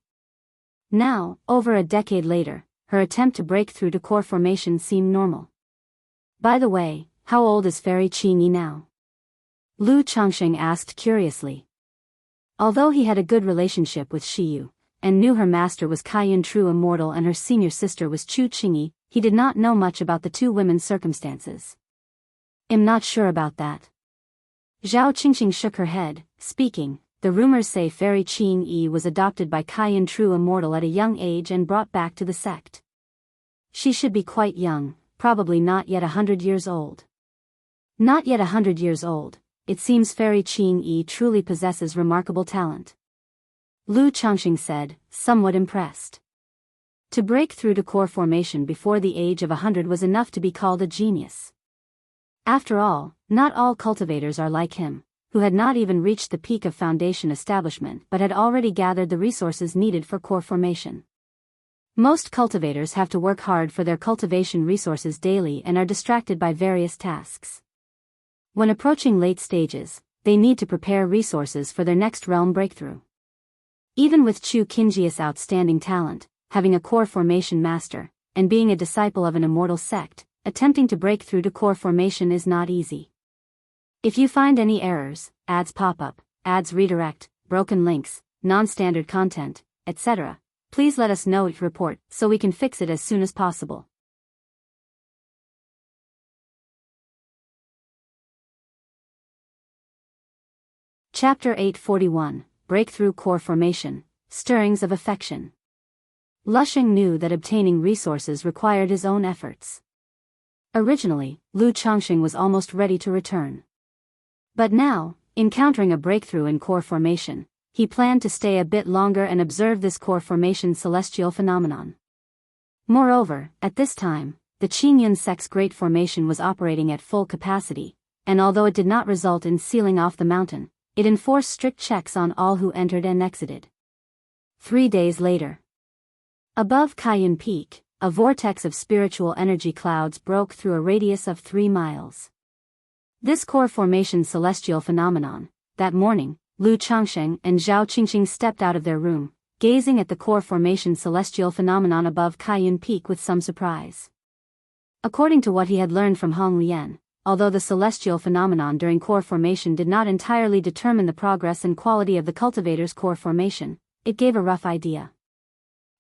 Now, over a decade later, her attempt to break through to core formation seemed normal. By the way, how old is Fairy Qingyi now? Lu Changxing asked curiously. Although he had a good relationship with Shiyu, and knew her master was Kaiyun True Immortal and her senior sister was Chu Qingyi, he did not know much about the two women's circumstances. "I'm not sure about that." Zhao Qingqing shook her head, speaking. "The rumors say Fairy Qingyi was adopted by Kaiyun True Immortal at a young age and brought back to the sect. She should be quite young, probably not yet 100 years old." "Not yet 100 years old. It seems Fairy Qingyi truly possesses remarkable talent," Lu Changxing said, somewhat impressed. To break through to core formation before the age of 100 was enough to be called a genius. After all, not all cultivators are like him, who had not even reached the peak of foundation establishment but had already gathered the resources needed for core formation. Most cultivators have to work hard for their cultivation resources daily and are distracted by various tasks. When approaching late stages, they need to prepare resources for their next realm breakthrough. Even with Chu Qingji's outstanding talent, having a core formation master, and being a disciple of an immortal sect, attempting to break through to core formation is not easy. If you find any errors, ads pop up, ads redirect, broken links, non-standard content, etc., please let us know your report so we can fix it as soon as possible. Chapter 841, Breakthrough Core Formation, Stirrings of Affection. Lushing knew that obtaining resources required his own efforts. Originally, Lu Changxing was almost ready to return. But now, encountering a breakthrough in core formation, he planned to stay a bit longer and observe this core formation celestial phenomenon. Moreover, at this time, the Qingyun sect's great formation was operating at full capacity, and although it did not result in sealing off the mountain, it enforced strict checks on all who entered and exited. 3 days later. Above Kaiyun Peak, a vortex of spiritual energy clouds broke through a radius of 3 miles. This core formation celestial phenomenon, that morning, Lu Changsheng and Zhao Qingqing stepped out of their room, gazing at the core formation celestial phenomenon above Kaiyun Peak with some surprise. According to what he had learned from Hong Lian, although the celestial phenomenon during core formation did not entirely determine the progress and quality of the cultivator's core formation, it gave a rough idea.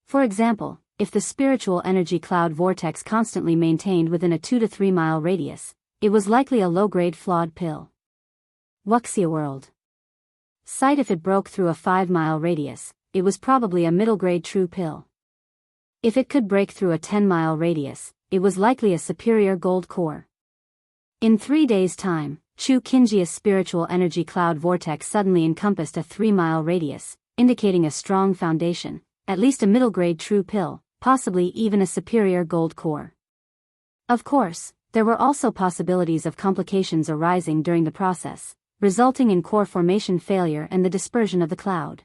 For example, if the spiritual energy cloud vortex constantly maintained within a 2 to 3 mile radius, it was likely a low-grade flawed pill. Wuxia World. Sight if it broke through a 5-mile radius, it was probably a middle-grade true pill. If it could break through a 10-mile radius, it was likely a superior gold core. In 3 days' time, Chu Qingji's spiritual energy cloud vortex suddenly encompassed a 3-mile radius, indicating a strong foundation, at least a middle-grade true pill, possibly even a superior gold core. Of course, there were also possibilities of complications arising during the process, resulting in core formation failure and the dispersion of the cloud.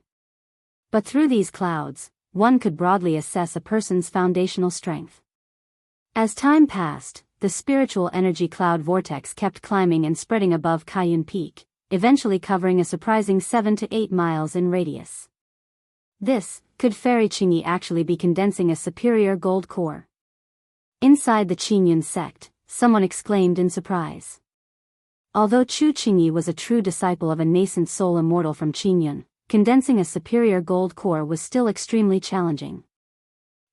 But through these clouds, one could broadly assess a person's foundational strength. As time passed, the spiritual energy cloud vortex kept climbing and spreading above Kaiyun Peak, eventually covering a surprising 7 to 8 miles in radius. Could Fairy Qingyi actually be condensing a superior gold core? Inside the Qingyun sect, someone exclaimed in surprise. Although Chu Qingyi was a true disciple of a nascent soul immortal from Qingyun, condensing a superior gold core was still extremely challenging.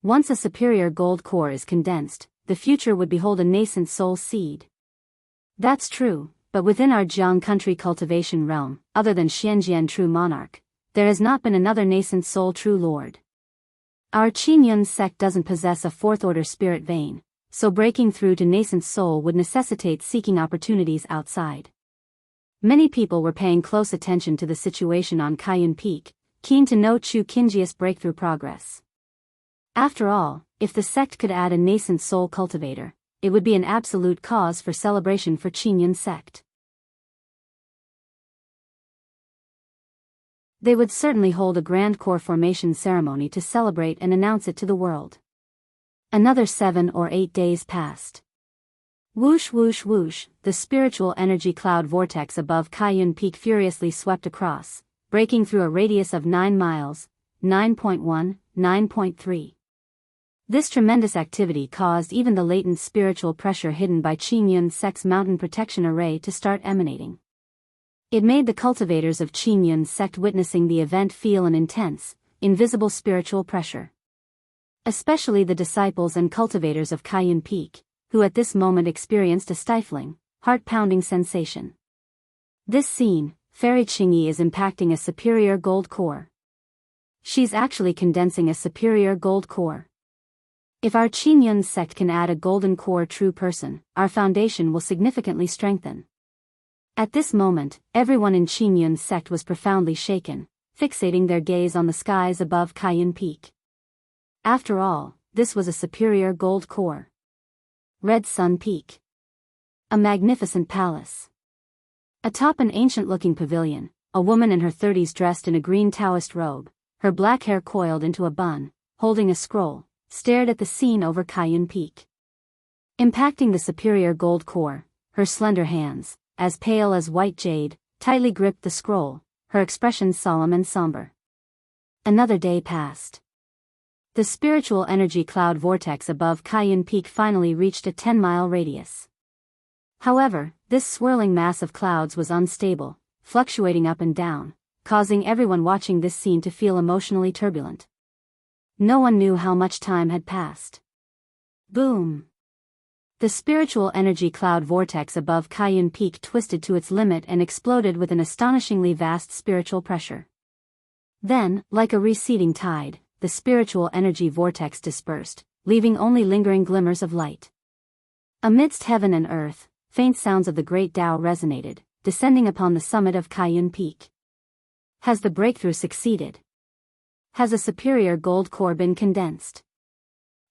Once a superior gold core is condensed, the future would behold a nascent soul seed. That's true, but within our Jiang country cultivation realm, other than Xianjian True Monarch, there has not been another nascent soul true lord. Our Qingyun sect doesn't possess a fourth-order spirit vein, so breaking through to nascent soul would necessitate seeking opportunities outside. Many people were paying close attention to the situation on Kaiyun Peak, keen to know Chu Qingji's breakthrough progress. After all, if the sect could add a nascent soul cultivator, it would be an absolute cause for celebration for Qingyun sect. They would certainly hold a grand core formation ceremony to celebrate and announce it to the world. Another 7 or 8 days passed. Whoosh whoosh whoosh, the spiritual energy cloud vortex above Kaiyun Peak furiously swept across, breaking through a radius of 9 miles, 9.1, 9.3. This tremendous activity caused even the latent spiritual pressure hidden by Qingyun sect's mountain protection array to start emanating. It made the cultivators of Qingyun sect witnessing the event feel an intense, invisible spiritual pressure. Especially the disciples and cultivators of Kaiyun Peak, who at this moment experienced a stifling, heart-pounding sensation. This scene, Fairy Qingyi is impacting a superior gold core. She's actually condensing a superior gold core. If our Qingyun sect can add a golden core true person, our foundation will significantly strengthen. At this moment, everyone in Qingyun sect was profoundly shaken, fixating their gaze on the skies above Kaiyun Peak. After all, this was a superior gold core. Red Sun Peak. A magnificent palace. Atop an ancient-looking pavilion, a woman in her 30s dressed in a green Taoist robe, her black hair coiled into a bun, holding a scroll, stared at the scene over Kaiyun Peak. Impacting the superior gold core, her slender hands, as pale as white jade, tightly gripped the scroll, her expression solemn and somber. Another day passed. The spiritual energy cloud vortex above Kaiyun Peak finally reached a 10-mile radius. However, this swirling mass of clouds was unstable, fluctuating up and down, causing everyone watching this scene to feel emotionally turbulent. No one knew how much time had passed. Boom! The spiritual energy cloud vortex above Kaiyun Peak twisted to its limit and exploded with an astonishingly vast spiritual pressure. Then, like a receding tide, the spiritual energy vortex dispersed, leaving only lingering glimmers of light. Amidst heaven and earth, faint sounds of the great Tao resonated, descending upon the summit of Kaiyun Peak. Has the breakthrough succeeded? Has a superior gold core been condensed?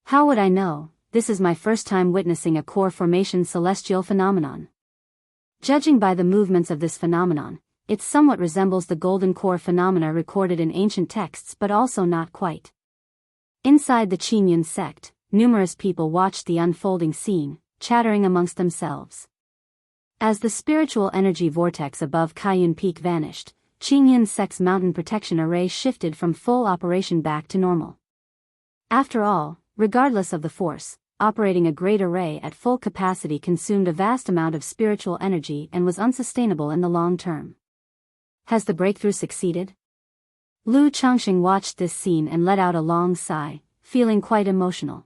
How would I know? This is my first time witnessing a core formation celestial phenomenon. Judging by the movements of this phenomenon, it somewhat resembles the golden core phenomena recorded in ancient texts but also not quite. Inside the Qingyun sect, numerous people watched the unfolding scene, chattering amongst themselves. As the spiritual energy vortex above Kaiyun Peak vanished, Qingyun sect's mountain protection array shifted from full operation back to normal. After all, regardless of the force, operating a great array at full capacity consumed a vast amount of spiritual energy and was unsustainable in the long term. Has the breakthrough succeeded? Lu Changxing watched this scene and let out a long sigh, feeling quite emotional.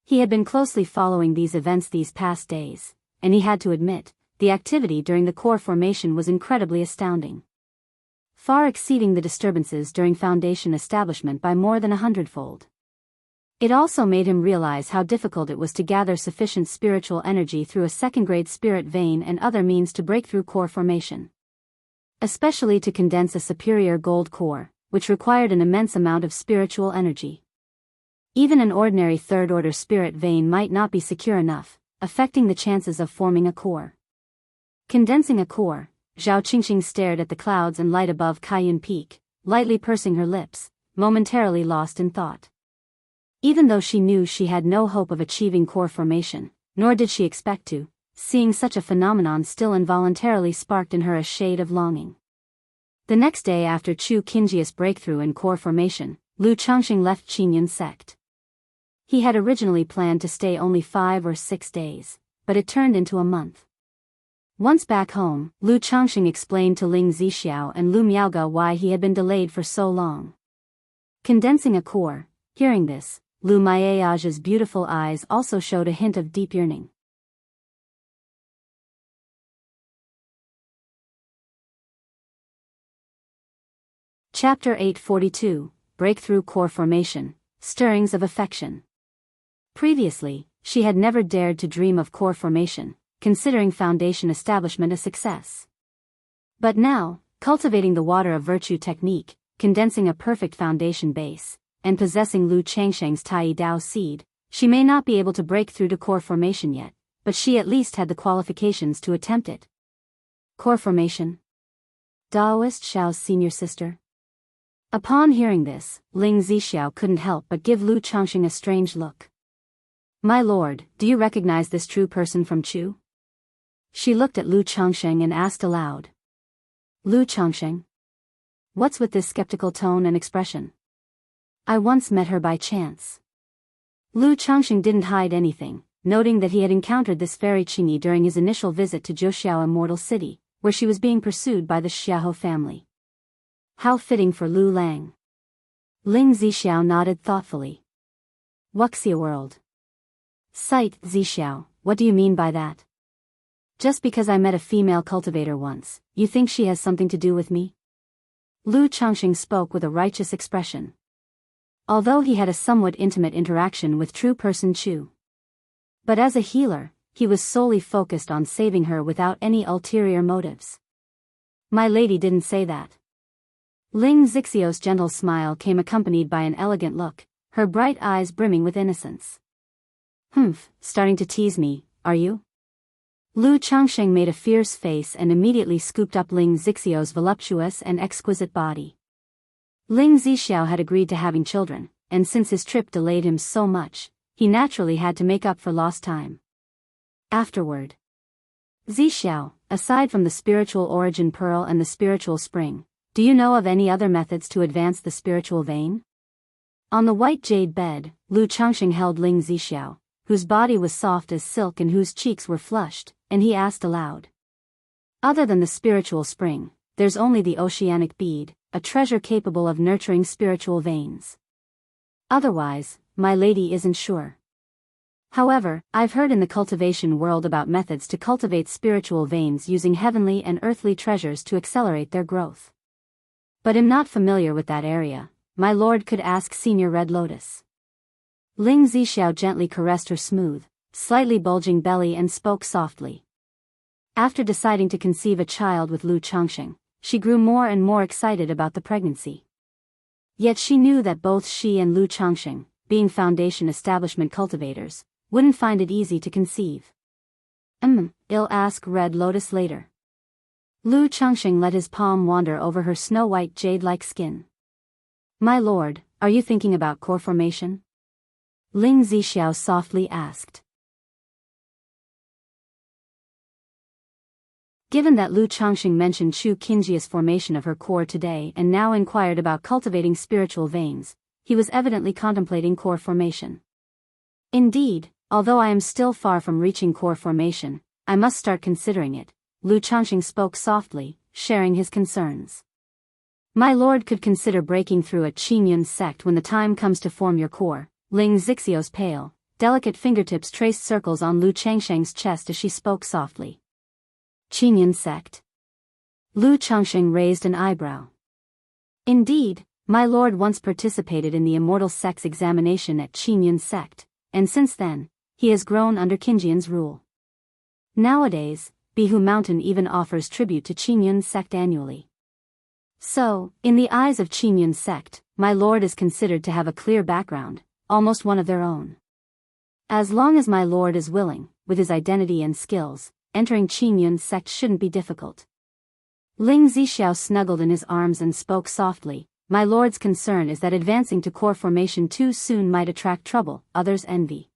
He had been closely following these events these past days, and he had to admit, the activity during the core formation was incredibly astounding. Far exceeding the disturbances during Foundation establishment by more than 100-fold. It also made him realize how difficult it was to gather sufficient spiritual energy through a second-grade spirit vein and other means to break through core formation. Especially to condense a superior gold core, which required an immense amount of spiritual energy. Even an ordinary third-order spirit vein might not be secure enough, affecting the chances of forming a core. Condensing a core, Zhao Qingqing stared at the clouds and light above Kaiyun Peak, lightly pursing her lips, momentarily lost in thought. Even though she knew she had no hope of achieving core formation, nor did she expect to, seeing such a phenomenon still involuntarily sparked in her a shade of longing. The next day after Chu Qingjia's breakthrough in core formation, Lu Changxing left Qingyun sect. He had originally planned to stay only 5 or 6 days, but it turned into a month. Once back home, Lu Changxing explained to Ling Zixiao and Lu Miaoge why he had been delayed for so long. Condensing a core, hearing this, Lu Miaoge's beautiful eyes also showed a hint of deep yearning. Chapter 842, Breakthrough Core Formation, Stirrings of Affection. Previously, she had never dared to dream of core formation, considering Foundation establishment a success. But now, cultivating the water of virtue technique, condensing a perfect foundation base, and possessing Lu Changsheng's Tai Dao seed, she may not be able to break through to core formation yet, but she at least had the qualifications to attempt it. Core formation? Daoist Xiao's senior sister? Upon hearing this, Ling Zixiao couldn't help but give Lu Changxing a strange look. My lord, do you recognize this true person from Chu? She looked at Lu Changxing and asked aloud. Lu Changxing? What's with this skeptical tone and expression? I once met her by chance. Lu Changxing didn't hide anything, noting that he had encountered this fairy Qingyi during his initial visit to Zhouxiao Immortal City, where she was being pursued by the Xiahou family. How fitting for Lu Lang. Ling Zixiao nodded thoughtfully. Wuxia world. Sight, Zixiao, what do you mean by that? Just because I met a female cultivator once, you think she has something to do with me? Lu Changxing spoke with a righteous expression. Although he had a somewhat intimate interaction with true person Chu. But as a healer, he was solely focused on saving her without any ulterior motives. My lady didn't say that. Ling Zixiao's gentle smile came accompanied by an elegant look, her bright eyes brimming with innocence. Starting to tease me, are you? Lu Changxing made a fierce face and immediately scooped up Ling Zixiao's voluptuous and exquisite body. Ling Zixiao had agreed to having children, and since his trip delayed him so much, he naturally had to make up for lost time. Afterward. Zixiao, aside from the spiritual origin pearl and the spiritual spring, do you know of any other methods to advance the spiritual vein? On the white jade bed, Lu Changxing held Ling Zixiao, whose body was soft as silk and whose cheeks were flushed, and he asked aloud. Other than the spiritual spring, there's only the oceanic bead, a treasure capable of nurturing spiritual veins. Otherwise, my lady isn't sure. However, I've heard in the cultivation world about methods to cultivate spiritual veins using heavenly and earthly treasures to accelerate their growth. But am not familiar with that area. My lord could ask Senior Red Lotus. Ling Zixiao gently caressed her smooth, slightly bulging belly and spoke softly. After deciding to conceive a child with Lu Changxing, she grew more and more excited about the pregnancy. Yet she knew that both she and Lu Changxing, being foundation establishment cultivators, wouldn't find it easy to conceive. I'll ask Red Lotus later. Lu Changxing let his palm wander over her snow-white jade-like skin. My lord, are you thinking about core formation? Ling Zixiao softly asked. Given that Lu Changxing mentioned Chu Qingjia's formation of her core today and now inquired about cultivating spiritual veins, he was evidently contemplating core formation. Indeed, although I am still far from reaching core formation, I must start considering it, Lu Changxing spoke softly, sharing his concerns. My lord could consider breaking through a Qingyun sect when the time comes to form your core. Ling Zixiao's pale, delicate fingertips traced circles on Lu Changxing's chest as she spoke softly. Qingyun sect? Lu Changxing raised an eyebrow. Indeed, my lord once participated in the Immortal sect's examination at Qingyun sect, and since then, he has grown under Qingyun's rule. Nowadays, Bihu Mountain even offers tribute to Qingyun sect annually. So, in the eyes of Qingyun sect, my lord is considered to have a clear background, almost one of their own. As long as my lord is willing, with his identity and skills, entering Qingyun sect shouldn't be difficult. Ling Zixiao snuggled in his arms and spoke softly. My lord's concern is that advancing to core formation too soon might attract trouble, others envy.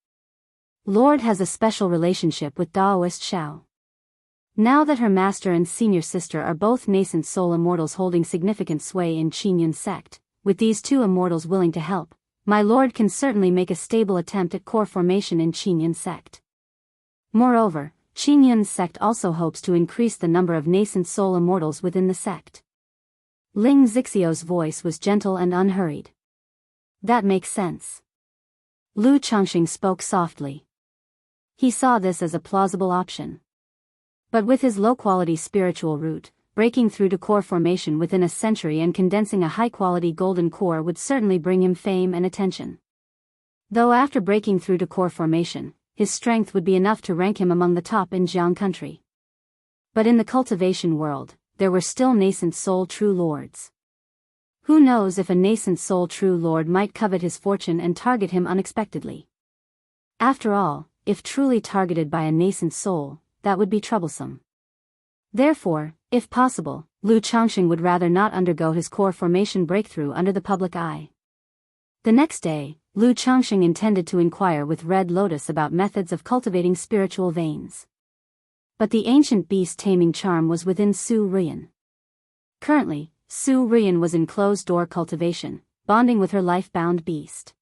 Lord has a special relationship with Daoist Xiao. Now that her master and senior sister are both nascent soul immortals holding significant sway in Qingyun sect, with these two immortals willing to help, my lord can certainly make a stable attempt at core formation in Qingyun sect. Moreover, Qingyun sect also hopes to increase the number of nascent soul immortals within the sect. Ling Zixiao's voice was gentle and unhurried. That makes sense. Lu Changxing spoke softly. He saw this as a plausible option. But with his low-quality spiritual root, breaking through to core formation within a century and condensing a high-quality golden core would certainly bring him fame and attention. Though after breaking through to core formation, his strength would be enough to rank him among the top in Jiang country. But in the cultivation world, there were still nascent soul true lords. Who knows if a nascent soul true lord might covet his fortune and target him unexpectedly. After all, if truly targeted by a nascent soul, that would be troublesome. Therefore, if possible, Lu Changxing would rather not undergo his core formation breakthrough under the public eye. The next day, Lu Changxing intended to inquire with Red Lotus about methods of cultivating spiritual veins. But the ancient beast taming charm was within Su Ruyan. Currently, Su Ruyan was in closed-door cultivation, bonding with her life-bound beast.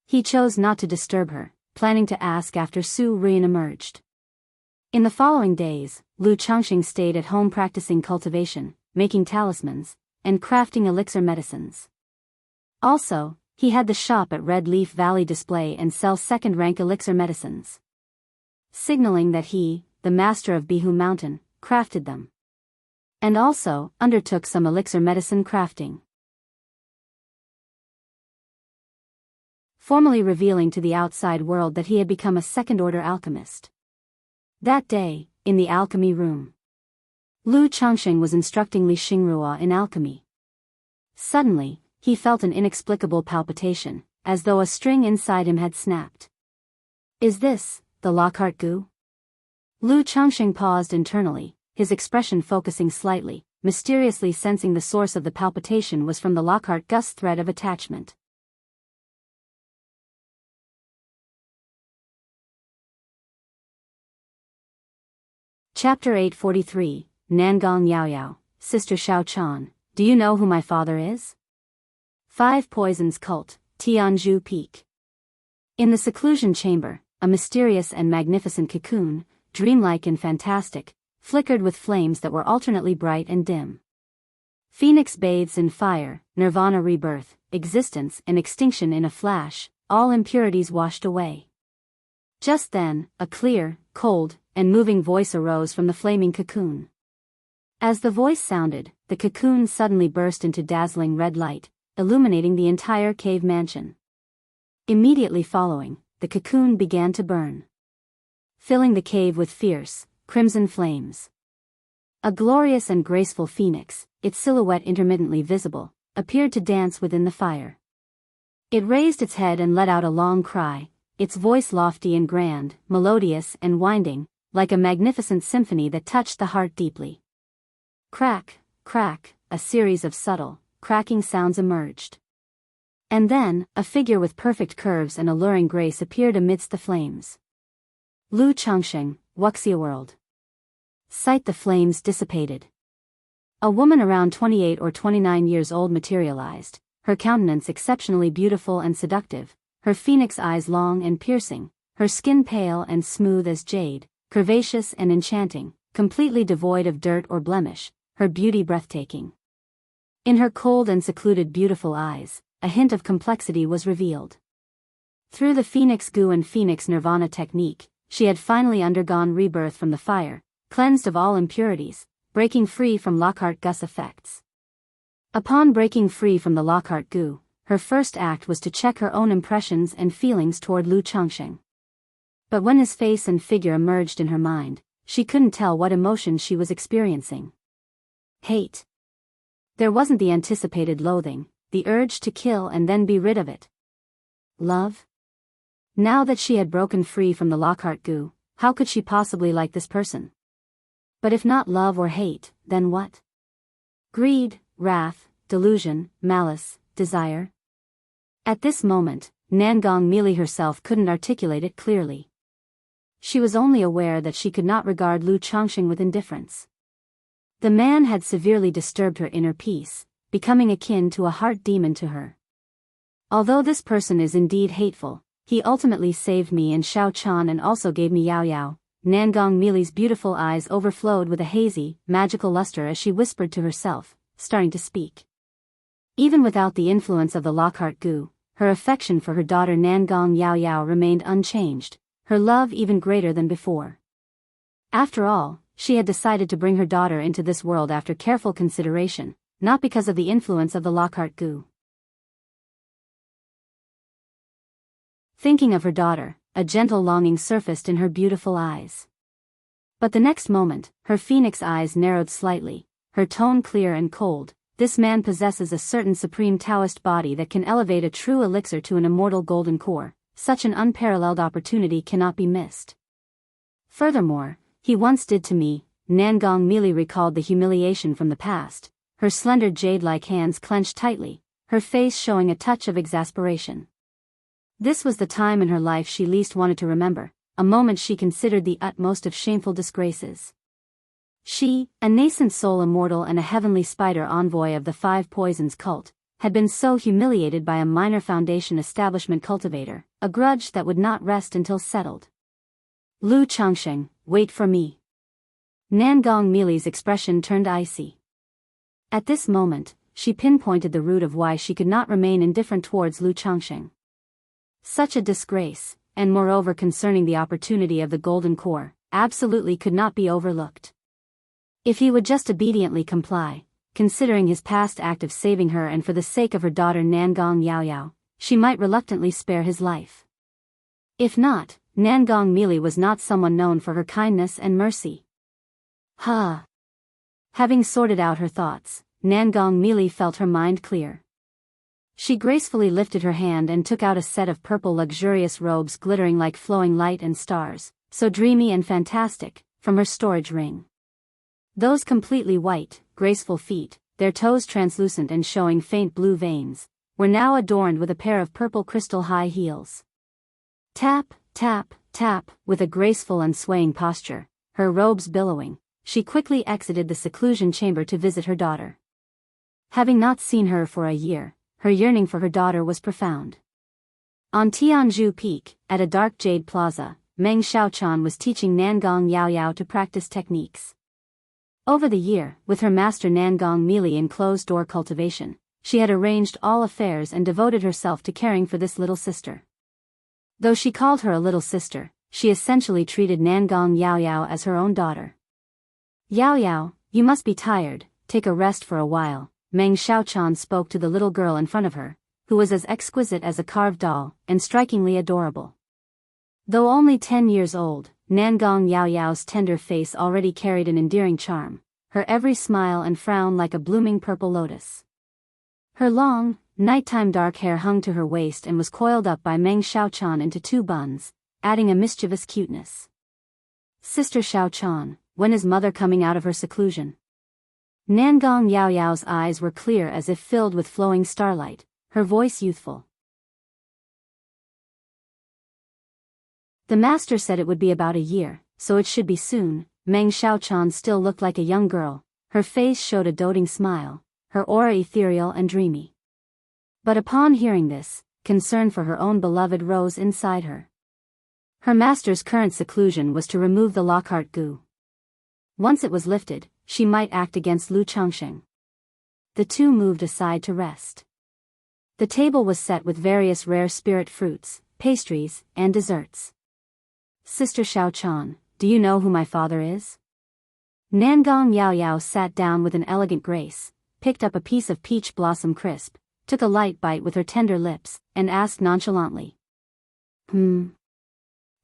He chose not to disturb her, planning to ask after Su Ruyan emerged. In the following days, Lu Changxing stayed at home practicing cultivation, making talismans, and crafting elixir medicines. Also, he had the shop at Red Leaf Valley display and sell second-rank elixir medicines, signaling that he, the master of Bihu Mountain, crafted them. And also, undertook some elixir medicine crafting, formally revealing to the outside world that he had become a second-order alchemist. That day, in the alchemy room, Lu Changsheng was instructing Li Xingrua in alchemy. Suddenly, he felt an inexplicable palpitation, as though a string inside him had snapped. Is this the Lockhart goo? Lu Changsheng paused internally, his expression focusing slightly, mysteriously sensing the source of the palpitation was from the Lockhart Gus thread of attachment. Chapter 843, Nangong Yaoyao, Sister Xiao Chan, do you know who my father is? Five Poisons Cult, Tianzhu Peak. In the seclusion chamber, a mysterious and magnificent cocoon, dreamlike and fantastic, flickered with flames that were alternately bright and dim. Phoenix bathes in fire, nirvana rebirth, existence and extinction in a flash, all impurities washed away. Just then, a clear, cold, and moving voice arose from the flaming cocoon. As the voice sounded, the cocoon suddenly burst into dazzling red light, illuminating the entire cave mansion. Immediately following, the cocoon began to burn, filling the cave with fierce, crimson flames. A glorious and graceful phoenix, its silhouette intermittently visible, appeared to dance within the fire. It raised its head and let out a long cry, its voice lofty and grand, melodious and winding, like a magnificent symphony that touched the heart deeply. Crack, crack, a series of subtle, cracking sounds emerged. And then, a figure with perfect curves and alluring grace appeared amidst the flames. Lu Changsheng, Wuxia World. Sight the flames dissipated. A woman around 28 or 29 years old materialized, her countenance exceptionally beautiful and seductive, her phoenix eyes long and piercing, her skin pale and smooth as jade, curvaceous and enchanting, completely devoid of dirt or blemish, her beauty breathtaking. In her cold and secluded beautiful eyes, a hint of complexity was revealed. Through the Phoenix Goo and Phoenix Nirvana technique, she had finally undergone rebirth from the fire, cleansed of all impurities, breaking free from Lockhart Gus effects. Upon breaking free from the Lockhart Goo, her first act was to check her own impressions and feelings toward Lu Changsheng. But when his face and figure emerged in her mind, she couldn't tell what emotion she was experiencing. Hate. There wasn't the anticipated loathing, the urge to kill and then be rid of it. Love? Now that she had broken free from the Lockhart Goo, how could she possibly like this person? But if not love or hate, then what? Greed, wrath, delusion, malice, desire? At this moment, Nangong Mili herself couldn't articulate it clearly. She was only aware that she could not regard Lu Changsheng with indifference. The man had severely disturbed her inner peace, becoming akin to a heart demon to her. Although this person is indeed hateful, he ultimately saved me and Xiao Chan and also gave me Yao Yao. Nangong Mili's beautiful eyes overflowed with a hazy, magical luster as she whispered to herself, starting to speak. Even without the influence of the Lockhart Goo, her affection for her daughter Nangong Yao Yao remained unchanged, her love even greater than before. After all, she had decided to bring her daughter into this world after careful consideration, not because of the influence of the Lockhart Goo. Thinking of her daughter, a gentle longing surfaced in her beautiful eyes. But the next moment, her phoenix eyes narrowed slightly, her tone clear and cold. This man possesses a certain supreme Taoist body that can elevate a true elixir to an immortal golden core. Such an unparalleled opportunity cannot be missed. Furthermore, he once did to me. Nangong Mili recalled the humiliation from the past, her slender jade-like hands clenched tightly, her face showing a touch of exasperation. This was the time in her life she least wanted to remember, a moment she considered the utmost of shameful disgraces. She, a nascent soul immortal and a heavenly spider envoy of the Five Poisons cult, had been so humiliated by a minor foundation establishment cultivator, a grudge that would not rest until settled. Lu Changsheng, wait for me. Nangong Mili's expression turned icy. At this moment, she pinpointed the root of why she could not remain indifferent towards Lu Changxing. Such a disgrace, and moreover concerning the opportunity of the golden core, absolutely could not be overlooked. If he would just obediently comply, considering his past act of saving her and for the sake of her daughter Nangong Yaoyao, she might reluctantly spare his life. If not, Nangong Mili was not someone known for her kindness and mercy. Having sorted out her thoughts, Nangong Mili felt her mind clear. She gracefully lifted her hand and took out a set of purple luxurious robes glittering like flowing light and stars, so dreamy and fantastic, from her storage ring. Those completely white, graceful feet, their toes translucent and showing faint blue veins, were now adorned with a pair of purple crystal high heels. Tap, tap, tap, with a graceful and swaying posture, her robes billowing, she quickly exited the seclusion chamber to visit her daughter. Having not seen her for a year, her yearning for her daughter was profound. On Tianzhu Peak, at a dark jade plaza, Meng Xiaochan was teaching Nangong Yaoyao to practice techniques. Over the year, with her master Nangong Mili in closed-door cultivation, she had arranged all affairs and devoted herself to caring for this little sister. Though she called her a little sister, she essentially treated Nangong Yaoyao as her own daughter. "Yaoyao, you must be tired, take a rest for a while," Meng Xiaochan spoke to the little girl in front of her, who was as exquisite as a carved doll, and strikingly adorable. Though only 10 years old, Nangong Yaoyao's tender face already carried an endearing charm, her every smile and frown like a blooming purple lotus. Her long, nighttime dark hair hung to her waist and was coiled up by Meng Xiaochan into 2 buns, adding a mischievous cuteness. "Sister Xiaochan, when is mother coming out of her seclusion?" Nangong Yaoyao's eyes were clear as if filled with flowing starlight, her voice youthful. "The master said it would be about a year, so it should be soon." Meng Xiaochan still looked like a young girl, her face showed a doting smile, her aura ethereal and dreamy. But upon hearing this, concern for her own beloved rose inside her. Her master's current seclusion was to remove the Lockhart goo. Once it was lifted, she might act against Lu Changxing. The two moved aside to rest. The table was set with various rare spirit fruits, pastries, and desserts. "Sister Xiaochan, do you know who my father is?" Nangong Yaoyao sat down with an elegant grace, picked up a piece of peach blossom crisp, took a light bite with her tender lips, and asked nonchalantly.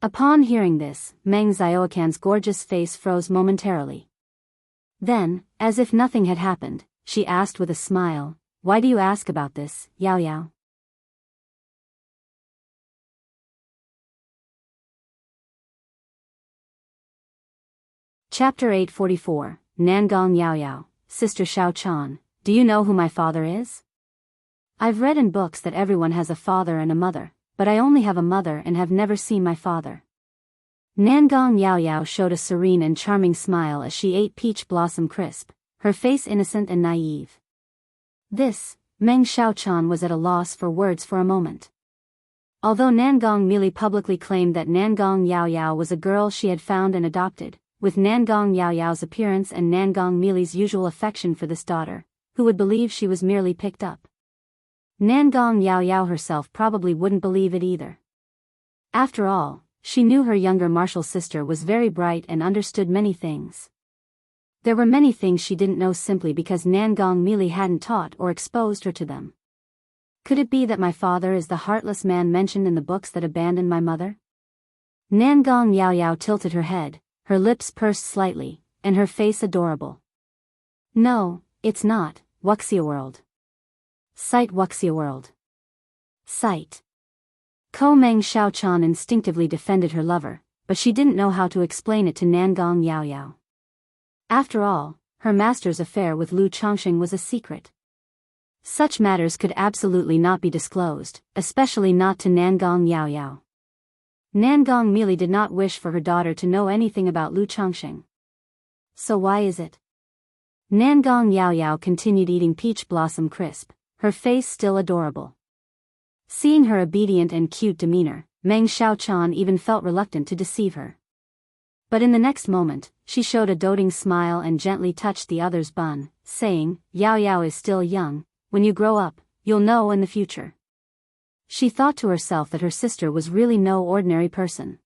Upon hearing this, Meng Xiaocan's gorgeous face froze momentarily. Then, as if nothing had happened, she asked with a smile, "Why do you ask about this, Yaoyao?" Chapter 844, Nangong Yaoyao, Sister Xiaochan, do you know who my father is? I've read in books that everyone has a father and a mother, but I only have a mother and have never seen my father. Nangong Yaoyao showed a serene and charming smile as she ate peach blossom crisp, her face innocent and naive. This, Meng Xiaochan was at a loss for words for a moment. Although Nangong Mili publicly claimed that Nangong Yaoyao was a girl she had found and adopted, with Nangong Yaoyao's appearance and Nangong Mili's usual affection for this daughter, who would believe she was merely picked up? Nangong Yaoyao herself probably wouldn't believe it either. After all, she knew her younger martial sister was very bright and understood many things. There were many things she didn't know simply because Nangong Mili hadn't taught or exposed her to them. Could it be that my father is the heartless man mentioned in the books that abandoned my mother? Nangong Yaoyao tilted her head, her lips pursed slightly, and her face adorable. "No, it's not, Wuxia World. Sight Wuxia World. Sight." Ko Meng Xiaochan instinctively defended her lover, but she didn't know how to explain it to Nangong Yaoyao. After all, her master's affair with Lu Changxing was a secret. Such matters could absolutely not be disclosed, especially not to Nangong Yaoyao. Nangong Mili did not wish for her daughter to know anything about Lu Changxing. So why is it? Nangong Yaoyao continued eating peach blossom crisp, her face still adorable. Seeing her obedient and cute demeanor, Meng Xiaochan even felt reluctant to deceive her. But in the next moment, she showed a doting smile and gently touched the other's bun, saying, Yao Yao is still young, when you grow up, you'll know in the future. She thought to herself that her sister was really no ordinary person.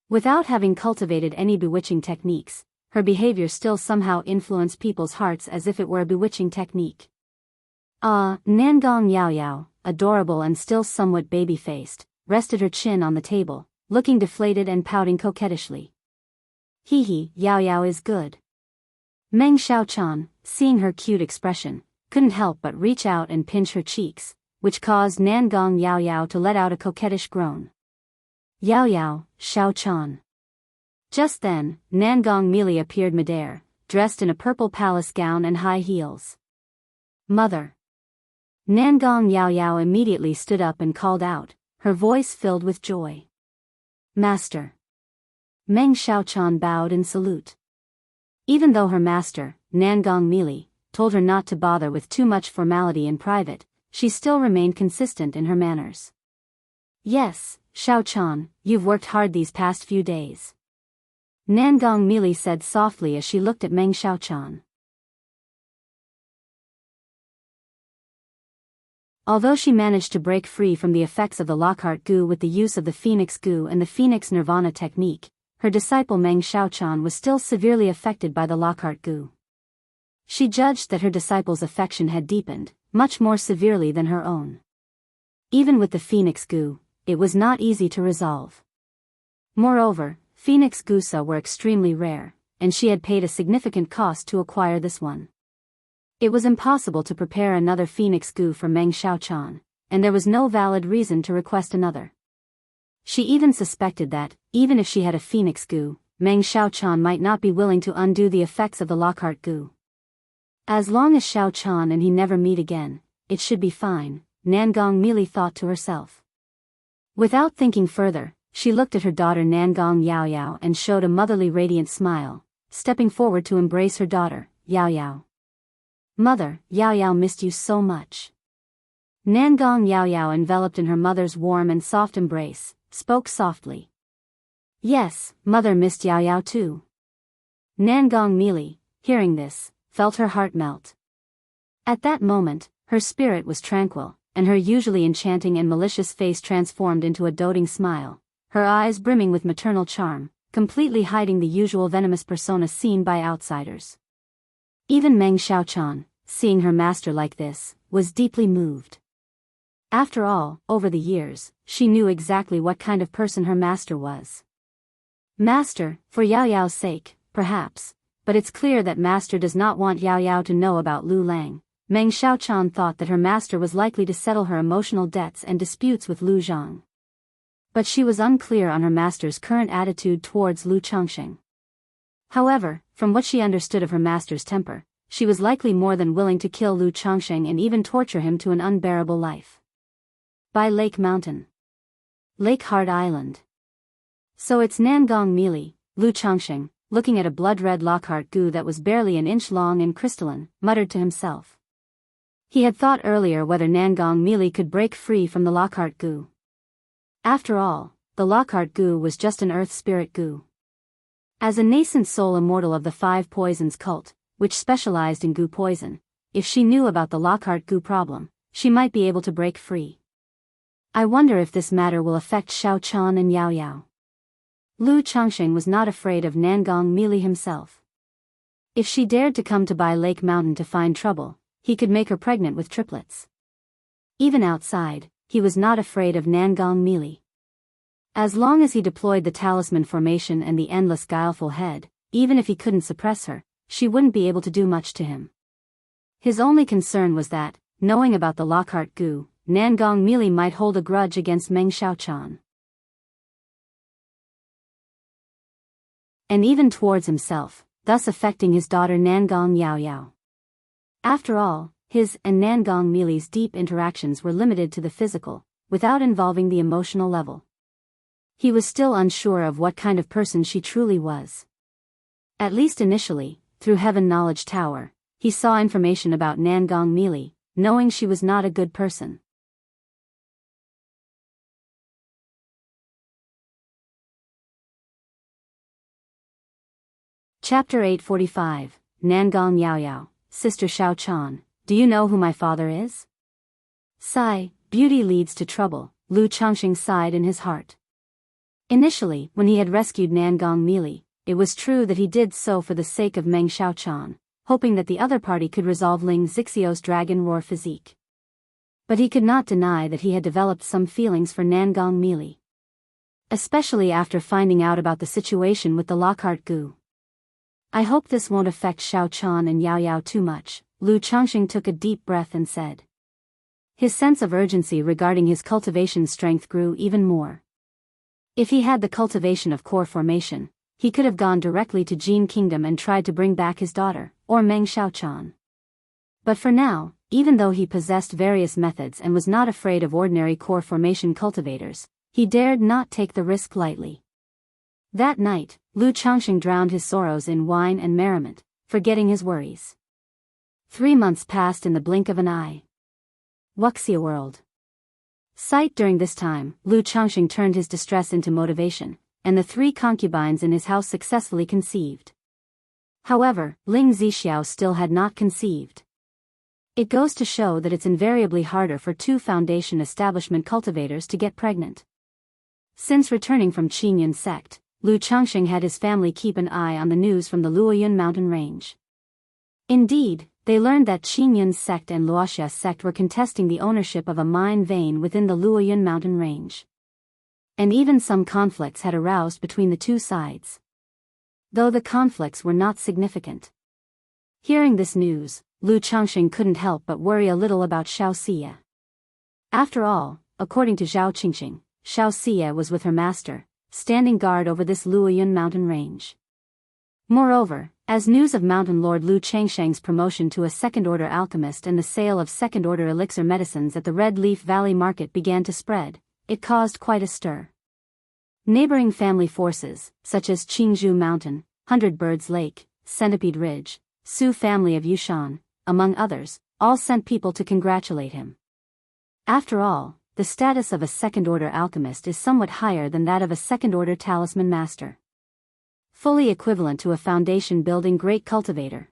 Without having cultivated any bewitching techniques, her behavior still somehow influenced people's hearts as if it were a bewitching technique. Nangong Yao Yao, adorable and still somewhat baby-faced, rested her chin on the table, looking deflated and pouting coquettishly. Hee, Yao Yao is good. Meng Xiaochan, seeing her cute expression, couldn't help but reach out and pinch her cheeks, which caused Nangong Yao Yao to let out a coquettish groan. Yao Yao, Xiaochan. Just then, Nangong Mili appeared midair, dressed in a purple palace gown and high heels. Mother. Nangong Yao Yao immediately stood up and called out, her voice filled with joy. Master. Meng Xiaochan bowed in salute. Even though her master, Nangong Mili, told her not to bother with too much formality in private, she still remained consistent in her manners. Yes, Xiaochan, you've worked hard these past few days. Nangong Mili said softly as she looked at Meng Xiaochan. Although she managed to break free from the effects of the Lockhart goo with the use of the Phoenix goo and the Phoenix Nirvana technique, her disciple Meng Xiaochan was still severely affected by the Lockhart goo. She judged that her disciple's affection had deepened, much more severely than her own. Even with the Phoenix goo, it was not easy to resolve. Moreover, Phoenix goosa were extremely rare, and she had paid a significant cost to acquire this one. It was impossible to prepare another Phoenix goo for Meng Xiaochan, and there was no valid reason to request another. She even suspected that, even if she had a Phoenix goo, Meng Xiaochan might not be willing to undo the effects of the Lockhart goo. As long as Xiaochan and he never meet again, it should be fine, Nangong Mili thought to herself. Without thinking further, she looked at her daughter Nangong Yao Yao and showed a motherly radiant smile, stepping forward to embrace her daughter, Yao Yao. Mother, Yao Yao missed you so much. Nangong Yao Yao, enveloped in her mother's warm and soft embrace, spoke softly. Yes, mother missed Yao Yao too. Nangong Mili, hearing this, felt her heart melt. At that moment, her spirit was tranquil, and her usually enchanting and malicious face transformed into a doting smile, her eyes brimming with maternal charm, completely hiding the usual venomous persona seen by outsiders. Even Meng Xiaochan, seeing her master like this, was deeply moved. After all, over the years, she knew exactly what kind of person her master was. Master, for Yao Yao's sake, perhaps, but it's clear that master does not want Yao Yao to know about Lu Lang. Meng Xiaochan thought that her master was likely to settle her emotional debts and disputes with Lu Zhang. But she was unclear on her master's current attitude towards Lu Changxing. However, from what she understood of her master's temper, she was likely more than willing to kill Lu Changxing and even torture him to an unbearable life. By Lake Mountain. Lake Heart Island. So it's Nangong Mili, Lu Changxing, looking at a blood-red Lockhart goo that was barely an inch long and crystalline, muttered to himself. He had thought earlier whether Nangong Mili could break free from the Lockhart goo. After all, the Lockhart goo was just an earth spirit goo. As a nascent soul immortal of the Five Poisons cult, which specialized in goo poison, if she knew about the Lockhart goo problem, she might be able to break free. I wonder if this matter will affect Xiaochan and Yao Yao. Lu Changxing was not afraid of Nangong Mili himself. If she dared to come to Bai Lake Mountain to find trouble, he could make her pregnant with triplets. Even outside, he was not afraid of Nangong Mili. As long as he deployed the talisman formation and the endless guileful head, even if he couldn't suppress her, she wouldn't be able to do much to him. His only concern was that, knowing about the Lockhart goo, Nangong Mili might hold a grudge against Meng Xiaochan. And even towards himself, thus affecting his daughter Nangong Yao Yao. After all, his and Nangong Mili's deep interactions were limited to the physical, without involving the emotional level. He was still unsure of what kind of person she truly was. At least initially, through Heaven Knowledge Tower, he saw information about Nangong Mili, knowing she was not a good person. Chapter 845, Nangong Yao Yao, Sister Xiao Chan, do you know who my father is? Sigh, beauty leads to trouble, Lu Changxing sighed in his heart. Initially, when he had rescued Nangong Mili, it was true that he did so for the sake of Meng Xiaochan, hoping that the other party could resolve Ling Zixio's dragon roar physique. But he could not deny that he had developed some feelings for Nangong Mili. Especially after finding out about the situation with the Lockhart Gu. I hope this won't affect Xiaochan and Yao Yao too much, Lu Changxing took a deep breath and said. His sense of urgency regarding his cultivation strength grew even more. If he had the cultivation of core formation, he could have gone directly to Jin Kingdom and tried to bring back his daughter, or Meng Xiaochan. But for now, even though he possessed various methods and was not afraid of ordinary core formation cultivators, he dared not take the risk lightly. That night, Lu Changxing drowned his sorrows in wine and merriment, forgetting his worries. 3 months passed in the blink of an eye. Wuxia world. Sight during this time, Lu Changxing turned his distress into motivation, and the 3 concubines in his house successfully conceived. However, Ling Zixiao still had not conceived. It goes to show that it's invariably harder for 2 foundation establishment cultivators to get pregnant. Since returning from Qingyun sect, Lu Changxing had his family keep an eye on the news from the Luoyun mountain range. Indeed, they learned that Qingyun sect and Luoxia sect were contesting the ownership of a mine vein within the Luoyun mountain range. And even some conflicts had aroused between the 2 sides. Though the conflicts were not significant. Hearing this news, Lu Changxing couldn't help but worry a little about Xiao Xie. After all, according to Zhao Qingqing, Xiao Xie was with her master, standing guard over this Luoyun mountain range. Moreover, as news of Mountain Lord Lu Changsheng's promotion to a second-order alchemist and the sale of second-order elixir medicines at the Red Leaf Valley Market began to spread, it caused quite a stir. Neighboring family forces, such as Qingzhou Mountain, Hundred Birds Lake, Centipede Ridge, Su family of Yushan, among others, all sent people to congratulate him. After all, the status of a second-order alchemist is somewhat higher than that of a second-order talisman master. Fully equivalent to a foundation-building great cultivator.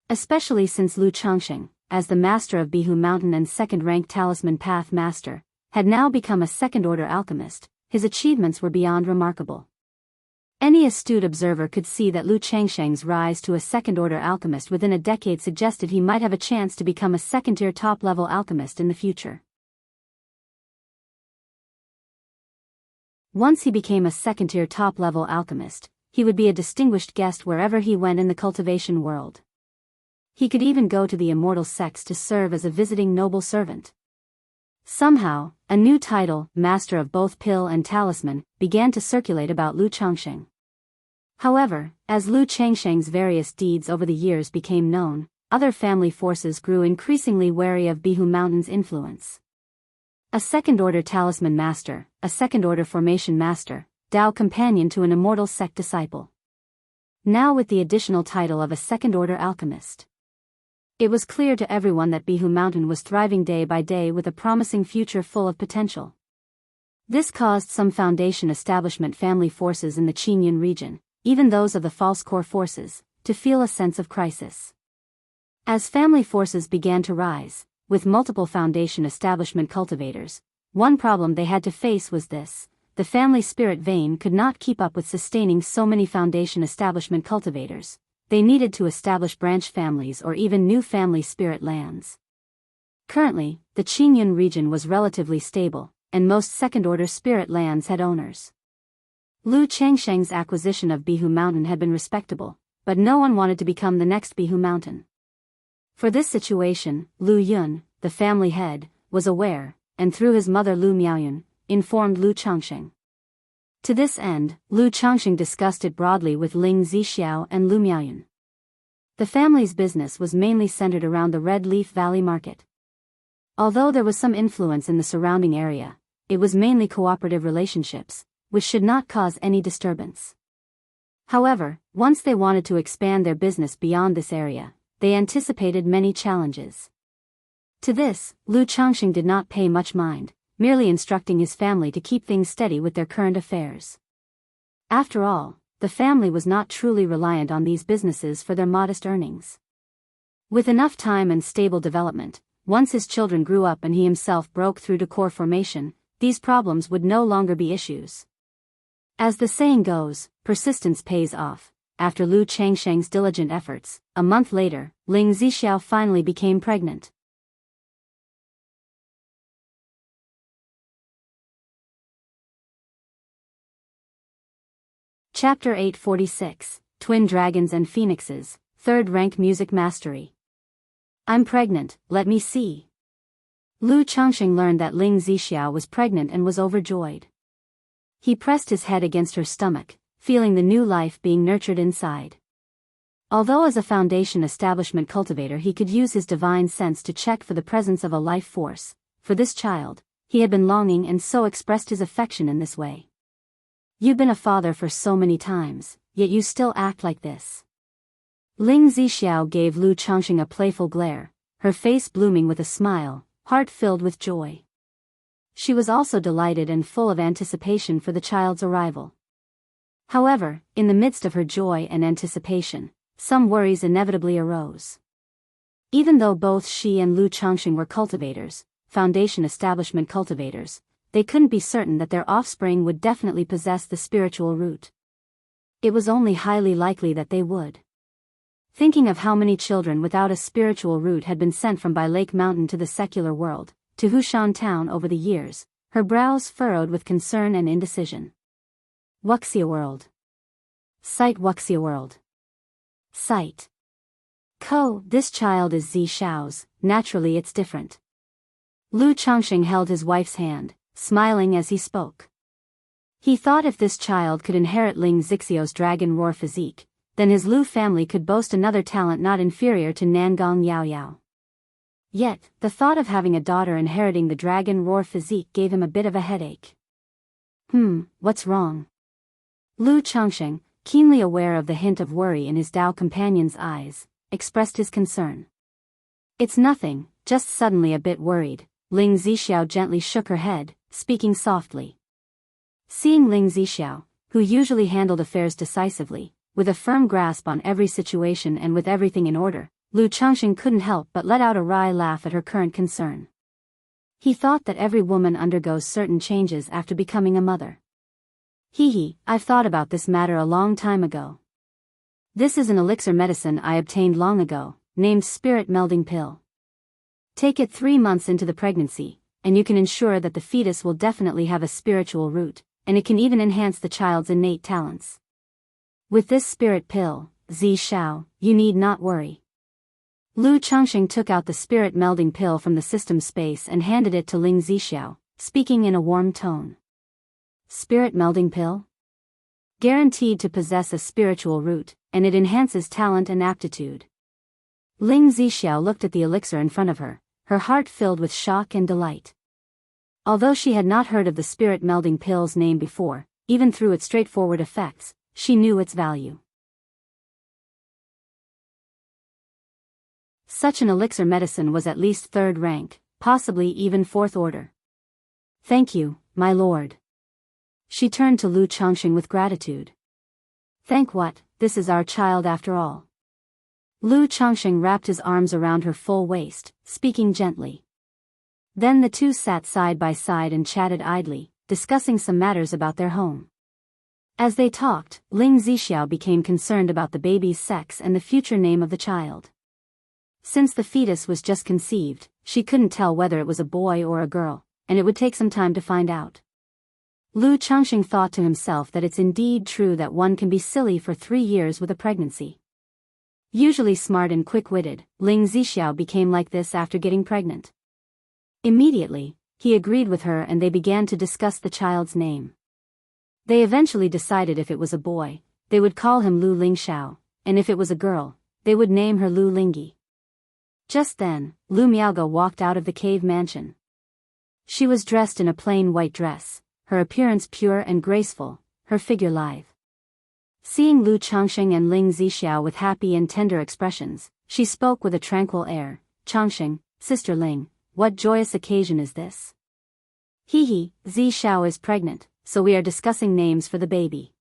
Especially since Lu Changxing, as the master of Bihu Mountain and second-rank talisman path master, had now become a second-order alchemist, his achievements were beyond remarkable. Any astute observer could see that Lu Changsheng's rise to a second-order alchemist within a decade suggested he might have a chance to become a second-tier top-level alchemist in the future. Once he became a second-tier top-level alchemist, he would be a distinguished guest wherever he went in the cultivation world. He could even go to the Immortal sects to serve as a visiting noble servant. Somehow, a new title, Master of both Pill and Talisman, began to circulate about Lu Changxing. However, as Lu Changsheng's various deeds over the years became known, other family forces grew increasingly wary of Bihu Mountain's influence. A second-order talisman master, a second-order formation master, Dao companion to an Immortal sect disciple. Now with the additional title of a second-order alchemist. It was clear to everyone that Bihu Mountain was thriving day by day with a promising future full of potential. This caused some foundation establishment family forces in the Qingyun region, even those of the false core forces, to feel a sense of crisis. As family forces began to rise, with multiple foundation establishment cultivators, one problem they had to face was this: the family spirit vein could not keep up with sustaining so many foundation establishment cultivators. They needed to establish branch families or even new family spirit lands. Currently, the Qingyun region was relatively stable, and most second-order spirit lands had owners. Lu Changsheng's acquisition of Bihu Mountain had been respectable, but no one wanted to become the next Bihu Mountain. For this situation, Lu Yun, the family head, was aware, and through his mother Lu Miaoyun, informed Lu Changxing. To this end, Lu Changxing discussed it broadly with Ling Zixiao and Lu Miaoyun. The family's business was mainly centered around the Red Leaf Valley Market. Although there was some influence in the surrounding area, it was mainly cooperative relationships, which should not cause any disturbance. However, once they wanted to expand their business beyond this area, they anticipated many challenges. To this, Lu Changxing did not pay much mind, merely instructing his family to keep things steady with their current affairs. After all, the family was not truly reliant on these businesses for their modest earnings. With enough time and stable development, once his children grew up and he himself broke through to core formation, these problems would no longer be issues. As the saying goes, persistence pays off. After Lu Changsheng's diligent efforts, a month later, Ling Zixiao finally became pregnant. Chapter 846, Twin Dragons and Phoenixes, 3rd Rank Music Mastery. I'm pregnant, let me see. Lu Changsheng learned that Ling Zixiao was pregnant and was overjoyed. He pressed his head against her stomach, feeling the new life being nurtured inside. Although as a foundation establishment cultivator he could use his divine sense to check for the presence of a life force, for this child, he had been longing and so expressed his affection in this way. You've been a father for so many times, yet you still act like this. Ling Zixiao gave Lu Changsheng a playful glare, her face blooming with a smile, heart filled with joy. She was also delighted and full of anticipation for the child's arrival. However, in the midst of her joy and anticipation, some worries inevitably arose. Even though both she and Lu Changsheng were cultivators, foundation establishment cultivators, they couldn't be certain that their offspring would definitely possess the spiritual root. It was only highly likely that they would. Thinking of how many children without a spiritual root had been sent from Bai Lake Mountain to the secular world, to Hushan Town over the years, her brows furrowed with concern and indecision. Wuxia World. Sight Wuxia World. Sight. This child is Zixiao's, naturally it's different. Lu Changsheng held his wife's hand, smiling as he spoke. He thought if this child could inherit Ling Zixiao's dragon roar physique, then his Lu family could boast another talent not inferior to Nangong Yao Yao. Yet, the thought of having a daughter inheriting the dragon roar physique gave him a bit of a headache. What's wrong? Lu Changsheng, keenly aware of the hint of worry in his Dao companion's eyes, expressed his concern. It's nothing, just suddenly a bit worried. Ling Zixiao gently shook her head, speaking softly. Seeing Ling Zixiao, who usually handled affairs decisively, with a firm grasp on every situation and with everything in order, Lu Changsheng couldn't help but let out a wry laugh at her current concern. He thought that every woman undergoes certain changes after becoming a mother. I've thought about this matter a long time ago. This is an elixir medicine I obtained long ago, named Spirit Melding Pill. Take it 3 months into the pregnancy, and you can ensure that the fetus will definitely have a spiritual root, and it can even enhance the child's innate talents. With this spirit pill, Zixiao, you need not worry. Lu Changsheng took out the spirit melding pill from the system space and handed it to Ling Zixiao, speaking in a warm tone. Spirit melding pill? Guaranteed to possess a spiritual root, and it enhances talent and aptitude. Ling Zixiao looked at the elixir in front of her, her heart filled with shock and delight. Although she had not heard of the spirit melding pill's name before, even through its straightforward effects, she knew its value. Such an elixir medicine was at least 3rd rank, possibly even 4th order. Thank you, my lord. She turned to Lu Changsheng with gratitude. Thank what, this is our child after all. Lu Changsheng wrapped his arms around her full waist, speaking gently. Then the two sat side by side and chatted idly, discussing some matters about their home. As they talked, Ling Zixiao became concerned about the baby's sex and the future name of the child. Since the fetus was just conceived, she couldn't tell whether it was a boy or a girl, and it would take some time to find out. Lu Changsheng thought to himself that it's indeed true that one can be silly for 3 years with a pregnancy. Usually smart and quick-witted, Ling Zixiao became like this after getting pregnant. Immediately, he agreed with her and they began to discuss the child's name. They eventually decided if it was a boy, they would call him Lu Lingxiao, and if it was a girl, they would name her Lu Lingyi. Just then, Lu Miaoge walked out of the cave mansion. She was dressed in a plain white dress, her appearance pure and graceful, her figure lithe. Seeing Lu Changsheng and Ling Zixiao with happy and tender expressions, she spoke with a tranquil air. Changsheng, Sister Ling, what joyous occasion is this? Zixiao is pregnant, so we are discussing names for the baby.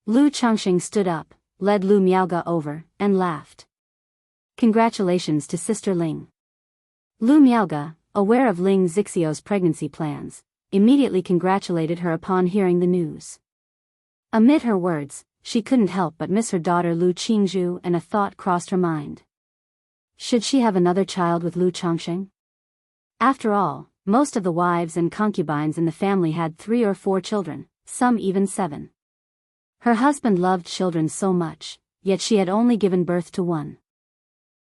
Lu Changxing stood up, led Lu Miaoge over, and laughed. Congratulations to Sister Ling. Lu Miaoge, aware of Ling Zixio's pregnancy plans, immediately congratulated her upon hearing the news. Amid her words, she couldn't help but miss her daughter Lu Qingzhu, and a thought crossed her mind. Should she have another child with Lu Changxing? After all, most of the wives and concubines in the family had 3 or 4 children, some even 7. Her husband loved children so much, yet she had only given birth to 1.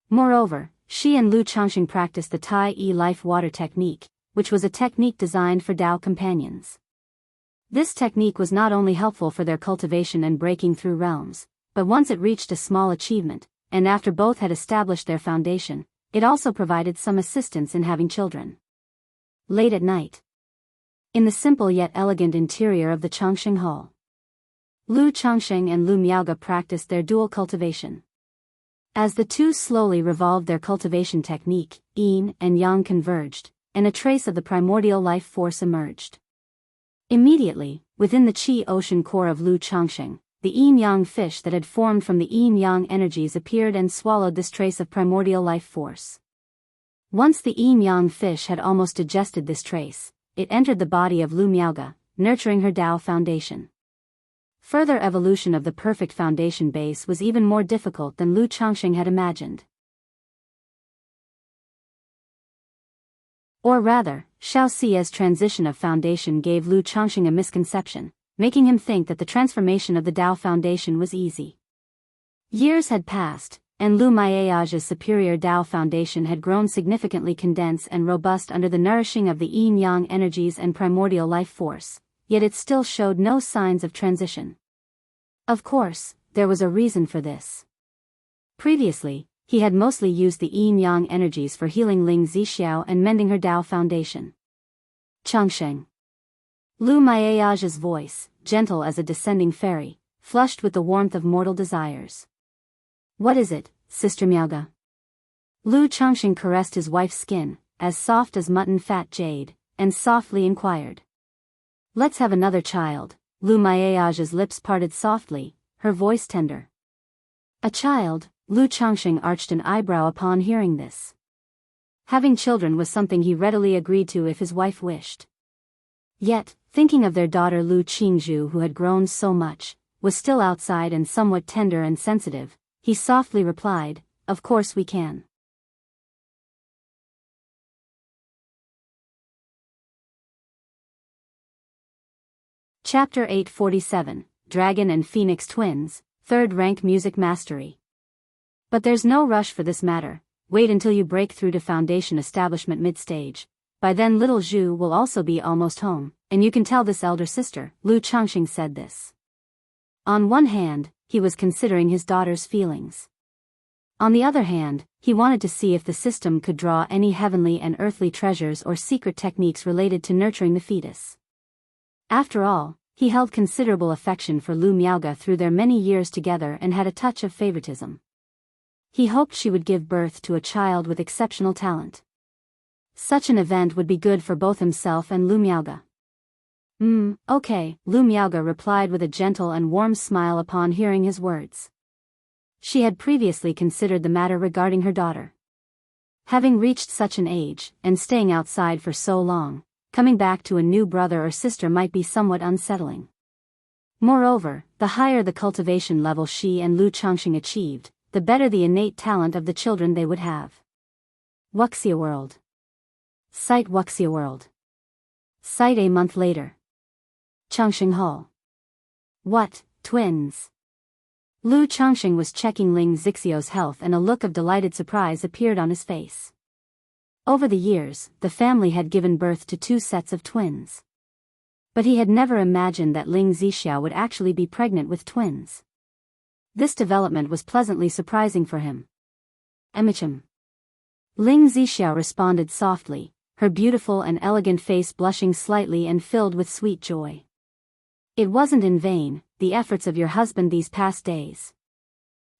Moreover, she and Lu Changxing practiced the Tai Yi life water technique, which was a technique designed for Tao companions. This technique was not only helpful for their cultivation and breaking through realms, but once it reached a small achievement, and after both had established their foundation, it also provided some assistance in having children. Late at night, in the simple yet elegant interior of the Changxing Hall, Lu Changxing and Lu Miaoge practiced their dual cultivation. As the two slowly revolved their cultivation technique, yin and yang converged, and a trace of the primordial life force emerged. Immediately, within the Qi ocean core of Lu Changxing, the yin-yang fish that had formed from the yin-yang energies appeared and swallowed this trace of primordial life force. Once the yin-yang fish had almost digested this trace, it entered the body of Lu Miaoge, nurturing her Tao foundation. Further evolution of the perfect foundation base was even more difficult than Lu Changxing had imagined. Or rather, Xiao Xi's transition of foundation gave Lu Changxing a misconception, making him think that the transformation of the Tao foundation was easy. Years had passed, and Lu Miaoge's superior Tao foundation had grown significantly condensed and robust under the nourishing of the yin-yang energies and primordial life force, yet it still showed no signs of transition. Of course, there was a reason for this. Previously, he had mostly used the yin-yang energies for healing Ling Zixiao and mending her Tao foundation. Changxing. Lu Miaoge's voice, gentle as a descending fairy, flushed with the warmth of mortal desires. What is it, Sister Miaoge? Lu Changxing caressed his wife's skin, as soft as mutton fat jade, and softly inquired. Let's have another child. Lu Miaoge's lips parted softly, her voice tender. A child? Lu Changxing arched an eyebrow upon hearing this. Having children was something he readily agreed to if his wife wished. Yet, thinking of their daughter Lu Qingzhu, who had grown so much, was still outside and somewhat tender and sensitive, he softly replied, "Of course we can." Chapter 847, Dragon and Phoenix Twins, 3rd Rank Music Mastery. But there's no rush for this matter, wait until you break through to foundation establishment mid-stage. By then little Zhu will also be almost home, and you can tell this elder sister. Lu Changxing said this. On one hand, he was considering his daughter's feelings. On the other hand, he wanted to see if the system could draw any heavenly and earthly treasures or secret techniques related to nurturing the fetus. After all, he held considerable affection for Lu Miaoge through their many years together and had a touch of favoritism. He hoped she would give birth to a child with exceptional talent. Such an event would be good for both himself and Lu Miaoge. Okay, Lu Miaoge replied with a gentle and warm smile upon hearing his words. She had previously considered the matter regarding her daughter. Having reached such an age, and staying outside for so long, coming back to a new brother or sister might be somewhat unsettling. Moreover, the higher the cultivation level she and Lu Changxing achieved, the better the innate talent of the children they would have. Wuxia World. Site Wuxia World. Site a month later. Changxing Hall. What, twins? Lu Changxing was checking Ling Zixio's health and a look of delighted surprise appeared on his face. Over the years, the family had given birth to 2 sets of twins. But he had never imagined that Ling Zixiao would actually be pregnant with twins. This development was pleasantly surprising for him. Emichim. Ling Zixiao responded softly, her beautiful and elegant face blushing slightly and filled with sweet joy. It wasn't in vain, the efforts of your husband these past days.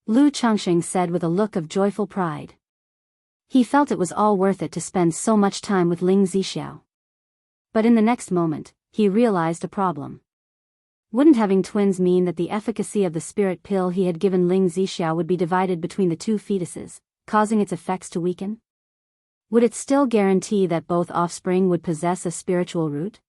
Lu Changxing said with a look of joyful pride. He felt it was all worth it to spend so much time with Ling Zixiao. But in the next moment, he realized a problem. Wouldn't having twins mean that the efficacy of the spirit pill he had given Ling Zixiao would be divided between the two fetuses, causing its effects to weaken? Would it still guarantee that both offspring would possess a spiritual root?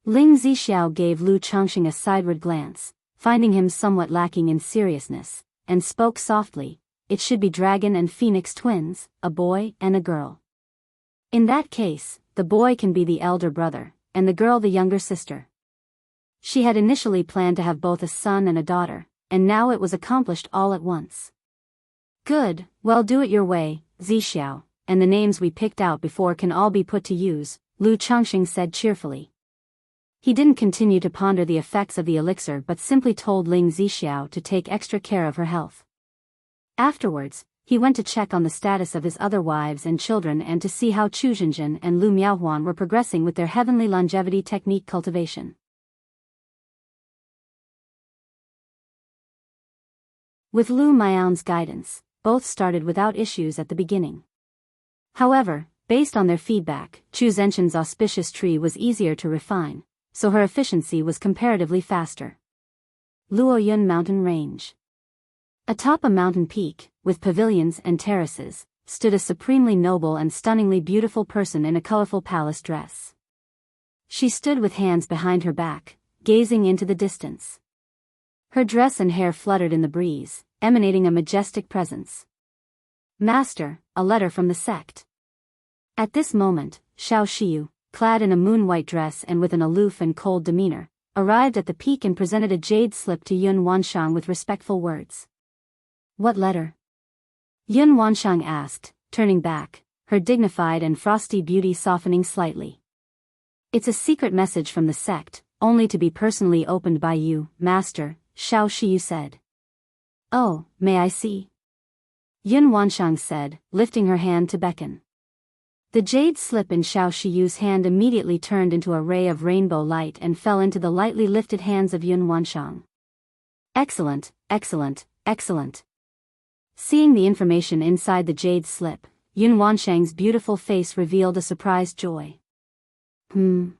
Ling Zixiao gave Lu Changxing a sideward glance, finding him somewhat lacking in seriousness, and spoke softly, "It should be dragon and phoenix twins, a boy and a girl. In that case, the boy can be the elder brother, and the girl the younger sister." She had initially planned to have both a son and a daughter, and now it was accomplished all at once. "Good, well, do it your way, Zixiao, and the names we picked out before can all be put to use," Lu Changxing said cheerfully. He didn't continue to ponder the effects of the elixir but simply told Ling Zixiao to take extra care of her health. Afterwards, he went to check on the status of his other wives and children and to see how Chu Zhenjin and Lu Miaohuan were progressing with their heavenly longevity technique cultivation. With Lu Miao's guidance, both started without issues at the beginning. However, based on their feedback, Chu Zhenjin's auspicious tree was easier to refine, so her efficiency was comparatively faster. Luoyun Mountain Range. Atop a mountain peak, with pavilions and terraces, stood a supremely noble and stunningly beautiful person in a colorful palace dress. She stood with hands behind her back, gazing into the distance. Her dress and hair fluttered in the breeze, emanating a majestic presence. "Master, a letter from the sect." At this moment, Xiao Shiyu, clad in a moon-white dress and with an aloof and cold demeanor, arrived at the peak and presented a jade slip to Yun Wanshang with respectful words. "What letter?" Yun Wanshang asked, turning back, her dignified and frosty beauty softening slightly. "It's a secret message from the sect, only to be personally opened by you, Master," Xiao Shiyu said. "Oh, may I see?" Yun Wanshang said, lifting her hand to beckon. The jade slip in Xiao Shiyu's hand immediately turned into a ray of rainbow light and fell into the lightly lifted hands of Yun Wanshang. "Excellent, excellent, excellent." Seeing the information inside the jade slip, Yun Wanshang's beautiful face revealed a surprised joy. Xiao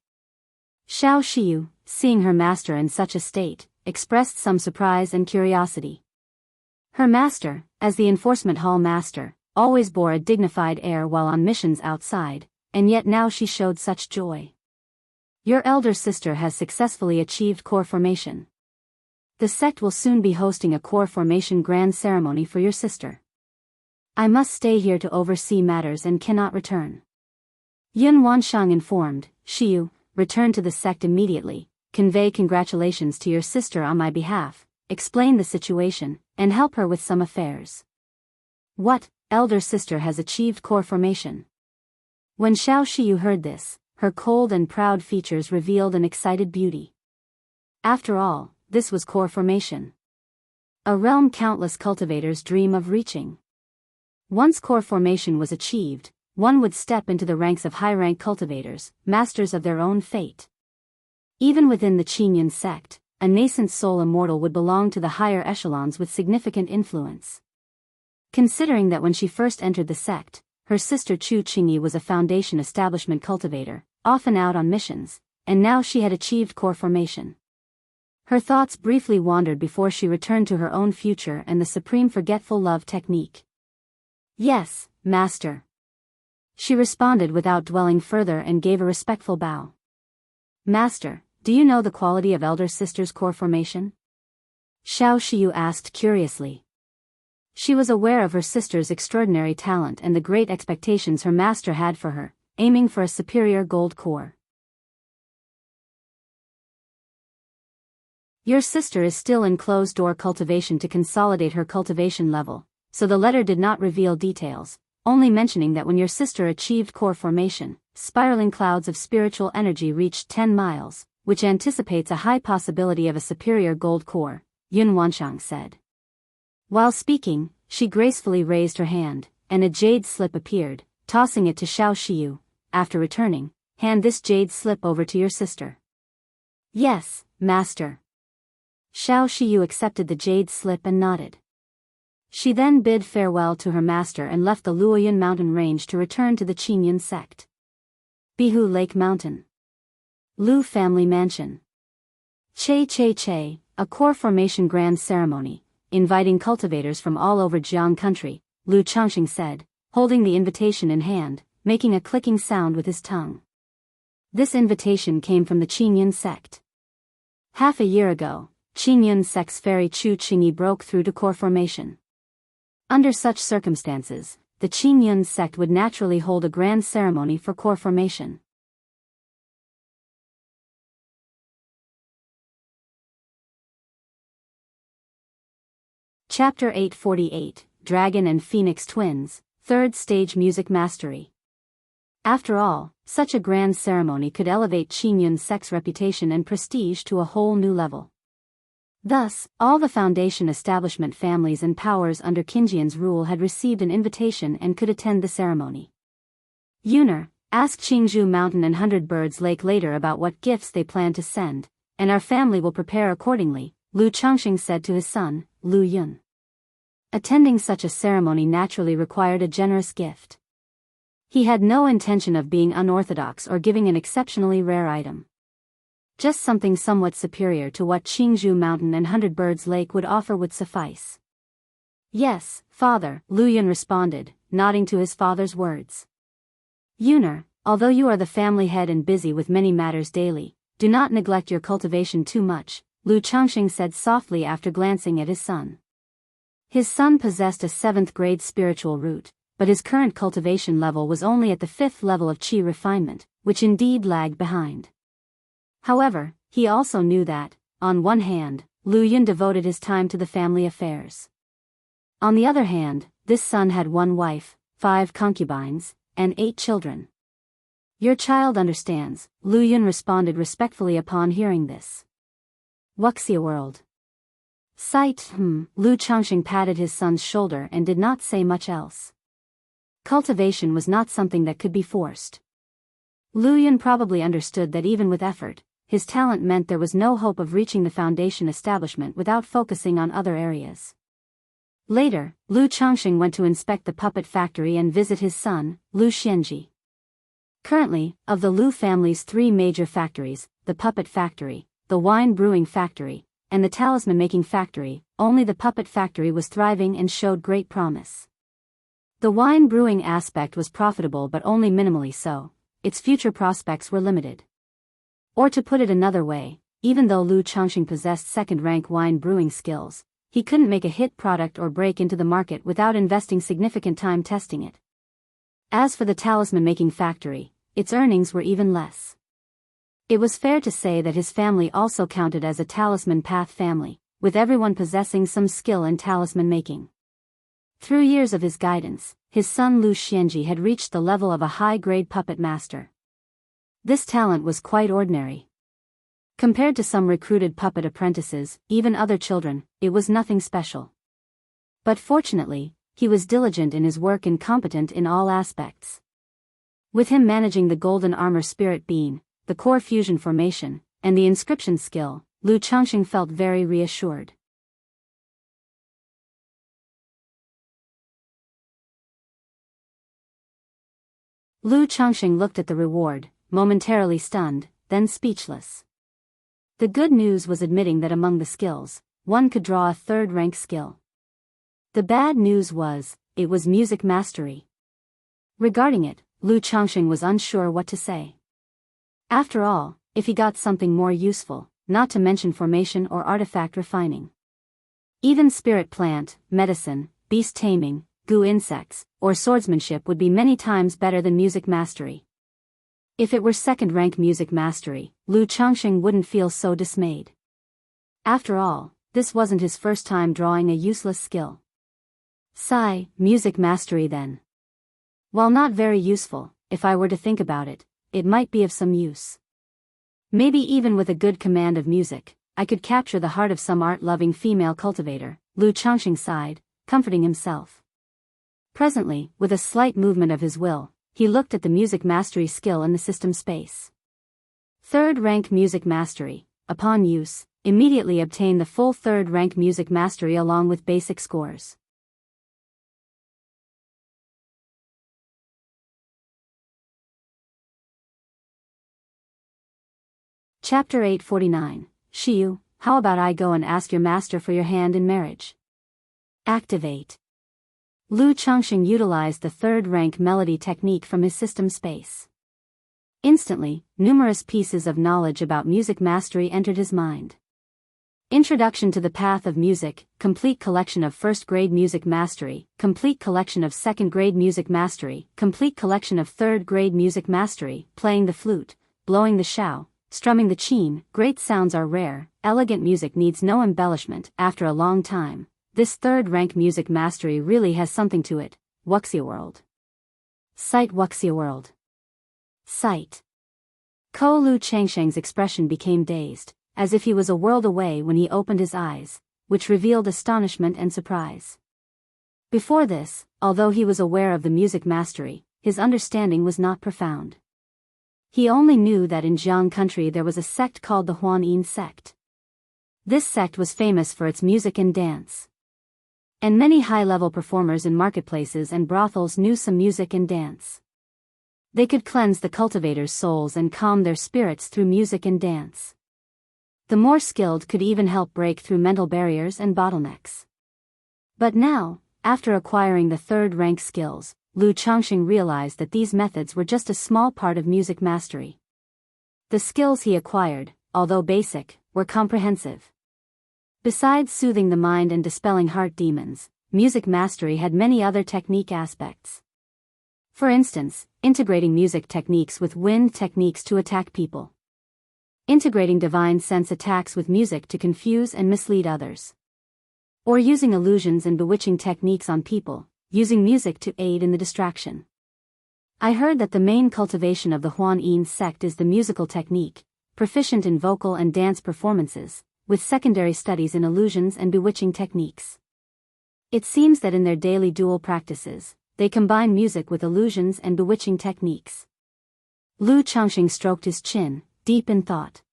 Shiyu, seeing her master in such a state, expressed some surprise and curiosity. Her master, as the enforcement hall master, always bore a dignified air while on missions outside, and yet now she showed such joy. "Your elder sister has successfully achieved core formation. The sect will soon be hosting a core formation grand ceremony for your sister. I must stay here to oversee matters and cannot return." Yun Wanshang informed, "Shiyu, return to the sect immediately, convey congratulations to your sister on my behalf, explain the situation, and help her with some affairs." "What, elder sister has achieved core formation?" When Xiao Shiyu heard this, her cold and proud features revealed an excited beauty. After all, this was core formation. A realm countless cultivators dream of reaching. Once core formation was achieved, one would step into the ranks of high-rank cultivators, masters of their own fate. Even within the Qingyun sect, a nascent soul immortal would belong to the higher echelons with significant influence. Considering that when she first entered the sect, her sister Chu Qingyi was a foundation establishment cultivator, often out on missions, and now she had achieved core formation. Her thoughts briefly wandered before she returned to her own future and the supreme forgetful love technique. "Yes, Master." She responded without dwelling further and gave a respectful bow. "Master, do you know the quality of elder sister's core formation?" Xiao Shiyu asked curiously. She was aware of her sister's extraordinary talent and the great expectations her master had for her, aiming for a superior gold core. "Your sister is still in closed-door cultivation to consolidate her cultivation level, so the letter did not reveal details, only mentioning that when your sister achieved core formation, spiraling clouds of spiritual energy reached 10 miles, which anticipates a high possibility of a superior gold core," Yun Wanshang said. While speaking, she gracefully raised her hand, and a jade slip appeared, tossing it to Xiao Shiyu. After returning, "Hand this jade slip over to your sister." "Yes, Master." Xiao Shiyu accepted the jade slip and nodded. She then bid farewell to her master and left the Luoyun mountain range to return to the Qingyun sect. Bihu Lake Mountain. Lu family mansion. Che, a core formation grand ceremony, inviting cultivators from all over Jiang country, Lu Changxing said, holding the invitation in hand, making a clicking sound with his tongue. This invitation came from the Qingyun sect. Half a year ago, Qingyun sect's fairy Chu Qingyi broke through to core formation. Under such circumstances, the Qingyun sect would naturally hold a grand ceremony for core formation. Chapter 848, Dragon and Phoenix Twins, Third Stage Music Mastery. After all, such a grand ceremony could elevate Qingyun sect's reputation and prestige to a whole new level. Thus, all the foundation establishment families and powers under Qingyun's rule had received an invitation and could attend the ceremony. Yuner, ask Qingzhou Mountain and Hundred Birds Lake later about what gifts they plan to send, and our family will prepare accordingly, Lu Changxing said to his son, Lu Yun. Attending such a ceremony naturally required a generous gift. He had no intention of being unorthodox or giving an exceptionally rare item. Just something somewhat superior to what Qingzhou Mountain and Hundred Birds Lake would offer would suffice. Yes, father, Lu Yun responded, nodding to his father's words. Yuner, although you are the family head and busy with many matters daily, do not neglect your cultivation too much, Lu Changxing said softly after glancing at his son. His son possessed a 7th grade spiritual root, but his current cultivation level was only at the 5th level of qi refinement, which indeed lagged behind. However, he also knew that, on one hand, Lu Yun devoted his time to the family affairs. On the other hand, this son had 1 wife, 5 concubines, and 8 children. Your child understands, Lu Yun responded respectfully upon hearing this. Wuxia world. Sight, Lu Changxing patted his son's shoulder and did not say much else. Cultivation was not something that could be forced. Lu Yun probably understood that even with effort, his talent meant there was no hope of reaching the foundation establishment without focusing on other areas. Later, Lu Changxing went to inspect the puppet factory and visit his son, Lu Xianji. Currently, of the Lu family's 3 major factories, the puppet factory, the wine brewing factory, and the talisman-making factory, only the puppet factory was thriving and showed great promise. The wine brewing aspect was profitable but only minimally so, its future prospects were limited. Or to put it another way, even though Lu Changxing possessed second-rank wine brewing skills, he couldn't make a hit product or break into the market without investing significant time testing it. As for the talisman-making factory, its earnings were even less. It was fair to say that his family also counted as a talisman path family, with everyone possessing some skill in talisman making. Through years of his guidance, his son Lu Xianji had reached the level of a high-grade puppet master. This talent was quite ordinary. Compared to some recruited puppet apprentices, even other children, it was nothing special. But fortunately, he was diligent in his work and competent in all aspects. With him managing the golden armor spirit bean, the core fusion formation, and the inscription skill, Lu Changxing felt very reassured. Lu Changxing looked at the reward, momentarily stunned, then speechless. The good news was admitting that among the skills, one could draw a 3rd-rank skill. The bad news was, it was music mastery. Regarding it, Lu Changxing was unsure what to say. After all, if he got something more useful, not to mention formation or artifact refining. Even spirit plant, medicine, beast taming, goo insects, or swordsmanship would be many times better than music mastery. If it were 2nd-rank music mastery, Lu Changxing wouldn't feel so dismayed. After all, this wasn't his first time drawing a useless skill. Sigh, music mastery then. While not very useful, if I were to think about it, it might be of some use. Maybe even with a good command of music, I could capture the heart of some art-loving female cultivator, Lu Changxing sighed, comforting himself. Presently, with a slight movement of his will, he looked at the music mastery skill in the system space. 3rd-rank music mastery, upon use, immediately obtain the full 3rd-rank music mastery along with basic scores. Chapter 849, Shiyu, how about I go and ask your master for your hand in marriage? Activate. Lu Changxing utilized the third rank melody technique from his system space. Instantly, numerous pieces of knowledge about music mastery entered his mind. Introduction to the Path of Music, complete collection of first-grade music mastery, complete collection of second-grade music mastery, complete collection of third-grade music mastery, playing the flute, blowing the shao, strumming the qin. Great sounds are rare, elegant music needs no embellishment. After a long time, this third-rank music mastery really has something to it. Wuxia World. Sight. Wuxia World. Sight. Ko Lu Changsheng's expression became dazed, as if he was a world away when he opened his eyes, which revealed astonishment and surprise. Before this, although he was aware of the music mastery, his understanding was not profound. He only knew that in Jiang country there was a sect called the Huan sect. This sect was famous for its music and dance. And many high-level performers in marketplaces and brothels knew some music and dance. They could cleanse the cultivators' souls and calm their spirits through music and dance. The more skilled could even help break through mental barriers and bottlenecks. But now, after acquiring the third-rank skills, Lu Changxing realized that these methods were just a small part of music mastery. The skills he acquired, although basic, were comprehensive. Besides soothing the mind and dispelling heart demons, music mastery had many other technique aspects. For instance, integrating music techniques with wind techniques to attack people. Integrating divine sense attacks with music to confuse and mislead others. Or using illusions and bewitching techniques on people, using music to aid in the distraction. I heard that the main cultivation of the Huan sect is the musical technique, proficient in vocal and dance performances, with secondary studies in illusions and bewitching techniques. It seems that in their daily dual practices, they combine music with illusions and bewitching techniques. Lu Changxing stroked his chin, deep in thought.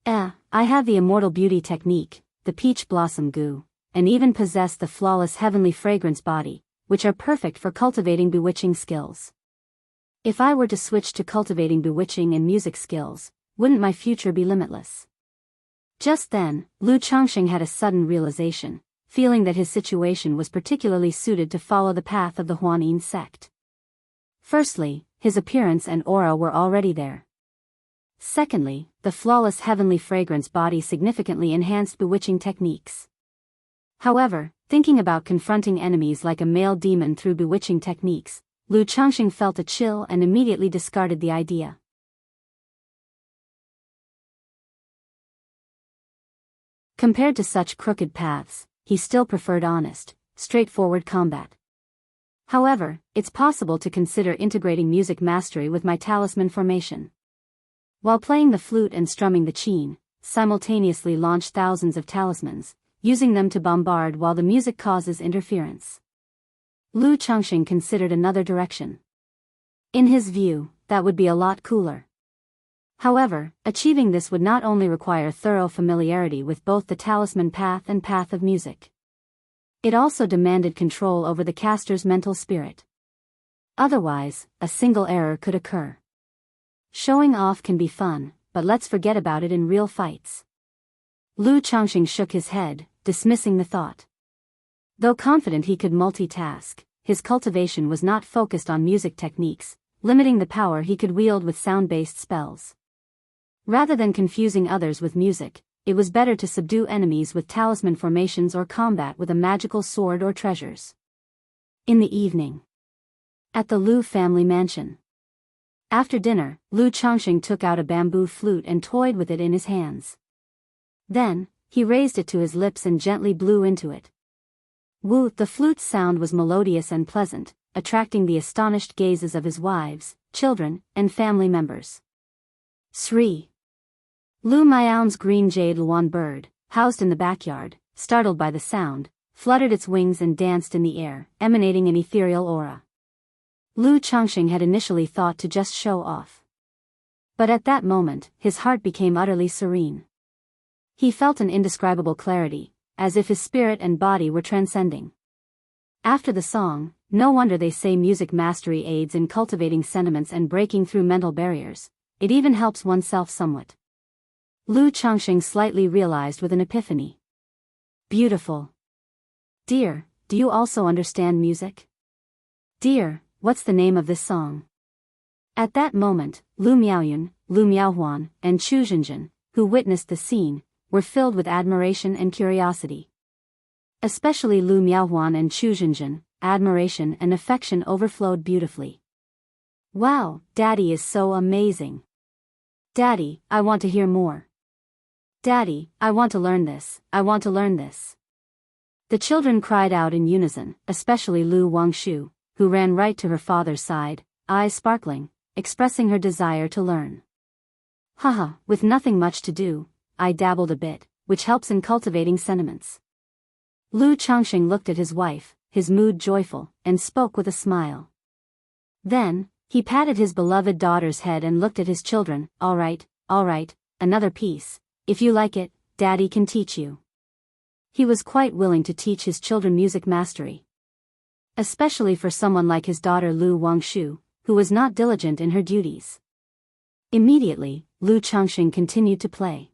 I have the immortal beauty technique, the peach blossom goo, and even possess the flawless heavenly fragrance body, which are perfect for cultivating bewitching skills. If I were to switch to cultivating bewitching and music skills, wouldn't my future be limitless? Just then, Lu Changxing had a sudden realization, feeling that his situation was particularly suited to follow the path of the Huan sect. Firstly, his appearance and aura were already there. Secondly, the flawless heavenly fragrance body significantly enhanced bewitching techniques. However, thinking about confronting enemies like a male demon through bewitching techniques, Lu Changxing felt a chill and immediately discarded the idea. Compared to such crooked paths, he still preferred honest, straightforward combat. However, it's possible to consider integrating music mastery with my talisman formation. While playing the flute and strumming the qin, simultaneously launch thousands of talismans, using them to bombard while the music causes interference. Lu Changxing considered another direction. In his view, that would be a lot cooler. However, achieving this would not only require thorough familiarity with both the talisman path and path of music. It also demanded control over the caster's mental spirit. Otherwise, a single error could occur. Showing off can be fun, but let's forget about it in real fights. Lu Changxing shook his head, dismissing the thought. Though confident he could multitask, his cultivation was not focused on music techniques, limiting the power he could wield with sound-based spells. Rather than confusing others with music, it was better to subdue enemies with talisman formations or combat with a magical sword or treasures. In the evening. At the Lu family mansion. After dinner, Lu Changxing took out a bamboo flute and toyed with it in his hands. Then, he raised it to his lips and gently blew into it. Woo! The flute's sound was melodious and pleasant, attracting the astonished gazes of his wives, children, and family members. Sri. Lu Miao's green jade luan bird, housed in the backyard, startled by the sound, fluttered its wings and danced in the air, emanating an ethereal aura. Lu Changxing had initially thought to just show off. But at that moment, his heart became utterly serene. He felt an indescribable clarity, as if his spirit and body were transcending. After the song, no wonder they say music mastery aids in cultivating sentiments and breaking through mental barriers. It even helps oneself somewhat. Lu Changxing slightly realized with an epiphany. Beautiful. Dear, do you also understand music? Dear, what's the name of this song? At that moment, Lu Miaoyun, Lu Miaohuan, and Chu Zhenjin, who witnessed the scene, were filled with admiration and curiosity. Especially Lu Miaohuan and Chu Zhenjin, admiration and affection overflowed beautifully. Wow, Daddy is so amazing. Daddy, I want to hear more. Daddy, I want to learn this, I want to learn this. The children cried out in unison, especially Lu Wangshu, who ran right to her father's side, eyes sparkling, expressing her desire to learn. Haha, with nothing much to do, I dabbled a bit, which helps in cultivating sentiments. Lu Changxing looked at his wife, his mood joyful, and spoke with a smile. Then, he patted his beloved daughter's head and looked at his children. All right, another piece. If you like it, Daddy can teach you. He was quite willing to teach his children music mastery. Especially for someone like his daughter Lu Wangshu, who was not diligent in her duties. Immediately, Lu Changxing continued to play.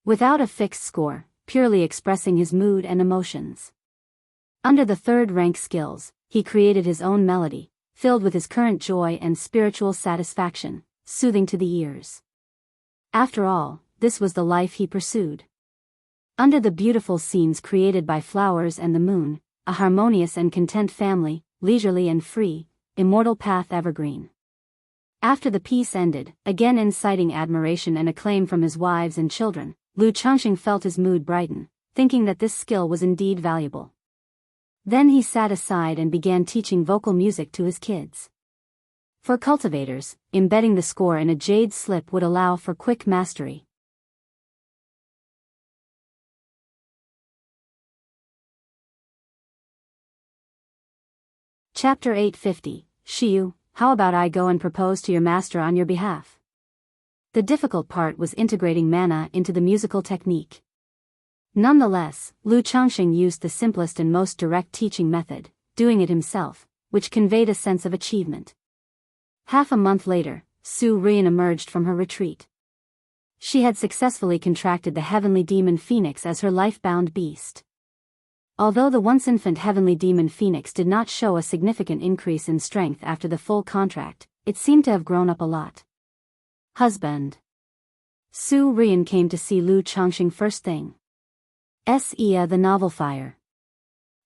Without a fixed score, purely expressing his mood and emotions. Under the third rank skills, he created his own melody, filled with his current joy and spiritual satisfaction, soothing to the ears. After all, this was the life he pursued. Under the beautiful scenes created by flowers and the moon, a harmonious and content family, leisurely and free, immortal path evergreen. After the piece ended, again inciting admiration and acclaim from his wives and children, Lu Changxing felt his mood brighten, thinking that this skill was indeed valuable. Then he sat aside and began teaching vocal music to his kids. For cultivators, embedding the score in a jade slip would allow for quick mastery. Chapter 850, Shiyu, how about I go and propose to your master on your behalf? The difficult part was integrating mana into the musical technique. Nonetheless, Lu Changxing used the simplest and most direct teaching method, doing it himself, which conveyed a sense of achievement. Half a month later, Su Ruyan emerged from her retreat. She had successfully contracted the heavenly demon phoenix as her life-bound beast. Although the once-infant heavenly demon phoenix did not show a significant increase in strength after the full contract, it seemed to have grown up a lot. Husband. Su Ruyan came to see Lu Changxing first thing. S.E.A. The Novel Fire.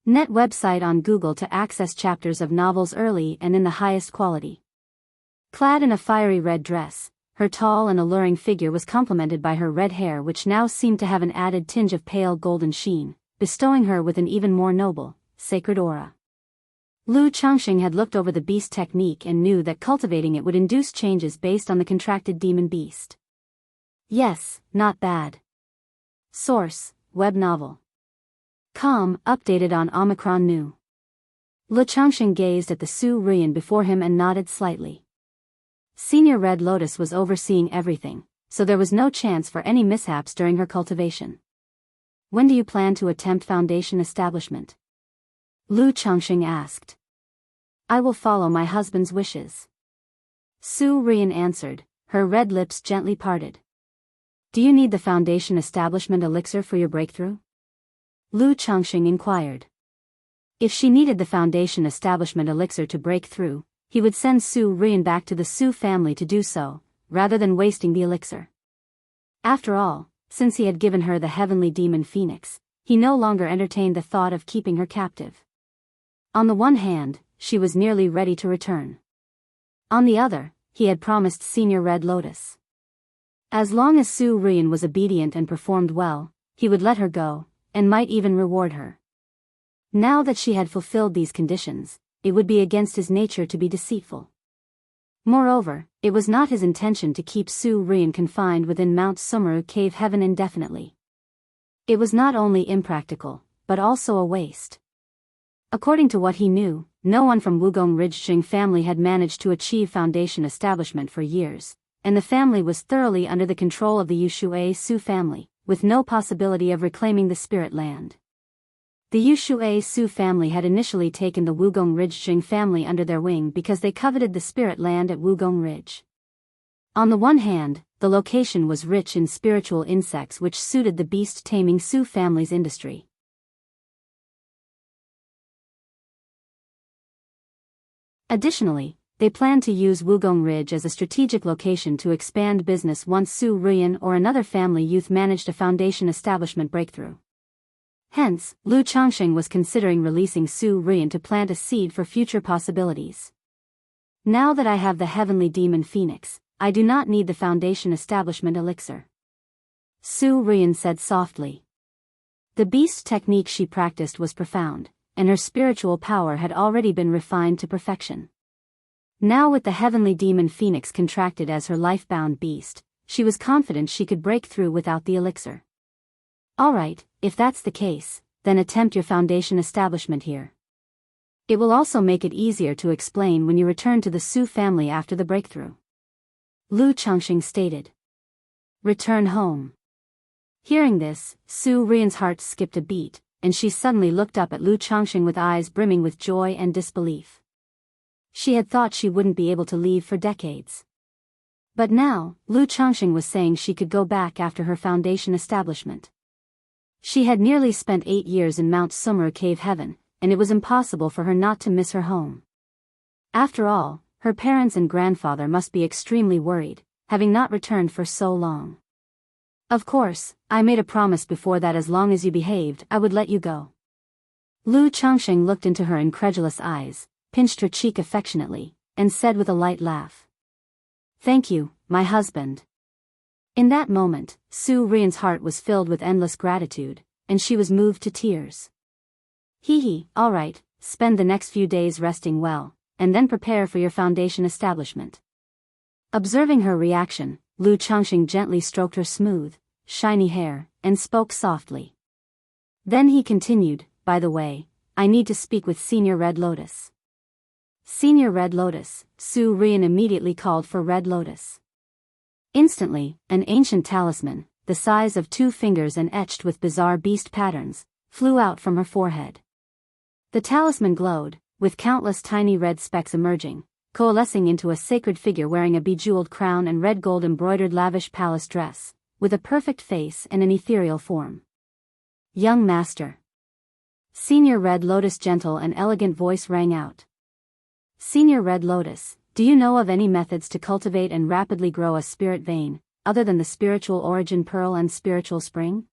Net website on Google to access chapters of novels early and in the highest quality. Clad in a fiery red dress, her tall and alluring figure was complemented by her red hair, which now seemed to have an added tinge of pale golden sheen, bestowing her with an even more noble, sacred aura. Lu Changxing had looked over the beast technique and knew that cultivating it would induce changes based on the contracted demon beast. Yes, not bad. Source, web novel. Updated on Omicron New. Lu Changxing gazed at the Su Ruyan before him and nodded slightly. Senior Red Lotus was overseeing everything, so there was no chance for any mishaps during her cultivation. When do you plan to attempt foundation establishment? Lu Changxing asked. I will follow my husband's wishes. Su Ruyan answered, her red lips gently parted. Do you need the foundation establishment elixir for your breakthrough? Lu Changxing inquired. If she needed the foundation establishment elixir to break through, he would send Su Ruyan back to the Su family to do so, rather than wasting the elixir. After all, since he had given her the heavenly demon phoenix, he no longer entertained the thought of keeping her captive. On the one hand, she was nearly ready to return. On the other, he had promised Senior Red Lotus. As long as Su Ruyan was obedient and performed well, he would let her go, and might even reward her. Now that she had fulfilled these conditions, it would be against his nature to be deceitful. Moreover, it was not his intention to keep Su Ruyan confined within Mount Sumeru Cave Heaven indefinitely. It was not only impractical, but also a waste. According to what he knew, no one from Wugong Ridgejing family had managed to achieve foundation establishment for years, and the family was thoroughly under the control of the Yushui Su family, with no possibility of reclaiming the spirit land. The Yushui Su family had initially taken the Wugong Ridge family under their wing because they coveted the spirit land at Wugong Ridge. On the one hand, the location was rich in spiritual insects which suited the beast-taming Su family's industry. Additionally, they planned to use Wugong Ridge as a strategic location to expand business once Su Ruyan or another family youth managed a foundation establishment breakthrough. Hence, Lu Changxing was considering releasing Su Ruyan to plant a seed for future possibilities. Now that I have the heavenly demon phoenix, I do not need the foundation establishment elixir. Su Ruyan said softly. The beast technique she practiced was profound, and her spiritual power had already been refined to perfection. Now with the heavenly demon phoenix contracted as her life-bound beast, she was confident she could break through without the elixir. Alright, if that's the case, then attempt your foundation establishment here. It will also make it easier to explain when you return to the Su family after the breakthrough. Lu Changxing stated. Return home. Hearing this, Su Ruyan's heart skipped a beat, and she suddenly looked up at Lu Changxing with eyes brimming with joy and disbelief. She had thought she wouldn't be able to leave for decades. But now, Lu Changxing was saying she could go back after her foundation establishment. She had nearly spent 8 years in Mount Summer Cave Heaven, and it was impossible for her not to miss her home. After all, her parents and grandfather must be extremely worried, having not returned for so long. Of course, I made a promise before that as long as you behaved, I would let you go. Lu Changxing looked into her incredulous eyes, pinched her cheek affectionately, and said with a light laugh. Thank you, my husband. In that moment, Su Ruyan's heart was filled with endless gratitude, and she was moved to tears. All right, spend the next few days resting well, and then prepare for your foundation establishment. Observing her reaction, Lu Changxing gently stroked her smooth, shiny hair, and spoke softly. Then he continued, by the way, I need to speak with Senior Red Lotus. Senior Red Lotus, Su Ruyan immediately called for Red Lotus. Instantly, an ancient talisman, the size of 2 fingers and etched with bizarre beast patterns, flew out from her forehead. The talisman glowed, with countless tiny red specks emerging, coalescing into a sacred figure wearing a bejeweled crown and red gold embroidered lavish palace dress, with a perfect face and an ethereal form. Young Master. Senior Red Lotus' gentle and elegant voice rang out. Senior Red Lotus, do you know of any methods to cultivate and rapidly grow a spirit vein, other than the spiritual origin pearl and spiritual spring?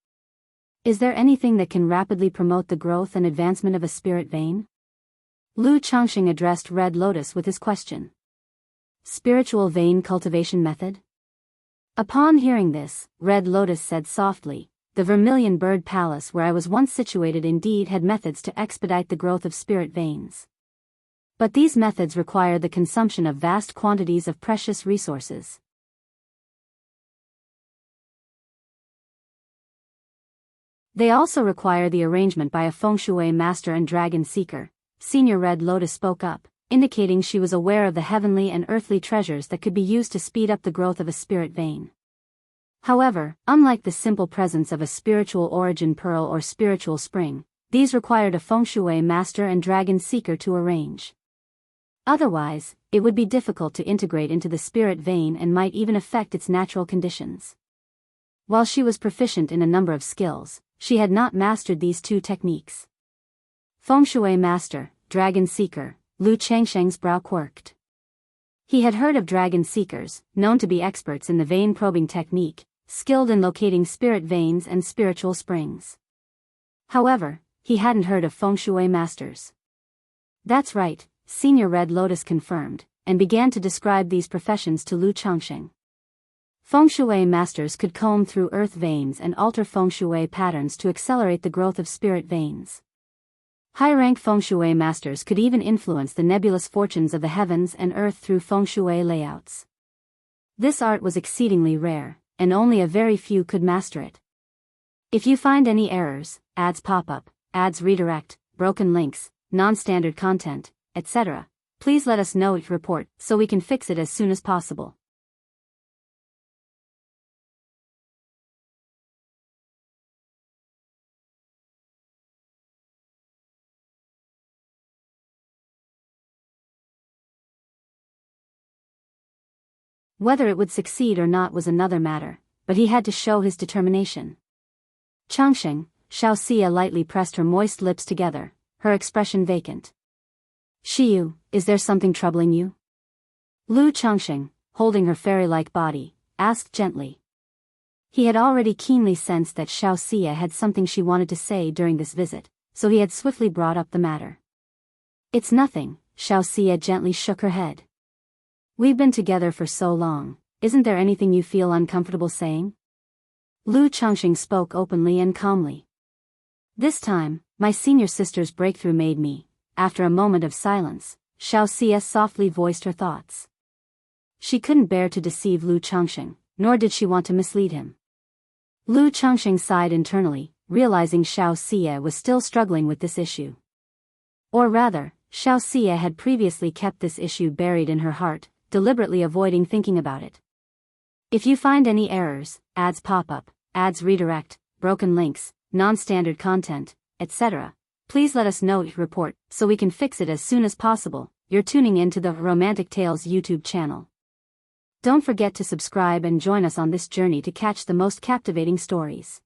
Is there anything that can rapidly promote the growth and advancement of a spirit vein? Lu Changxing addressed Red Lotus with his question. Spiritual vein cultivation method? Upon hearing this, Red Lotus said softly, the Vermilion Bird Palace where I was once situated indeed had methods to expedite the growth of spirit veins. But these methods require the consumption of vast quantities of precious resources. They also require the arrangement by a feng shui master and dragon seeker. Senior Red Lotus spoke up, indicating she was aware of the heavenly and earthly treasures that could be used to speed up the growth of a spirit vein. However, unlike the simple presence of a spiritual origin pearl or spiritual spring, these required a feng shui master and dragon seeker to arrange. Otherwise, it would be difficult to integrate into the spirit vein and might even affect its natural conditions. While she was proficient in a number of skills, she had not mastered these 2 techniques. Feng Shui Master, Dragon Seeker, Lu Changxing's brow quirked. He had heard of dragon seekers, known to be experts in the vein probing technique, skilled in locating spirit veins and spiritual springs. However, he hadn't heard of Feng Shui Masters. That's right, Senior Red Lotus confirmed, and began to describe these professions to Lu Changxing. Feng Shui Masters could comb through earth veins and alter Feng Shui patterns to accelerate the growth of spirit veins. High-rank Feng Shui Masters could even influence the nebulous fortunes of the heavens and earth through Feng Shui layouts. This art was exceedingly rare, and only a very few could master it. If you find any errors, ads pop up, ads redirect, broken links, non-standard content, etc., please let us know your report so we can fix it as soon as possible. Whether it would succeed or not was another matter, but he had to show his determination. Changxing, Xiao Xia lightly pressed her moist lips together, her expression vacant. Xiyu, is there something troubling you? Lu Changxing, holding her fairy-like body, asked gently. He had already keenly sensed that Xiao Xia had something she wanted to say during this visit, so he had swiftly brought up the matter. It's nothing, Xiao Xia gently shook her head. We've been together for so long, isn't there anything you feel uncomfortable saying? Lu Changxing spoke openly and calmly. This time, my senior sister's breakthrough made me. After a moment of silence, Xiao Xia softly voiced her thoughts. She couldn't bear to deceive Lu Changxing, nor did she want to mislead him. Lu Changxing sighed internally, realizing Xiao Xia was still struggling with this issue. Or rather, Xiao Xia had previously kept this issue buried in her heart, deliberately avoiding thinking about it. If you find any errors, ads pop up, ads redirect, broken links, non-standard content, etc., please let us know your report so we can fix it as soon as possible. You're tuning in to the Romantic Tales YouTube channel. Don't forget to subscribe and join us on this journey to catch the most captivating stories.